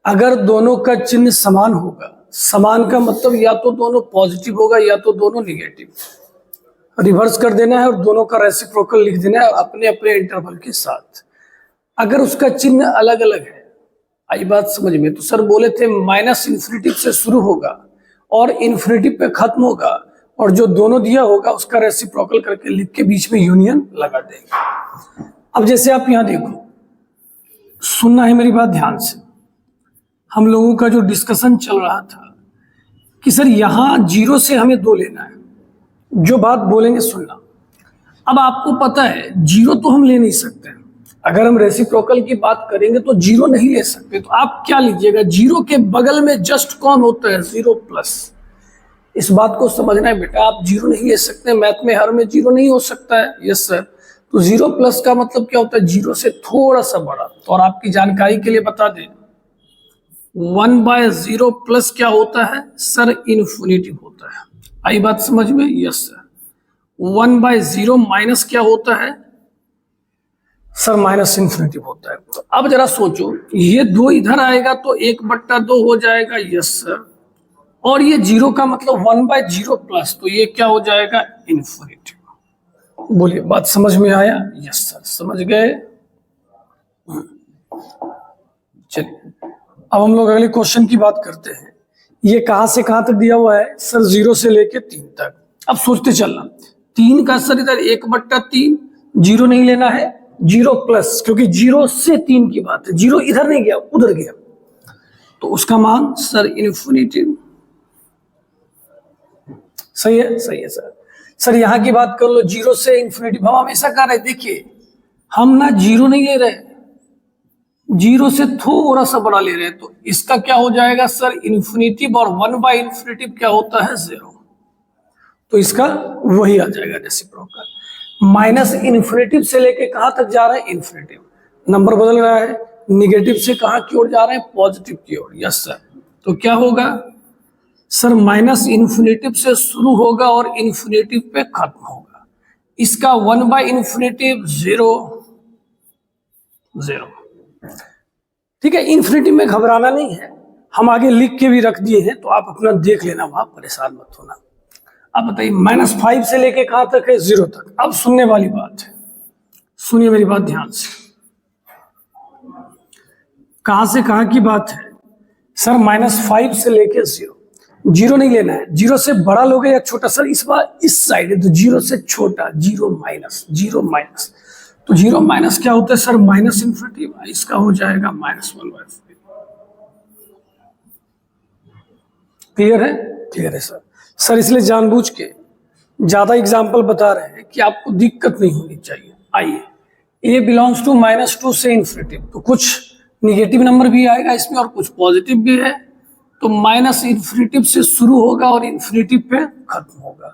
अगर दोनों का चिन्ह समान होगा, समान का मतलब या तो दोनों पॉजिटिव होगा या तो दोनों निगेटिव, रिवर्स कर देना है और दोनों का रेसिप्रोकल लिख देना है अपने अपने इंटरवल के साथ। अगर उसका चिन्ह अलग अलग है, आई बात समझ में, तो सर बोले थे माइनस इन्फिनिटी से शुरू होगा और इन्फिनिटी पे खत्म होगा, और जो दोनों दिया होगा उसका रेसिप्रोकल करके लिख के बीच में यूनियन लगा देंगे। अब जैसे आप यहाँ देखो, सुनना है मेरी बात ध्यान से। हम लोगों का जो डिस्कशन चल रहा था कि सर यहाँ जीरो से हमें दो लेना है, जो बात बोलेंगे सुनना। अब आपको पता है जीरो तो हम ले नहीं सकते, अगर हम रेसिप्रोकल की बात करेंगे तो जीरो नहीं ले सकते, तो आप क्या लीजिएगा? जीरो के बगल में जस्ट कौन होता है? Zero plus. इस बात को समझना है बेटा, आप जीरो नहीं ले सकते, मैथ में हर में जीरो नहीं हो सकता है। यस सर, तो जीरो प्लस का मतलब क्या होता है? जीरो से थोड़ा सा बड़ा। तो और आपकी जानकारी के लिए बता दें, 1/0 प्लस क्या होता है सर? इन्फिनिटिव होता है। आई बात समझ में? Yes sir. 1/0 माइनस क्या होता है सर? माइनस इन्फिनिटिव होता है। तो अब जरा सोचो, ये दो इधर आएगा तो 1/2 हो जाएगा। Yes sir. और ये जीरो का मतलब 1/0 प्लस, तो ये क्या हो जाएगा? इन्फिनिटिव। बोलिए, बात समझ में आया? यस सर, समझ गए। चलिए अब हम लोग अगले क्वेश्चन की बात करते हैं। ये कहां से कहां तक दिया हुआ है सर? 0 से लेके 3 तक। अब सोचते चलना, 3 का सर इधर 1/3, जीरो नहीं लेना है, जीरो प्लस, क्योंकि 0 से 3 की बात है, जीरो इधर नहीं गया उधर गया, तो उसका मान सर इन्फिनिटी। सही है? सही है सर। सर यहाँ की बात कर लो, 0 से इन्फिनिटी। हम हमेशा कह रहे, देखिए हम ना जीरो नहीं ले रहे, जीरो से थोड़ा सा बड़ा ले रहे हैं, तो इसका क्या हो जाएगा सर? इन्फिनिटी। और 1/इन्फिनिटी क्या होता है? 0। तो इसका वही आ जाएगा रेसिप्रोकल। माइनस इन्फिनिटी से लेके कहां तक जा रहा है? इन्फिनिटी। नंबर बदल रहा है, निगेटिव से कहां की ओर जा रहे हैं? पॉजिटिव की ओर। Yes sir. तो क्या होगा सर? माइनस इन्फिनिटी से शुरू होगा और इन्फिनिटी पे खत्म होगा। इसका 1/इन्फिनिटी 0 0। ठीक है, इन्फिनिटी में घबराना नहीं है, हम आगे लिख के भी रख दिए हैं, तो आप अपना देख लेना, वहां परेशान मत होना। अब बताइए, -5 से लेके कहां तक है? 0 तक। अब सुनने वाली बात है, सुनिए मेरी बात ध्यान से। कहां से कहां की बात है सर? -5 से लेके 0। जीरो नहीं लेना है, जीरो से बड़ा लोगे या छोटा? सर इस बार इस साइड है, तो जीरो से छोटा, जीरो माइनस, जीरो माइनस। तो जीरो माइनस क्या होता है सर? Minus infinity. इसका हो जाएगा -1/4। क्लियर है? क्लियर है सर। सर इसलिए जानबूझ के ज्यादा एग्जाम्पल बता रहे हैं कि आपको दिक्कत नहीं होनी चाहिए। आइए, ए बिलोंग्स टू -2 से इन्फिनिटी, तो कुछ निगेटिव नंबर भी आएगा इसमें और कुछ पॉजिटिव भी है। तो माइनस इन्फिनिटी से शुरू होगा और इन्फिनिटी पे खत्म होगा।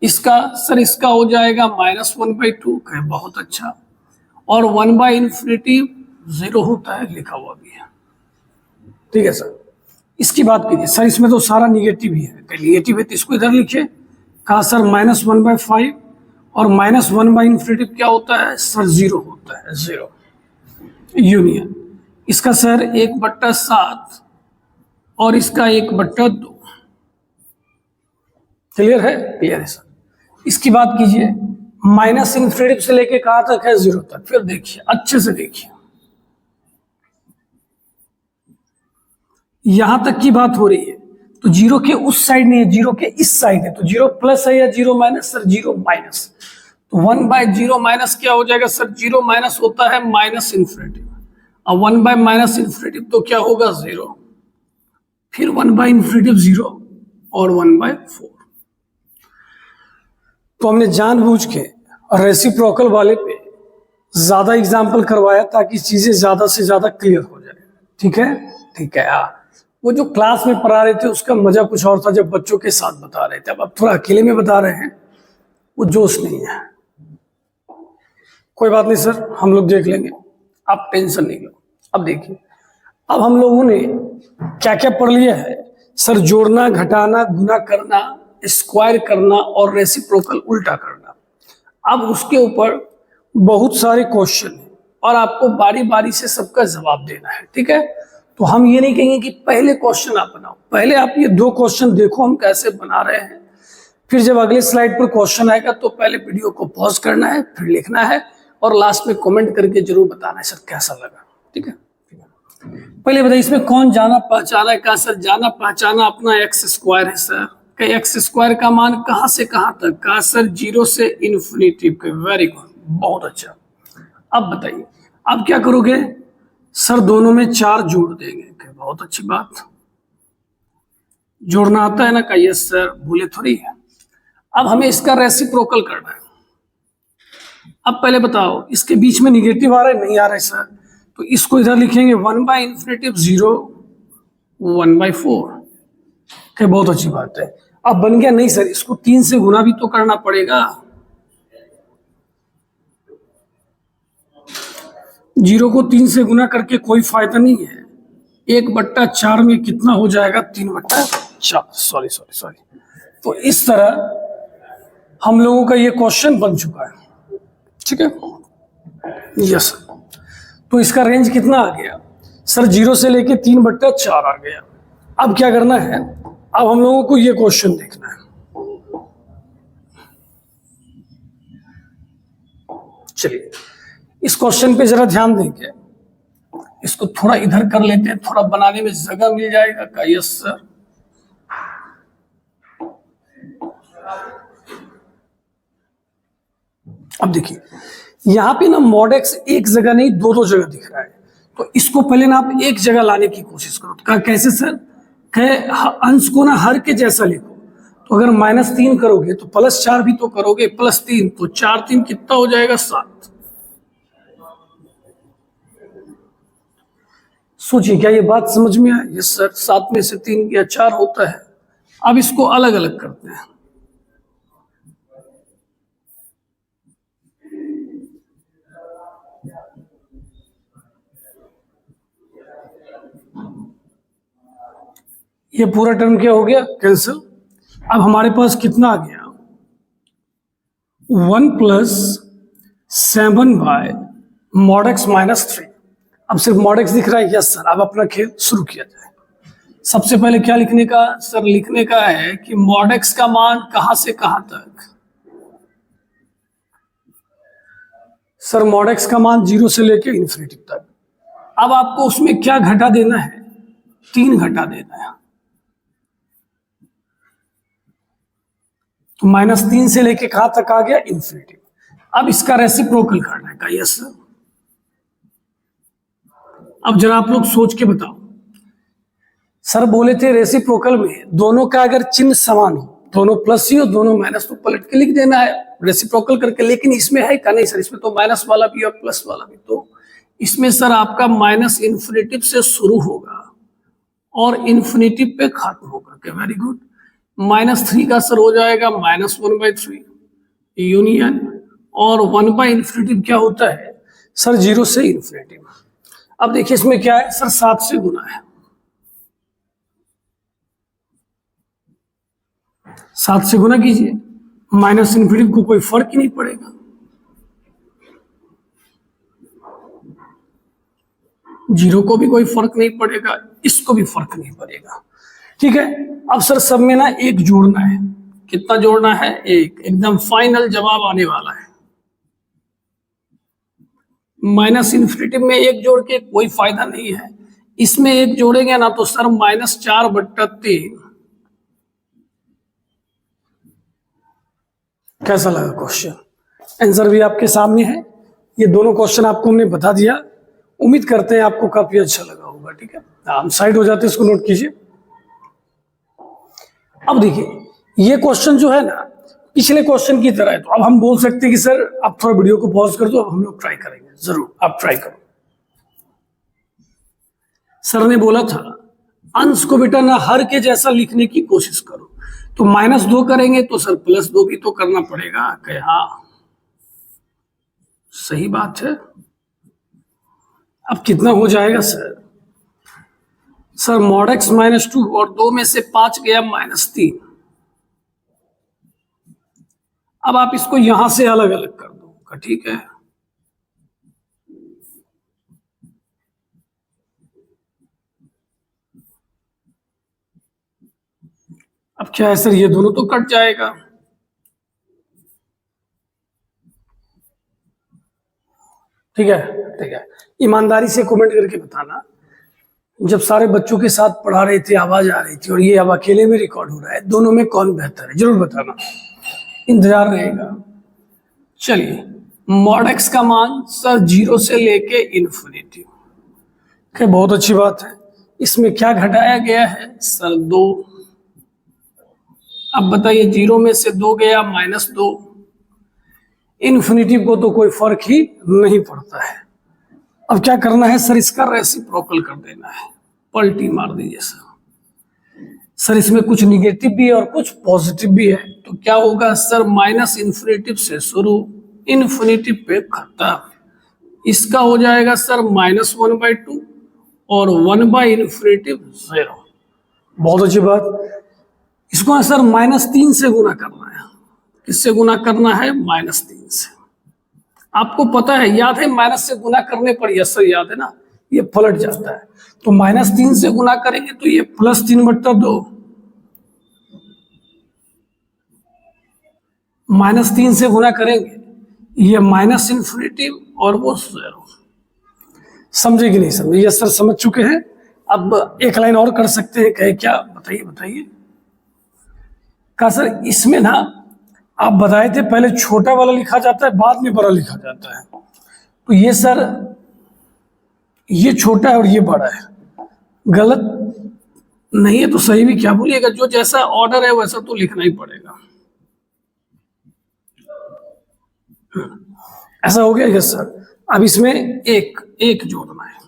इसका सर इसका हो जाएगा -1/2। कहे बहुत अच्छा। और 1/इन्फिनिटी 0 होता है, लिखा हुआ भी है। ठीक है सर, इसकी बात कीजिए। सर इसमें तो सारा निगेटिव ही है, निगेटिव है तो इसको इधर लिखिए। कहा सर -1/5 और -1/इन्फिनिटी क्या होता है सर? 0 होता है, 0 यूनियन। इसका सर 1/7 और इसका 1/2। क्लियर है? क्लियर है सर। इसकी बात कीजिए, माइनस इन्फिनिटी से लेके कहां तक है? 0 तक। फिर देखिए, अच्छे से देखिए, यहां तक की बात हो रही है, तो जीरो के उस साइड नहीं है, जीरो के इस साइड है, तो 0 प्लस है या 0 माइनस? Sir 0 minus. तो 1/0 माइनस क्या हो जाएगा सर? 0 माइनस होता है माइनस इन्फिनिटी, और 1/-इन्फिनिटी तो क्या होगा? 0। फिर 1/इन्फिनिटी 0 और 1/4। तो हमने जानबूझ के रेसिप्रोकल वाले पे ज्यादा एग्जाम्पल करवाया ताकि चीजें ज्यादा से ज्यादा क्लियर हो जाए। ठीक है, ठीक है। हाँ, वो जो क्लास में पढ़ा रहे थे उसका मजा कुछ और था जब बच्चों के साथ बता रहे थे। अब थोड़ा अकेले में बता रहे हैं, वो जोश नहीं है। कोई बात नहीं सर, हम लोग देख लेंगे, आप टेंशन नहीं लो। अब देखिए, अब हम लोगों ने क्या क्या पढ़ लिया है सर? जोड़ना, घटाना, गुना करना, स्क्वायर करना और रेसिप्रोकल उल्टा करना। अब उसके ऊपर बहुत सारे क्वेश्चन हैं और आपको बारी बारी से सबका जवाब देना है। ठीक है, तो हम ये नहीं कहेंगे कि पहले क्वेश्चन आप बनाओ, पहले आप ये 2 क्वेश्चन देखो हम कैसे बना रहे हैं, फिर जब अगले स्लाइड पर क्वेश्चन आएगा तो पहले वीडियो को पॉज करना है, फिर लिखना है और लास्ट में कमेंट करके जरूर बताना है सर कैसा लगा। ठीक है, पहले बताइए इसमें कौन जाना पहचाना है? कहा सर जाना पहचाना अपना एक्स स्क्वायर है सर। एक्स स्क्वायर का मान कहां से कहां तक? कहा सर 0 से इन्फिनिटी। वेरी गुड, बहुत अच्छा। अब बताइए अब क्या करोगे? सर दोनों में 4 जोड़ देंगे। बहुत अच्छी बात, जोड़ना आता है ना? का यस सर, भूले थोड़ी है। अब हमें इसका रेसिप्रोकल करना है। अब पहले बताओ इसके बीच में निगेटिव आ रहा है? नहीं आ रहा है सर, तो इसको इधर लिखेंगे 1/∞0 1/4। क्या बहुत अच्छी बात है। अब बन गया? नहीं सर, इसको 3 से गुना भी तो करना पड़ेगा। 0 को 3 से गुना करके कोई फायदा नहीं है। 1/4 में कितना हो जाएगा? 3/4। सॉरी। तो इस तरह हम लोगों का ये क्वेश्चन बन चुका है। ठीक है, यस। तो इसका रेंज कितना आ गया सर? 0 से लेके 3/4 आ गया। अब क्या करना है? अब हम लोगों को ये क्वेश्चन देखना है। चलिए इस क्वेश्चन पे जरा ध्यान देंगे। इसको थोड़ा इधर कर लेते हैं, थोड़ा बनाने में जगह मिल जाएगा। का यस सर। अब देखिए यहां पे ना मॉड एक्स एक जगह नहीं 2 जगह दिख रहा है, तो इसको पहले ना आप एक जगह लाने की कोशिश करो। तो कैसे सर? अंश को ना हर के जैसा लिखो। तो अगर -3 करोगे तो +4 भी तो करोगे, +3 तो 4 3 कितना हो जाएगा? 7। सोचिए क्या ये बात समझ में आए? यस सर, 7 में से 3 या 4 होता है। अब इसको अलग अलग करते हैं। ये पूरा टर्म क्या हो गया? कैंसिल। अब हमारे पास कितना आ गया? 1 + 7/mod x - 3। अब सिर्फ mod x दिख रहा है? Yes sir. अब अपना खेल शुरू किया जाए। सबसे पहले क्या लिखने का सर? लिखने का है कि mod x का मान कहां से कहां तक? सर mod x का मान 0 से लेके इन्फिनिटी तक। अब आपको उसमें क्या घटा देना है? 3 घटा देना है। तो -3 से लेके कहां तक आ गया? इन्फिनिटी। अब इसका रेसिप्रोकल करना है। का यस सर। अब जरा आप लोग सोच के बताओ। सर बोले थे रेसिप्रोकल में दोनों का अगर चिन्ह समान हो, दोनों प्लस ही हो दोनों माइनस, तो पलट के लिख देना है रेसिप्रोकल करके। लेकिन इसमें है क्या? नहीं सर, इसमें तो माइनस वाला भी और प्लस वाला भी। तो इसमें सर आपका -इन्फिनिटी से शुरू होगा और इन्फिनिटी पे खत्म होगा। Very good. -3 का सर हो जाएगा -1/3 यूनियन, और 1/∞ क्या होता है सर? 0 से इन्फिनिटी। अब देखिए इसमें क्या है सर? 7 से गुना है। 7 से गुना कीजिए, -इन्फिनिटी को कोई फर्क ही नहीं पड़ेगा। 0 को भी कोई फर्क नहीं पड़ेगा, इसको भी फर्क नहीं पड़ेगा। ठीक है। अब सर सब में ना 1 जोड़ना है। कितना जोड़ना है? 1। एकदम फाइनल जवाब आने वाला है। -इन्फिनिटी में 1 जोड़ के कोई फायदा नहीं है। इसमें 1 जोड़ेंगे ना तो सर -4/3। कैसा लगा क्वेश्चन? आंसर भी आपके सामने है। ये दोनों क्वेश्चन आपको हमने बता दिया। उम्मीद करते हैं आपको काफी अच्छा लगा होगा। ठीक है, हम साइड हो जाते हैं, इसको नोट कीजिए। अब देखिए ये क्वेश्चन जो है ना, पिछले क्वेश्चन की तरह है। तो अब हम बोल सकते हैं कि सर आप थोड़ा वीडियो को पॉज कर दो, अब हम लोग ट्राई करेंगे। जरूर आप ट्राई करो। सर ने बोला था अंश को बेटा ना हर के जैसा लिखने की कोशिश करो, तो -2 करेंगे तो सर +2 भी तो करना पड़ेगा। कि हाँ सही बात है। अब कितना हो जाएगा सर? सर mod x -2 और 2 में से 5 गया -3। अब आप इसको यहां से अलग अलग कर दो, ठीक है। अब क्या है सर, ये दोनों तो कट जाएगा। ठीक है, ठीक है। ईमानदारी से कमेंट करके बताना, जब सारे बच्चों के साथ पढ़ा रहे थे, आवाज आ रही थी, और ये अब अकेले में रिकॉर्ड हो रहा है, दोनों में कौन बेहतर है? जरूर बताना, इंतजार रहेगा। चलिए, mod x का मान सर 0 से लेके इन्फिनिटी। बहुत अच्छी बात है। इसमें क्या घटाया गया है सर? 2। अब बताइए, 0 में से 2 गया -2। इन्फिनिटी को तो कोई फर्क ही नहीं पड़ता है। अब क्या करना है सर? इसका रेसिप्रोकल कर देना है, पलटी मार दीजिए सर। सर इसमें कुछ निगेटिव भी है और कुछ पॉजिटिव भी है, तो क्या होगा सर? -इन्फिनिटी से शुरू, इन्फिनिटी पे खत्म। इसका हो जाएगा सर -1/2 और 1/∞ 0। बहुत अच्छी बात। इसको ना सर -3 से गुना करना है। किससे गुना करना है? -3 से। आपको पता है, याद है, माइनस से गुना करने पर, यस सर याद है ना, ये पलट जाता है। तो -3 से गुना करेंगे तो ये +3/2, -3 से गुना करेंगे ये -∞ और वो 0। समझे कि नहीं समझे? यस सर समझ चुके हैं। अब एक लाइन और कर सकते हैं। कहे क्या? बताइए बताइए। कहा सर इसमें ना आप बताए थे पहले छोटा वाला लिखा जाता है, बाद में बड़ा लिखा जाता है। तो ये सर, ये छोटा है और ये बड़ा है, गलत नहीं है तो सही भी क्या बोलिएगा? जो जैसा ऑर्डर है वैसा तो लिखना ही पड़ेगा। ऐसा हो गया? Yes sir. अब इसमें एक जोड़ना है।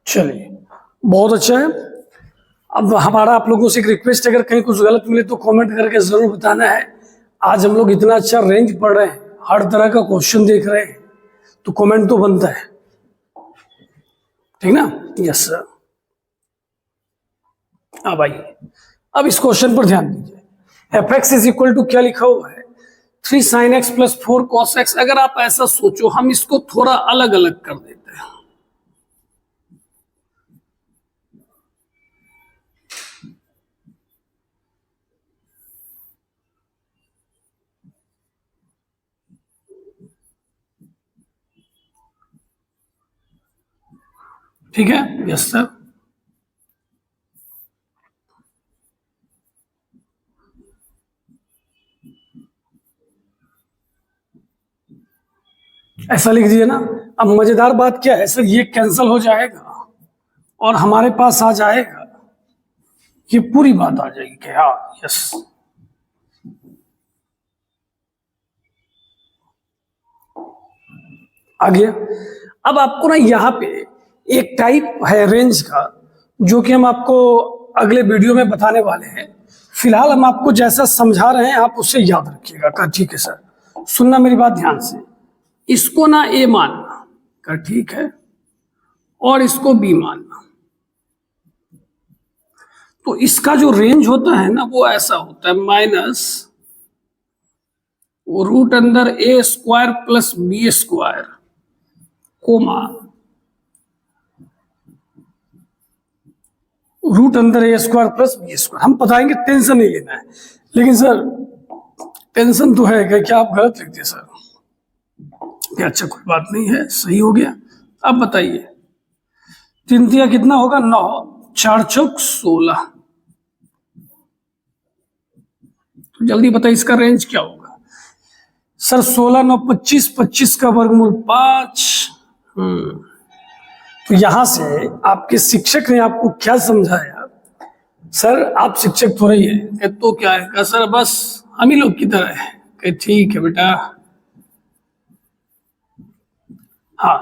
चलिए, बहुत अच्छा है। अब हमारा आप लोगों से एक रिक्वेस्ट, अगर कहीं कुछ गलत मिले तो कमेंट करके जरूर बताना है। आज हम लोग इतना अच्छा रेंज पढ़ रहे हैं, हर तरह का क्वेश्चन देख रहे हैं, तो कमेंट तो बनता है, ठीक ना? Yes sir. अब आइए, अब इस क्वेश्चन पर ध्यान दीजिए। fx = क्या लिखा हुआ है? 3 sin x + 4 cos x। अगर आप ऐसा सोचो, हम इसको थोड़ा अलग अलग कर देते हैं। ठीक है? Yes sir. ऐसा लिख दिए ना। अब मजेदार बात क्या है सर? ये कैंसिल हो जाएगा और हमारे पास आ जाएगा, ये पूरी बात आ जाएगी कि हाँ यस। आ गया। अब आपको ना यहाँ पे एक टाइप है रेंज का, जो कि हम आपको अगले वीडियो में बताने वाले हैं। फिलहाल हम आपको जैसा समझा रहे हैं आप उससे याद रखिएगा। का ठीक है सर? सुनना मेरी बात ध्यान से। इसको ना ए मानना, का ठीक है, और इसको बी मानना। तो इसका जो रेंज होता है ना, वो ऐसा होता है, minus √a² + b² coma √a² + b²। हम बताएंगे, टेंशन नहीं लेना है। लेकिन सर टेंशन तो है कि क्या आप गलत लिख दिए सर? अच्छा कोई बात नहीं है, सही हो गया। अब बताइए, 3 तिया कितना होगा? 9, 4 चौक 16। तो जल्दी बताइए इसका रेंज क्या होगा? सर 16 9 25, 25 का वर्गमूल 5। तो यहां से आपके शिक्षक ने आपको क्या समझाया? सर आप शिक्षक थोड़े ही है, तो क्या है? कहा सर बस हम ही लोग की तरह है। कहे ठीक है बेटा। हाँ,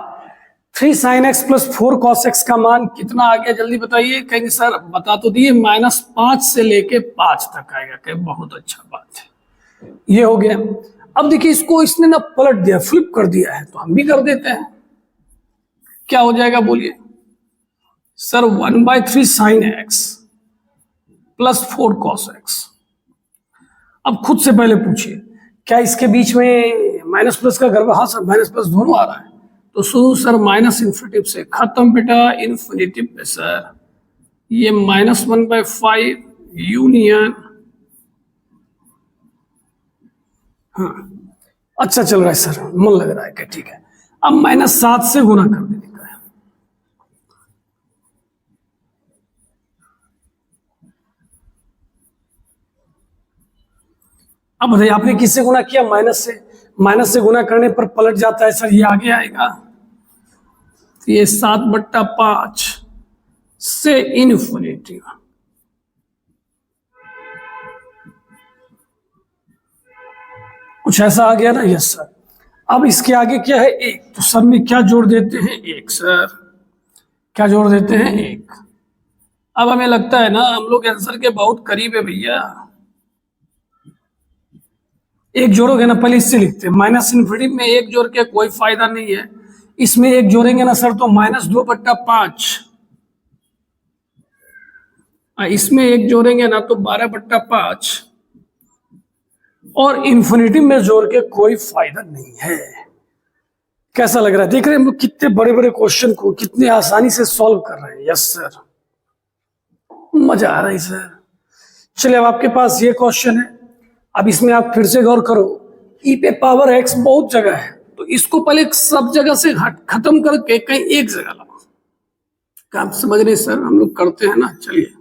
3 sin x plus 4 cos x का मान कितना आ गया जल्दी बताइए। कहेंगे सर बता तो दिए, -5 से लेके 5 तक आएगा। कहे बहुत अच्छा बात है, ये हो गया। अब देखिए इसको इसने ना पलट दिया, फ्लिप कर दिया है, तो हम भी कर देते हैं। क्या हो जाएगा बोलिए? Sir 1/3 sin x plus 4 cos x। अब खुद से पहले पूछिए, क्या इसके बीच में माइनस प्लस का गर्भ? हाँ सर माइनस प्लस दोनों आ रहा है। तो शुरू सर माइनस इन्फिनिटिव से, खत्म बेटा इन्फिनिटिव पे। सर ये -1/5 यूनियन। हाँ अच्छा चल रहा है सर, मन लग रहा है। क्या ठीक है। अब -7 से गुना कर देने का है। अब बताइए आपने किससे गुना किया? माइनस से। माइनस से गुना करने पर पलट जाता है सर, ये आगे आएगा। तो ये 7/5 से इन्फिनिटी। कुछ ऐसा आ गया ना? Yes sir. अब इसके आगे क्या है? 1। तो सब में क्या जोड़ देते हैं? 1 सर। क्या जोड़ देते हैं? 1। अब हमें लगता है ना हम लोग आंसर के बहुत करीब है भैया। 1 जोड़ोगे ना, पहले इससे लिखते हैं। माइनस इन्फिनिटी में 1 जोड़ के कोई फायदा नहीं है। इसमें 1 जोड़ेंगे ना सर तो -2/5। इसमें 1 जोड़ेंगे ना तो 12/5। और इन्फिनिटी में जोड़ के कोई फायदा नहीं है। कैसा लग रहा है? देख रहे हैं हम लोग कितने बड़े बड़े क्वेश्चन को कितने आसानी से सॉल्व कर रहे हैं। यस सर, मजा आ रहा है सर। चलिए अब आपके पास ये क्वेश्चन है। अब इसमें आप फिर से गौर करो, e पे पावर x बहुत जगह है, तो इसको पहले सब जगह से खत्म करके कहीं एक जगह लाओ। काम समझ रहे सर? हम लोग करते हैं ना। चलिए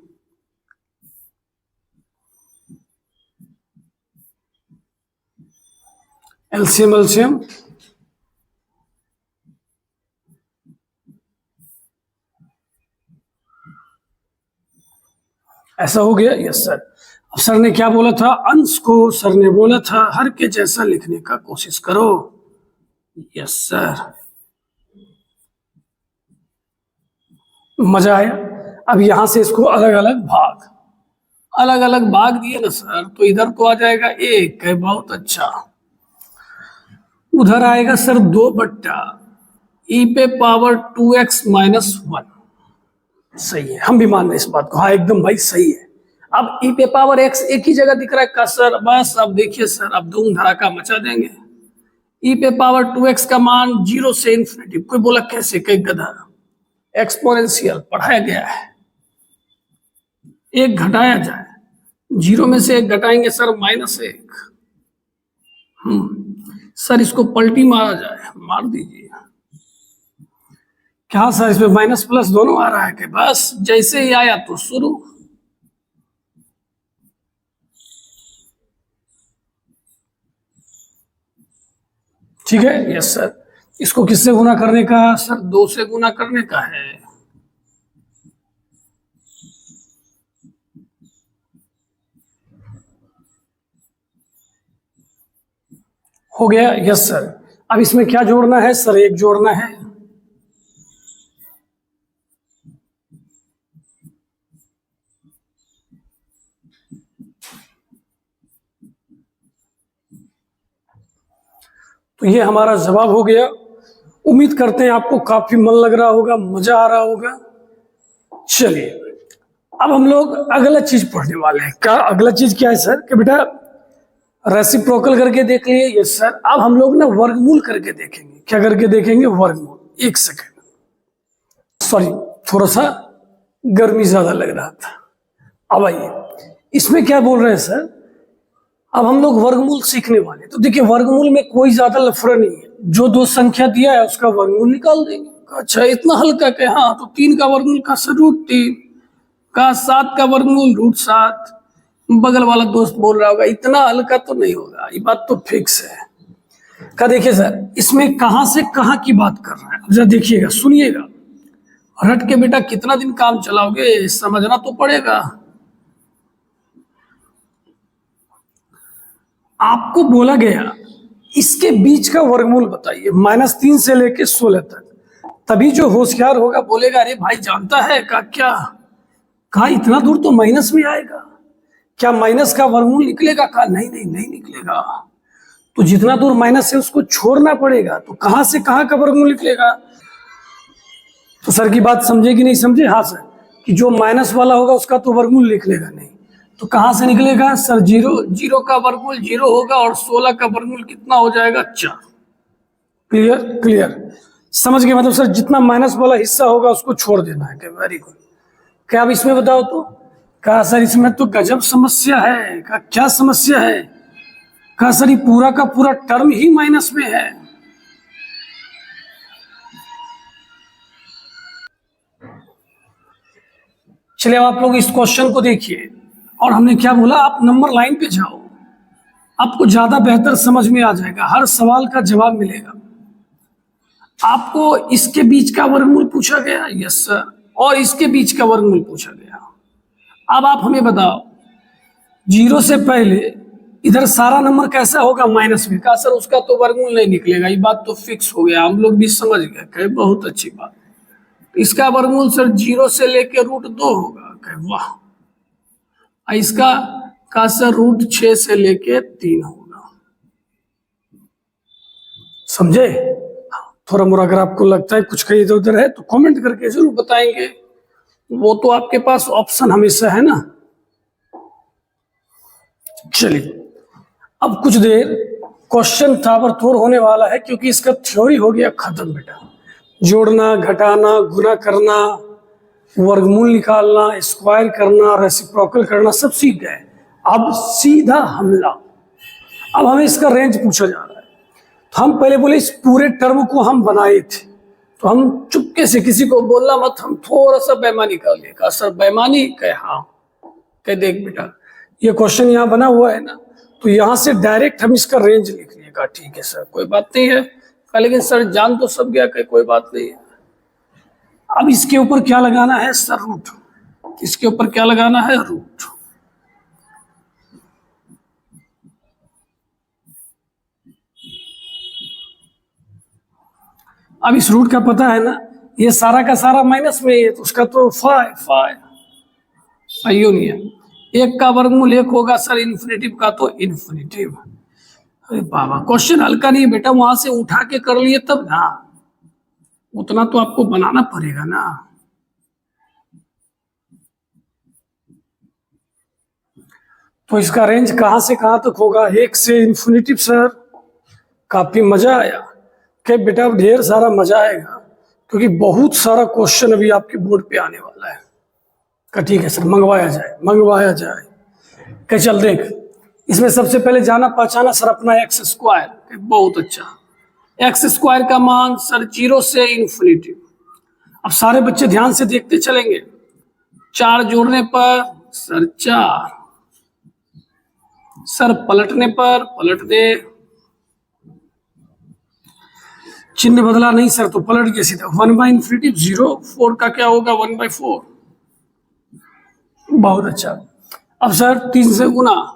एलसीएम एलसीएम ऐसा हो गया। Yes sir. अब सर ने क्या बोला था? अंश को सर ने बोला था हर के जैसा लिखने का कोशिश करो। यस सर, मजा आया। अब यहां से इसको अलग अलग भाग दिए ना सर, तो इधर को आ जाएगा 1 है। बहुत अच्छा। उधर आएगा सर 2/e पे पावर 2x - 1। सही है, हम भी मान रहे हैं इस बात को। हाँ एकदम भाई सही है। अब e पे पावर x एक ही जगह दिख रहा है का सर? बस अब देखिए सर, अब धूम धड़ाका मचा देंगे। e पे पावर 2x का मान 0 से इन्फिनिटी। कोई बोला कैसे? कई गधा। एक्सपोनेंशियल पढ़ाया गया है। 1 घटाया जाए, 0 में से 1 घटाएंगे सर -1। सर इसको पलटी मारा जाए, मार दीजिए। क्या सर इसमें माइनस प्लस दोनों आ रहा है? कि बस जैसे ही आया तो शुरू। ठीक है। Yes sir. इसको किससे गुना करने का? सर 2 से गुना करने का है। हो गया। Yes sir. अब इसमें क्या जोड़ना है? सर 1 जोड़ना है। तो ये हमारा जवाब हो गया। उम्मीद करते हैं आपको काफी मन लग रहा होगा, मजा आ रहा होगा। चलिए अब हम लोग अगला चीज पढ़ने वाले हैं। क्या अगला चीज क्या है सर? कि बेटा रेसिप्रोकल करके देख लिए। Yes sir. अब हम लोग ना वर्गमूल करके देखेंगे। क्या करके देखेंगे? वर्गमूल। 1 सेकेंड, सॉरी थोड़ा सा गर्मी ज्यादा लग रहा था। अब आइए, इसमें क्या बोल रहे हैं सर? अब हम लोग वर्गमूल सीखने वाले। तो देखिए वर्गमूल में कोई ज्यादा लफड़ा नहीं है। जो 2 संख्या दिया है उसका वर्गमूल निकाल देंगे। अच्छा इतना हल्का के? हाँ तो 3 का वर्गमूल का √3 का, 7 का वर्गमूल √7। बगल वाला दोस्त बोल रहा होगा इतना हल्का तो नहीं होगा। ये बात तो फिक्स है। का देखिए सर, इसमें कहां से कहां की बात कर रहा है, अब जरा देखिएगा, सुनिएगा, रट के बेटा कितना दिन काम चलाओगे, समझना तो पड़ेगा। आपको बोला गया इसके बीच का वर्गमूल बताइए, -3 से लेके 16 तक। तभी जो होशियार होगा बोलेगा अरे भाई जानता है का क्या, कहा इतना दूर तो माइनस में आएगा, क्या माइनस का वर्गमूल निकलेगा, कहा नहीं नहीं नहीं निकलेगा, तो जितना दूर माइनस है उसको छोड़ना पड़ेगा, तो कहां से कहां का वर्गमूल निकलेगा। तो सर की बात समझे कि नहीं समझे, हाँ सर, कि जो माइनस वाला होगा उसका तो वर्गमूल निकलेगा नहीं, तो कहां से निकलेगा सर, 0 का वर्गमूल 0 होगा और 16 का वर्गमूल कितना हो जाएगा 4। क्लियर क्लियर, समझ गए, मतलब सर जितना माइनस वाला हिस्सा होगा उसको छोड़ देना है। Very good. क्या अब इसमें बताओ तो, कहा सर इसमें तो गजब समस्या है, कहा क्या समस्या है, कहा सर ये पूरा का पूरा टर्म ही माइनस में है। चलिए अब आप लोग इस क्वेश्चन को देखिए, और हमने क्या बोला, आप नंबर लाइन पे जाओ, आपको ज्यादा बेहतर समझ में आ जाएगा, हर सवाल का जवाब मिलेगा। आपको इसके बीच का वर्गमूल पूछा गया, यस सर, और इसके बीच का वर्गमूल पूछा गया। अब आप हमें बताओ 0 से पहले इधर सारा नंबर कैसा होगा, माइनस में, कहा सर उसका तो वर्गमूल नहीं निकलेगा, ये बात तो फिक्स हो गया, हम लोग भी समझ गए, कहे बहुत अच्छी बात, इसका वर्गमूल सर 0 से लेके √2 होगा, कहे वाह। इसका का सर √6 से लेके 3 होगा, समझे। थोड़ा मोड़ा अगर आपको लगता है कुछ कहीं इधर उधर है तो कमेंट करके जरूर बताएंगे, वो तो आपके पास ऑप्शन हमेशा है ना। चलिए अब कुछ देर क्वेश्चन ताबड़तोड़ होने वाला है, क्योंकि इसका थ्योरी हो गया खत्म बेटा, जोड़ना घटाना गुना करना वर्गमूल निकालना स्क्वायर करना रेसिप्रोकल करना सब सीख गए। अब सीधा हमला, अब हमें इसका रेंज पूछा जा रहा है। तो हम पहले बोले इस पूरे टर्म को हम बनाए थे, तो हम चुपके से किसी को बोलना मत, हम थोड़ा सा बेईमानी कर लिए, कहा सर बेईमानी, कहे हाँ, कहे देख बेटा ये क्वेश्चन यहाँ बना हुआ है ना, तो यहाँ से डायरेक्ट हम इसका रेंज लिख लिए, कहा ठीक है सर कोई बात नहीं है, कहा लेकिन सर जान तो सब गया, कहे कोई बात नहीं है। अब इसके ऊपर क्या लगाना है सर, रूट, इसके ऊपर क्या लगाना है, रूट। अब इस रूट का पता है ना, ये सारा का सारा माइनस में है, तो उसका तो 5 यूं नहीं है, 1 का वर्गमूल 1 होगा सर, इन्फिनेटिव का तो इन्फिनेटिव। अरे बाबा क्वेश्चन हल्का नहीं बेटा, वहां से उठा के कर लिए तब ना, उतना तो आपको बनाना पड़ेगा ना। तो इसका रेंज कहां से कहां तक होगा, 1 से इन्फिनेटिव सर। काफी मजा आया, कि बेटा ढेर सारा मजा आएगा, क्योंकि बहुत सारा क्वेश्चन अभी आपके बोर्ड पे आने वाला है। का ठीक है सर, मंगवाया जाए। क्या चल देख, इसमें सबसे पहले जाना पहचाना सर अपना x², बहुत अच्छा, x² का मान सर 0 से इन्फिनेटिव। अब सारे बच्चे ध्यान से देखते चलेंगे, 4 जोड़ने पर सर 4, सर पलटने पर पलट दे, चिन्ह बदला नहीं सर तो पलट गया सीधा, 1/∞ 0, 4 का क्या होगा 1/4, बहुत अच्छा। अब सर 3 से गुना,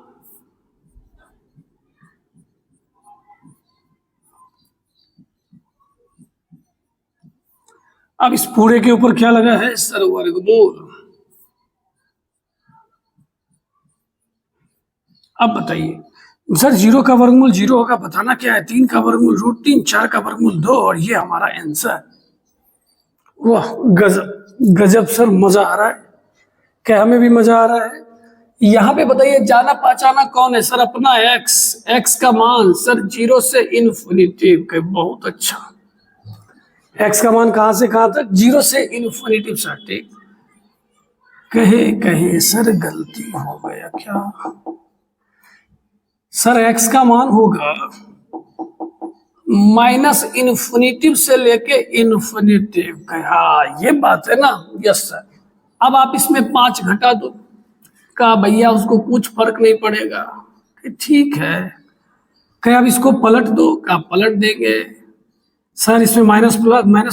अब इस पूरे के ऊपर क्या लगा है सर, वर्गमूल। अब बताइए सर 0 का वर्गमूल 0 होगा, बताना क्या है, 3 का वर्गमूल √3, 4 का वर्गमूल 2, और ये हमारा आंसर। वाह गजब गजब सर, मजा आ रहा है, क्या हमें भी मजा आ रहा है। यहाँ पे बताइए जाना पहचाना कौन है सर, अपना x का मान सर 0 से इन्फिनेटिव, के बहुत अच्छा, x का मान कहां से कहां तक, 0 से इन्फिनेटिव सर, ठीक। कहे सर गलती हो गया क्या, सर x का मान होगा -∞ से लेके इन्फिनेटिव, हाँ ये बात है ना, यस सर। अब आप इसमें 5 घटा दो, कहा भैया उसको कुछ फर्क नहीं पड़ेगा, ठीक है। क्या अब इसको पलट दो, क्या पलट देंगे? सर इसमें माइनस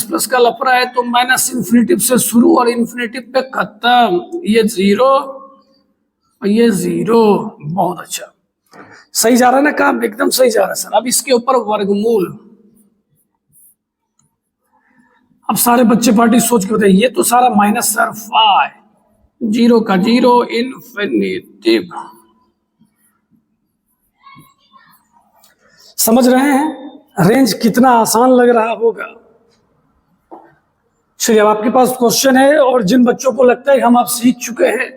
प्लस का लफड़ा है, तो माइनस इन्फिनेटिव से शुरू और इन्फिनेटिव पे खत्म। ये जीरो और ये जीरो। बहुत अच्छा, सही जा रहा है ना काम, एकदम सही जा रहा है सर। अब इसके ऊपर वर्गमूल। अब सारे बच्चे पार्टी सोच के बताइए, ये तो सारा माइनस सर 5, जीरो का जीरो, इन्फिनिटिव। समझ रहे हैं रेंज कितना आसान लग रहा होगा? चलिए अब आपके पास क्वेश्चन है, और जिन बच्चों को लगता है हम आप सीख चुके हैं,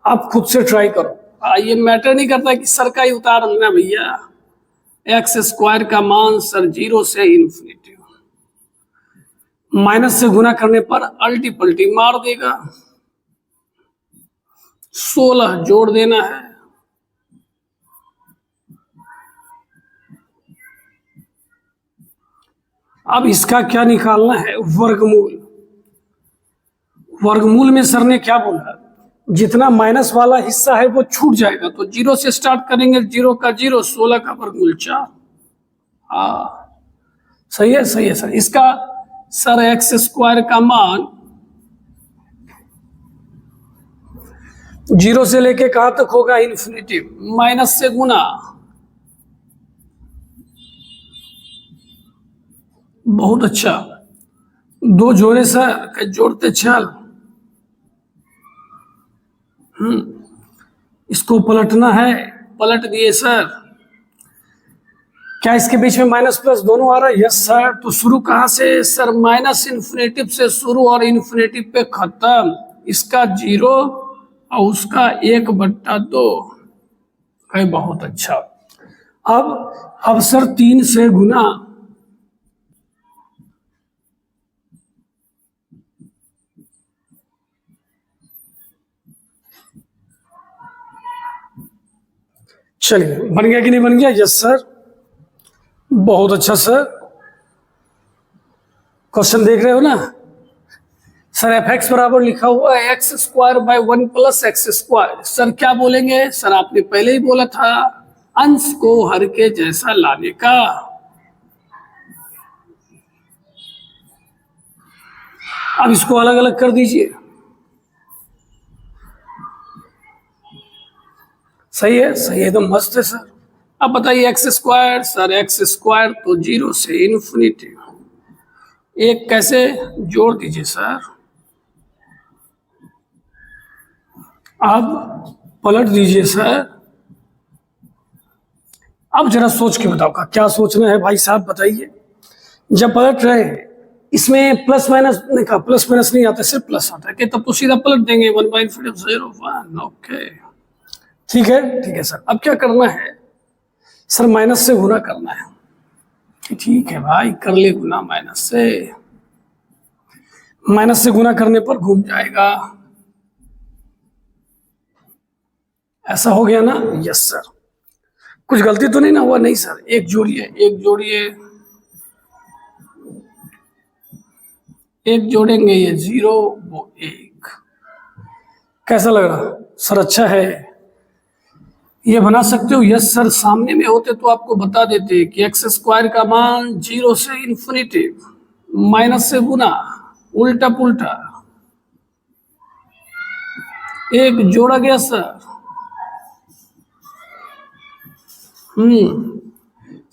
आप खुद से ट्राई करो। ये मैटर नहीं करता कि सर का ही उतार लेना भैया। एक्स स्क्वायर का मान सर जीरो से इन्फिनिटी, माइनस से गुना करने पर अल्टी पल्टी मार देगा। 16 जोड़ देना है। अब इसका क्या निकालना है? वर्गमूल। वर्गमूल में सर ने क्या बोला, जितना माइनस वाला हिस्सा है वो छूट जाएगा, तो जीरो से स्टार्ट करेंगे। जीरो का जीरो, 16 का वर्गमूल 4। हाँ सही है, सही है सर। इसका सर एक्स स्क्वायर का मान जीरो से लेके कहां तक होगा? इन्फिनिटिव। माइनस से गुना, बहुत अच्छा। दो जोड़े सर, जोड़ते चल। इसको पलटना है, पलट दिए सर। क्या इसके बीच में माइनस प्लस दोनों आ रहा है? Yes sir. तो शुरू कहां से सर? माइनस इन्फिनेटिव से शुरू और इन्फिनेटिव पे खत्म। इसका जीरो और उसका 1/2। बहुत अच्छा। अब सर 3 से गुना। चलिए बन गया कि नहीं बन गया? यस सर, बहुत अच्छा सर। क्वेश्चन देख रहे हो ना सर? एफ एक्स बराबर लिखा हुआ है x square by 1 plus x square. Sir क्या बोलेंगे? सर आपने पहले ही बोला था अंश को हर के जैसा लाने का। अब इसको अलग अलग कर दीजिए। सही है, सही है, एकदम मस्त है सर। अब बताइए x square. Sir x square तो जीरो से इन्फिनिटी, एक कैसे जोड़ दीजिए सर। अब पलट दीजिए सर। अब जरा सोच के बताओ क्या सोचना है भाई साहब, बताइए। जब पलट रहे हैं इसमें प्लस माइनस नहीं कहा, प्लस माइनस नहीं आता, सिर्फ प्लस आता है, तब तो सीधा पलट देंगे 1/0 1। ओके ठीक है सर। अब क्या करना है सर? माइनस से गुना करना है। ठीक है भाई, कर ले गुना माइनस से। माइनस से गुना करने पर घूम जाएगा। ऐसा हो गया ना? Yes sir. कुछ गलती तो नहीं ना हुआ? नहीं सर। एक जोड़िए, एक जोड़िए, एक जोड़ेंगे, ये 0 वो 1। कैसा लग रहा सर? अच्छा है, ये बना सकते हो? Yes sir. सामने में होते तो आपको बता देते कि एक्स स्क्वायर का मान 0 से इन्फिनिटी, माइनस से गुना, उल्टा पुल्टा। एक जोड़ा गया सर।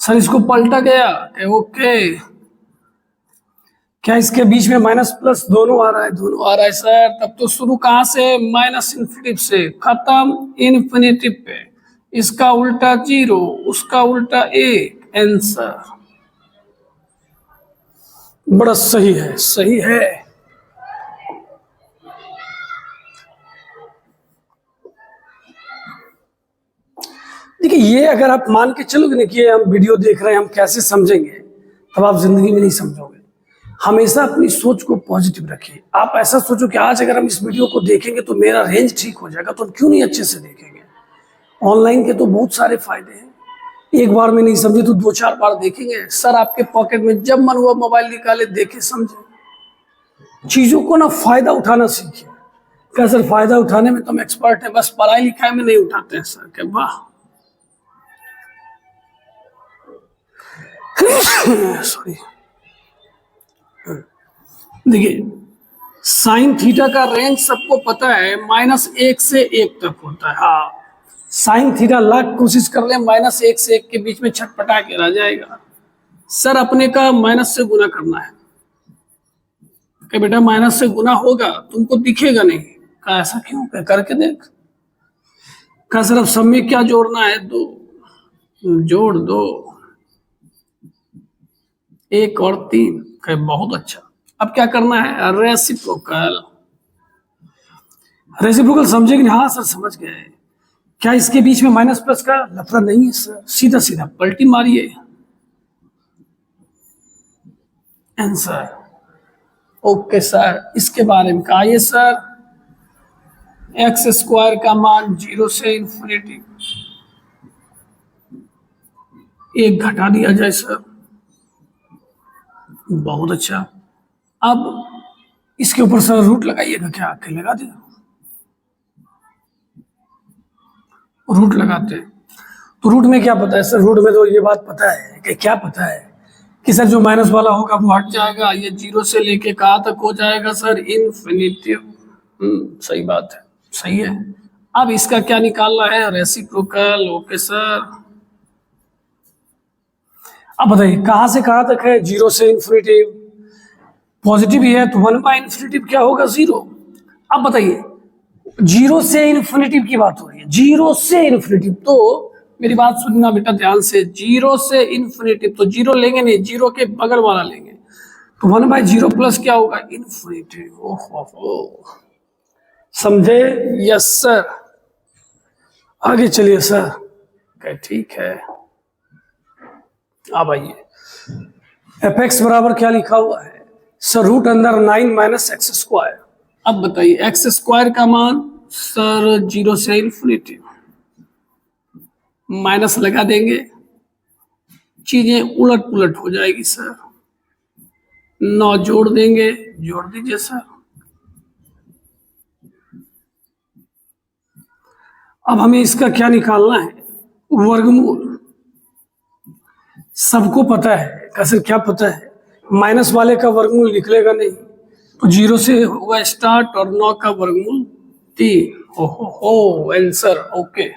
सर इसको पलटा गया। ओके, क्या इसके बीच में माइनस प्लस दोनों आ रहा है? दोनों आ रहा है सर। तब तो शुरू कहां से? माइनस इन्फिनिटिव से, खत्म इन्फिनिटिव पे। इसका उल्टा 0, उसका उल्टा 1। आंसर बड़ा सही है, सही है। देखिए ये अगर आप मान के चलोगे ना कि हम वीडियो देख रहे हैं, हम कैसे समझेंगे, तब आप जिंदगी में नहीं समझोगे। हमेशा अपनी सोच को पॉजिटिव रखिए। आप ऐसा सोचो कि आज अगर हम इस वीडियो को देखेंगे तो मेरा रेंज ठीक हो जाएगा, तो हम क्यों नहीं अच्छे से देखेंगे। ऑनलाइन के तो बहुत सारे फायदे हैं। एक बार में नहीं समझे तो 2-4 बार देखेंगे। सर आपके पॉकेट में जब मन हुआ मोबाइल निकाले, देखे, समझे। चीजों को ना फायदा उठाना सीखिए। क्या सर फायदा उठाने में तो हम एक्सपर्ट हैं, बस पढ़ाई लिखाई में नहीं उठाते हैं सर। क्या वाह। सॉरी, देखिए साइन थीटा का रेंज सबको पता है -1 से 1 तक होता है। हाँ, साइन थीटा लाख कोशिश कर ले -1 से 1 के बीच में छटपटा के रह जाएगा। सर अपने का माइनस से गुना करना है कि बेटा माइनस से गुना होगा, तुमको दिखेगा नहीं। कहा ऐसा क्यों? कह करके देख। कहा सर अब सब में क्या जोड़ना है? 2 जोड़ 2, 1 और 3। कहे बहुत अच्छा। अब क्या करना है? रेसिप्रोकल। रेसिप्रोकल समझे कि नहीं? हाँ सर समझ गए। क्या इसके बीच में माइनस प्लस का लफड़ा नहीं है सर? सीधा सीधा पलटी मारिए, आंसर। ओके सर, इसके बारे में कहा सर x² का मान 0 से इन्फिनिटी 1 घटा दिया जाए सर। बहुत अच्छा। अब इसके ऊपर सर रूट लगाइएगा क्या? आके लगा दिया, रूट लगाते हैं। तो रूट में क्या पता है सर? रूट में तो ये बात पता है कि क्या पता है कि सर जो माइनस वाला होगा वो हट जाएगा, ये 0 से लेके कहाँ तक हो जाएगा सर? इन्फिनिटी। सही बात है, सही है। अब इसका क्या निकालना है? रेसिप्रोकल। ओके सर, अब बताइए कहाँ से कहाँ तक है? 0 से इन्फिनिटी। पॉजिटिव ही है तो 1/∞ क्या होगा? 0। अब बताइए 0 से इन्फिनिटी की बात हो रही है, 0 से इन्फिनिटी। तो मेरी बात सुनना बेटा ध्यान से, 0 से इन्फिनिटी तो 0 लेंगे नहीं, 0 के बगल वाला लेंगे। तो 1/0 प्लस क्या होगा? इन्फिनिटी। ओहो, समझे? Yes sir. आगे चलिए सर। कहे ठीक है। अब आइए, fx बराबर क्या लिखा हुआ है सर? रूट अंदर 9 - x²। अब बताइए x² का मान सर 0 से इन्फिनिटी, माइनस लगा देंगे, चीजें उलट पुलट हो जाएगी सर। 9 जोड़ देंगे, जोड़ दीजिए सर। अब हमें इसका क्या निकालना है? वर्गमूल। सबको पता है। कैसे क्या पता है? माइनस वाले का वर्गमूल निकलेगा नहीं, तो 0 से होगा स्टार्ट और 9 का वर्गमूल 3। ओहो, आंसर। ओके,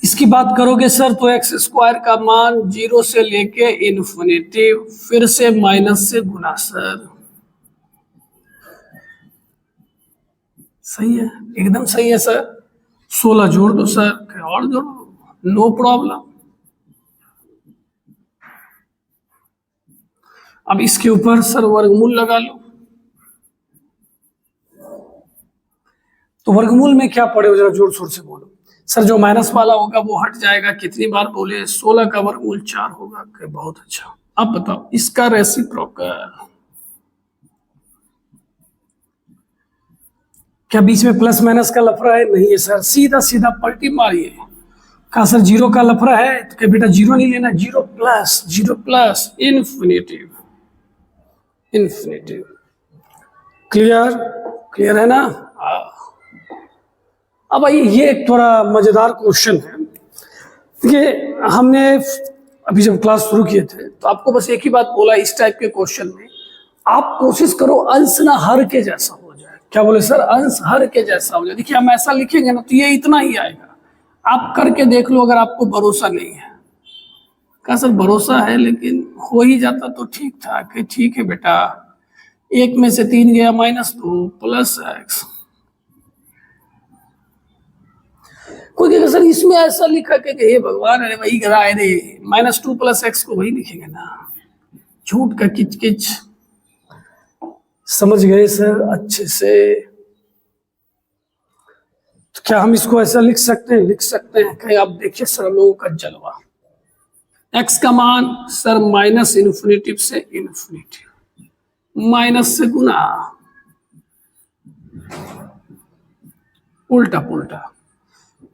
इसकी बात करोगे सर तो x² का मान 0 से लेके इन्फिनिटी, फिर से माइनस से गुना सर। सही है, एकदम सही है सर। 16 जोड़ दो सर, और जोड़ दो, नो प्रॉब्लम। अब इसके ऊपर सर वर्गमूल लगा लो। तो वर्गमूल में क्या पड़े हो? जरा जोर शोर से बोलो सर। जो माइनस वाला होगा वो हट जाएगा। कितनी बार बोले? 16 का वर्गमूल 4 होगा। बहुत अच्छा। अब बताओ इसका रेसिप्रोकल। क्या बीच में प्लस माइनस का लफड़ा है? नहीं है सर, सीधा सीधा पलटी मारिए। कहा सर 0 का लफड़ा है? तो क्या बेटा 0 नहीं लेना, 0 plus infinity. Infinity. Clear? Clear है ना? अब भाई ये एक थोड़ा मजेदार क्वेश्चन है। देखिए हमने अभी जब क्लास शुरू किए थे तो आपको बस एक ही बात बोला, इस टाइप के क्वेश्चन में आप कोशिश करो अंश ना हर के जैसा हो जाए। क्या बोले सर? अंश हर के जैसा हो जाए। देखिए हम ऐसा लिखेंगे ना तो ये इतना ही आएगा। आप करके देख लो, अगर आपको भरोसा नहीं है। कहा सर भरोसा है लेकिन हो ही जाता तो ठीक था। कि ठीक है बेटा, 1 में से 3 गया -2 प्लस x। कोई कहेगा सर इसमें ऐसा लिखा कि हे भगवान, अरे वही करा है रे, -2 प्लस x को वही लिखेंगे ना। झूठ का किच-किच। समझ गए सर अच्छे से? तो क्या हम इसको ऐसा लिख सकते हैं? लिख सकते हैं। कहीं आप देखिए सर लोगों का जलवा। x का मान सर -इन्फिनिटी से इन्फिनिटी, माइनस से गुना, उल्टा पुल्टा।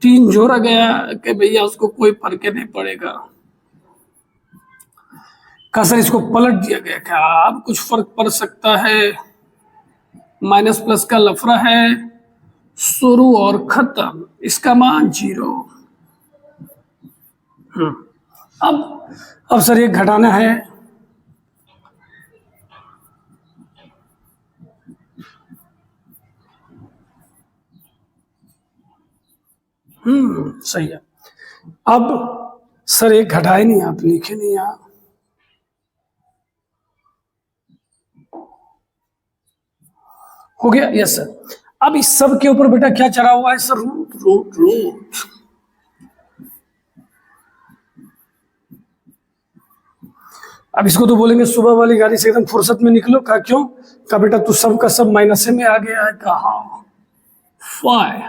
3 जोड़ा गया कि भैया उसको कोई फर्क नहीं पड़ेगा। कहा सर इसको पलट दिया गया। क्या अब कुछ फर्क पड़ सकता है? माइनस प्लस का लफड़ा है, शुरू और खत्म। इसका मान 0। अब सर ये घटाना है, सही है। अब सर एक घटाए नहीं, आप लिखे नहीं यहाँ, हो गया? Yes sir. अब इस सब के ऊपर बेटा क्या चढ़ा हुआ है सर? Root root root. अब इसको तो बोलेंगे सुबह वाली गाड़ी से एकदम फुर्सत में निकलो। का क्यों? का बेटा तू सब का सब माइनस में आ गया है। कहा फाइ।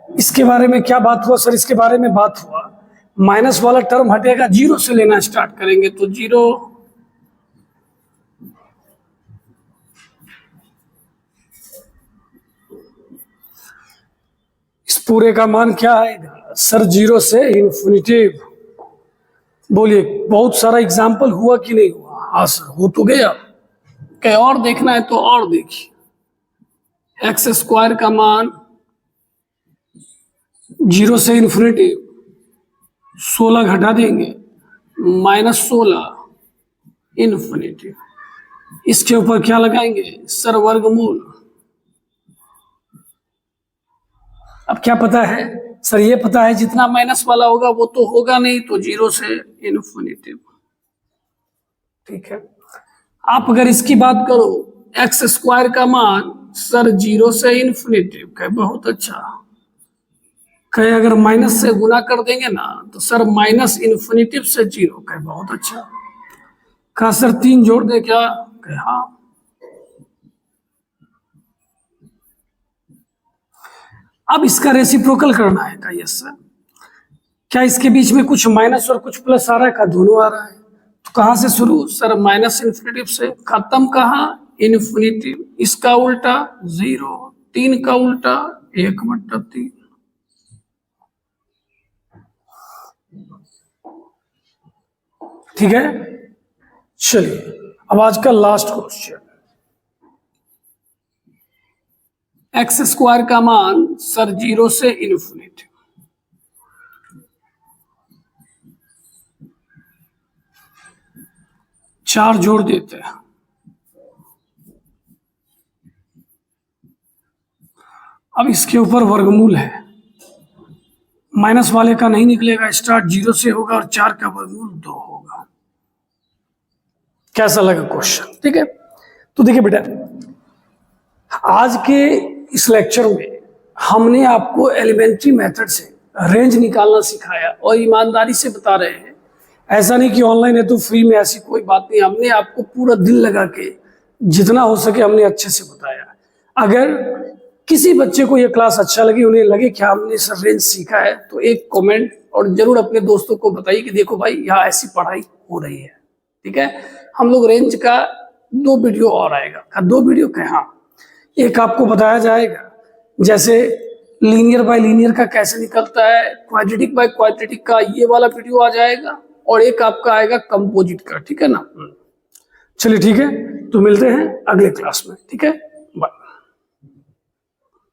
इसके बारे में क्या बात हुआ सर? इसके बारे में बात हुआ माइनस वाला टर्म हटेगा, जीरो से लेना स्टार्ट करेंगे तो जीरो, इस पूरे का मान क्या आएगा सर? जीरो से इन्फिनिटिव। बोलिए बहुत सारा एग्जाम्पल हुआ कि नहीं हुआ? हाँ सर हो तो गया। क्या और देखना है तो और देखिए। एक्स स्क्वायर का मान जीरो से इन्फिनिटी 16 घटा देंगे, -16 इन्फिनिटी। इसके ऊपर क्या लगाएंगे सर? वर्गमूल। अब क्या पता है सर? ये पता है जितना माइनस वाला होगा वो तो होगा नहीं, तो जीरो से इन्फिनिटी। ठीक है। आप अगर इसकी बात करो, एक्स स्क्वायर का मान सर जीरो से इन्फिनिटी, बहुत अच्छा। कहे अगर माइनस से गुना कर देंगे ना तो सर माइनस इन्फिनिटी से जीरो, कहे बहुत अच्छा। कहा सर 3 जोड़ दे क्या? कहे हाँ। अब इसका रेसिप्रोकल करना है। का यस सर। क्या इसके बीच में कुछ माइनस और कुछ प्लस आ रहा है? का दोनों आ रहा है। तो कहां से शुरू सर? माइनस इन्फिनिटी से। खत्म कहां? इन्फिनिटी। इसका उल्टा 0, 3 का उल्टा 1/3। ठीक है। चलिए अब आज का लास्ट क्वेश्चन। एक्स स्क्वायर का मान सर जीरो से इन्फिनिटी, चार जोड़ देते हैं। अब इसके ऊपर वर्गमूल है, माइनस वाले का नहीं निकलेगा, स्टार्ट जीरो से होगा और 4 का वर्गमूल 2 होगा। कैसा लगा क्वेश्चन? ठीक है। तो देखिए बेटा, आज के इस लेक्चर में हमने आपको एलिमेंट्री मेथड से रेंज निकालना सिखाया और ईमानदारी से बता रहे हैं। ऐसा नहीं कि ऑनलाइन है तो फ्री में, ऐसी कोई बात नहीं। हमने आपको पूरा दिल लगा के जितना हो सके हमने अच्छे से बताया। अगर किसी बच्चे को ये क्लास अच्छा लगी, उन्हें लगे कि हमने सर रेंज सीखा है, तो एक कमेंट और जरूर अपने दोस्तों को बताइए कि देखो भाई यहाँ ऐसी पढ़ाई हो रही है। ठीक है। हम लोग रेंज का 2 वीडियो और आएगा। 2 वीडियो का? हाँ, एक आपको बताया जाएगा जैसे लीनियर बाय लीनियर का कैसे निकलता है, क्वाड्रेटिक बाय क्वाड्रेटिक का ये वाला वीडियो आ जाएगा, और एक आपका आएगा कंपोजिट का। ठीक है ना? चलिए ठीक है, तो मिलते हैं अगले क्लास में। ठीक है।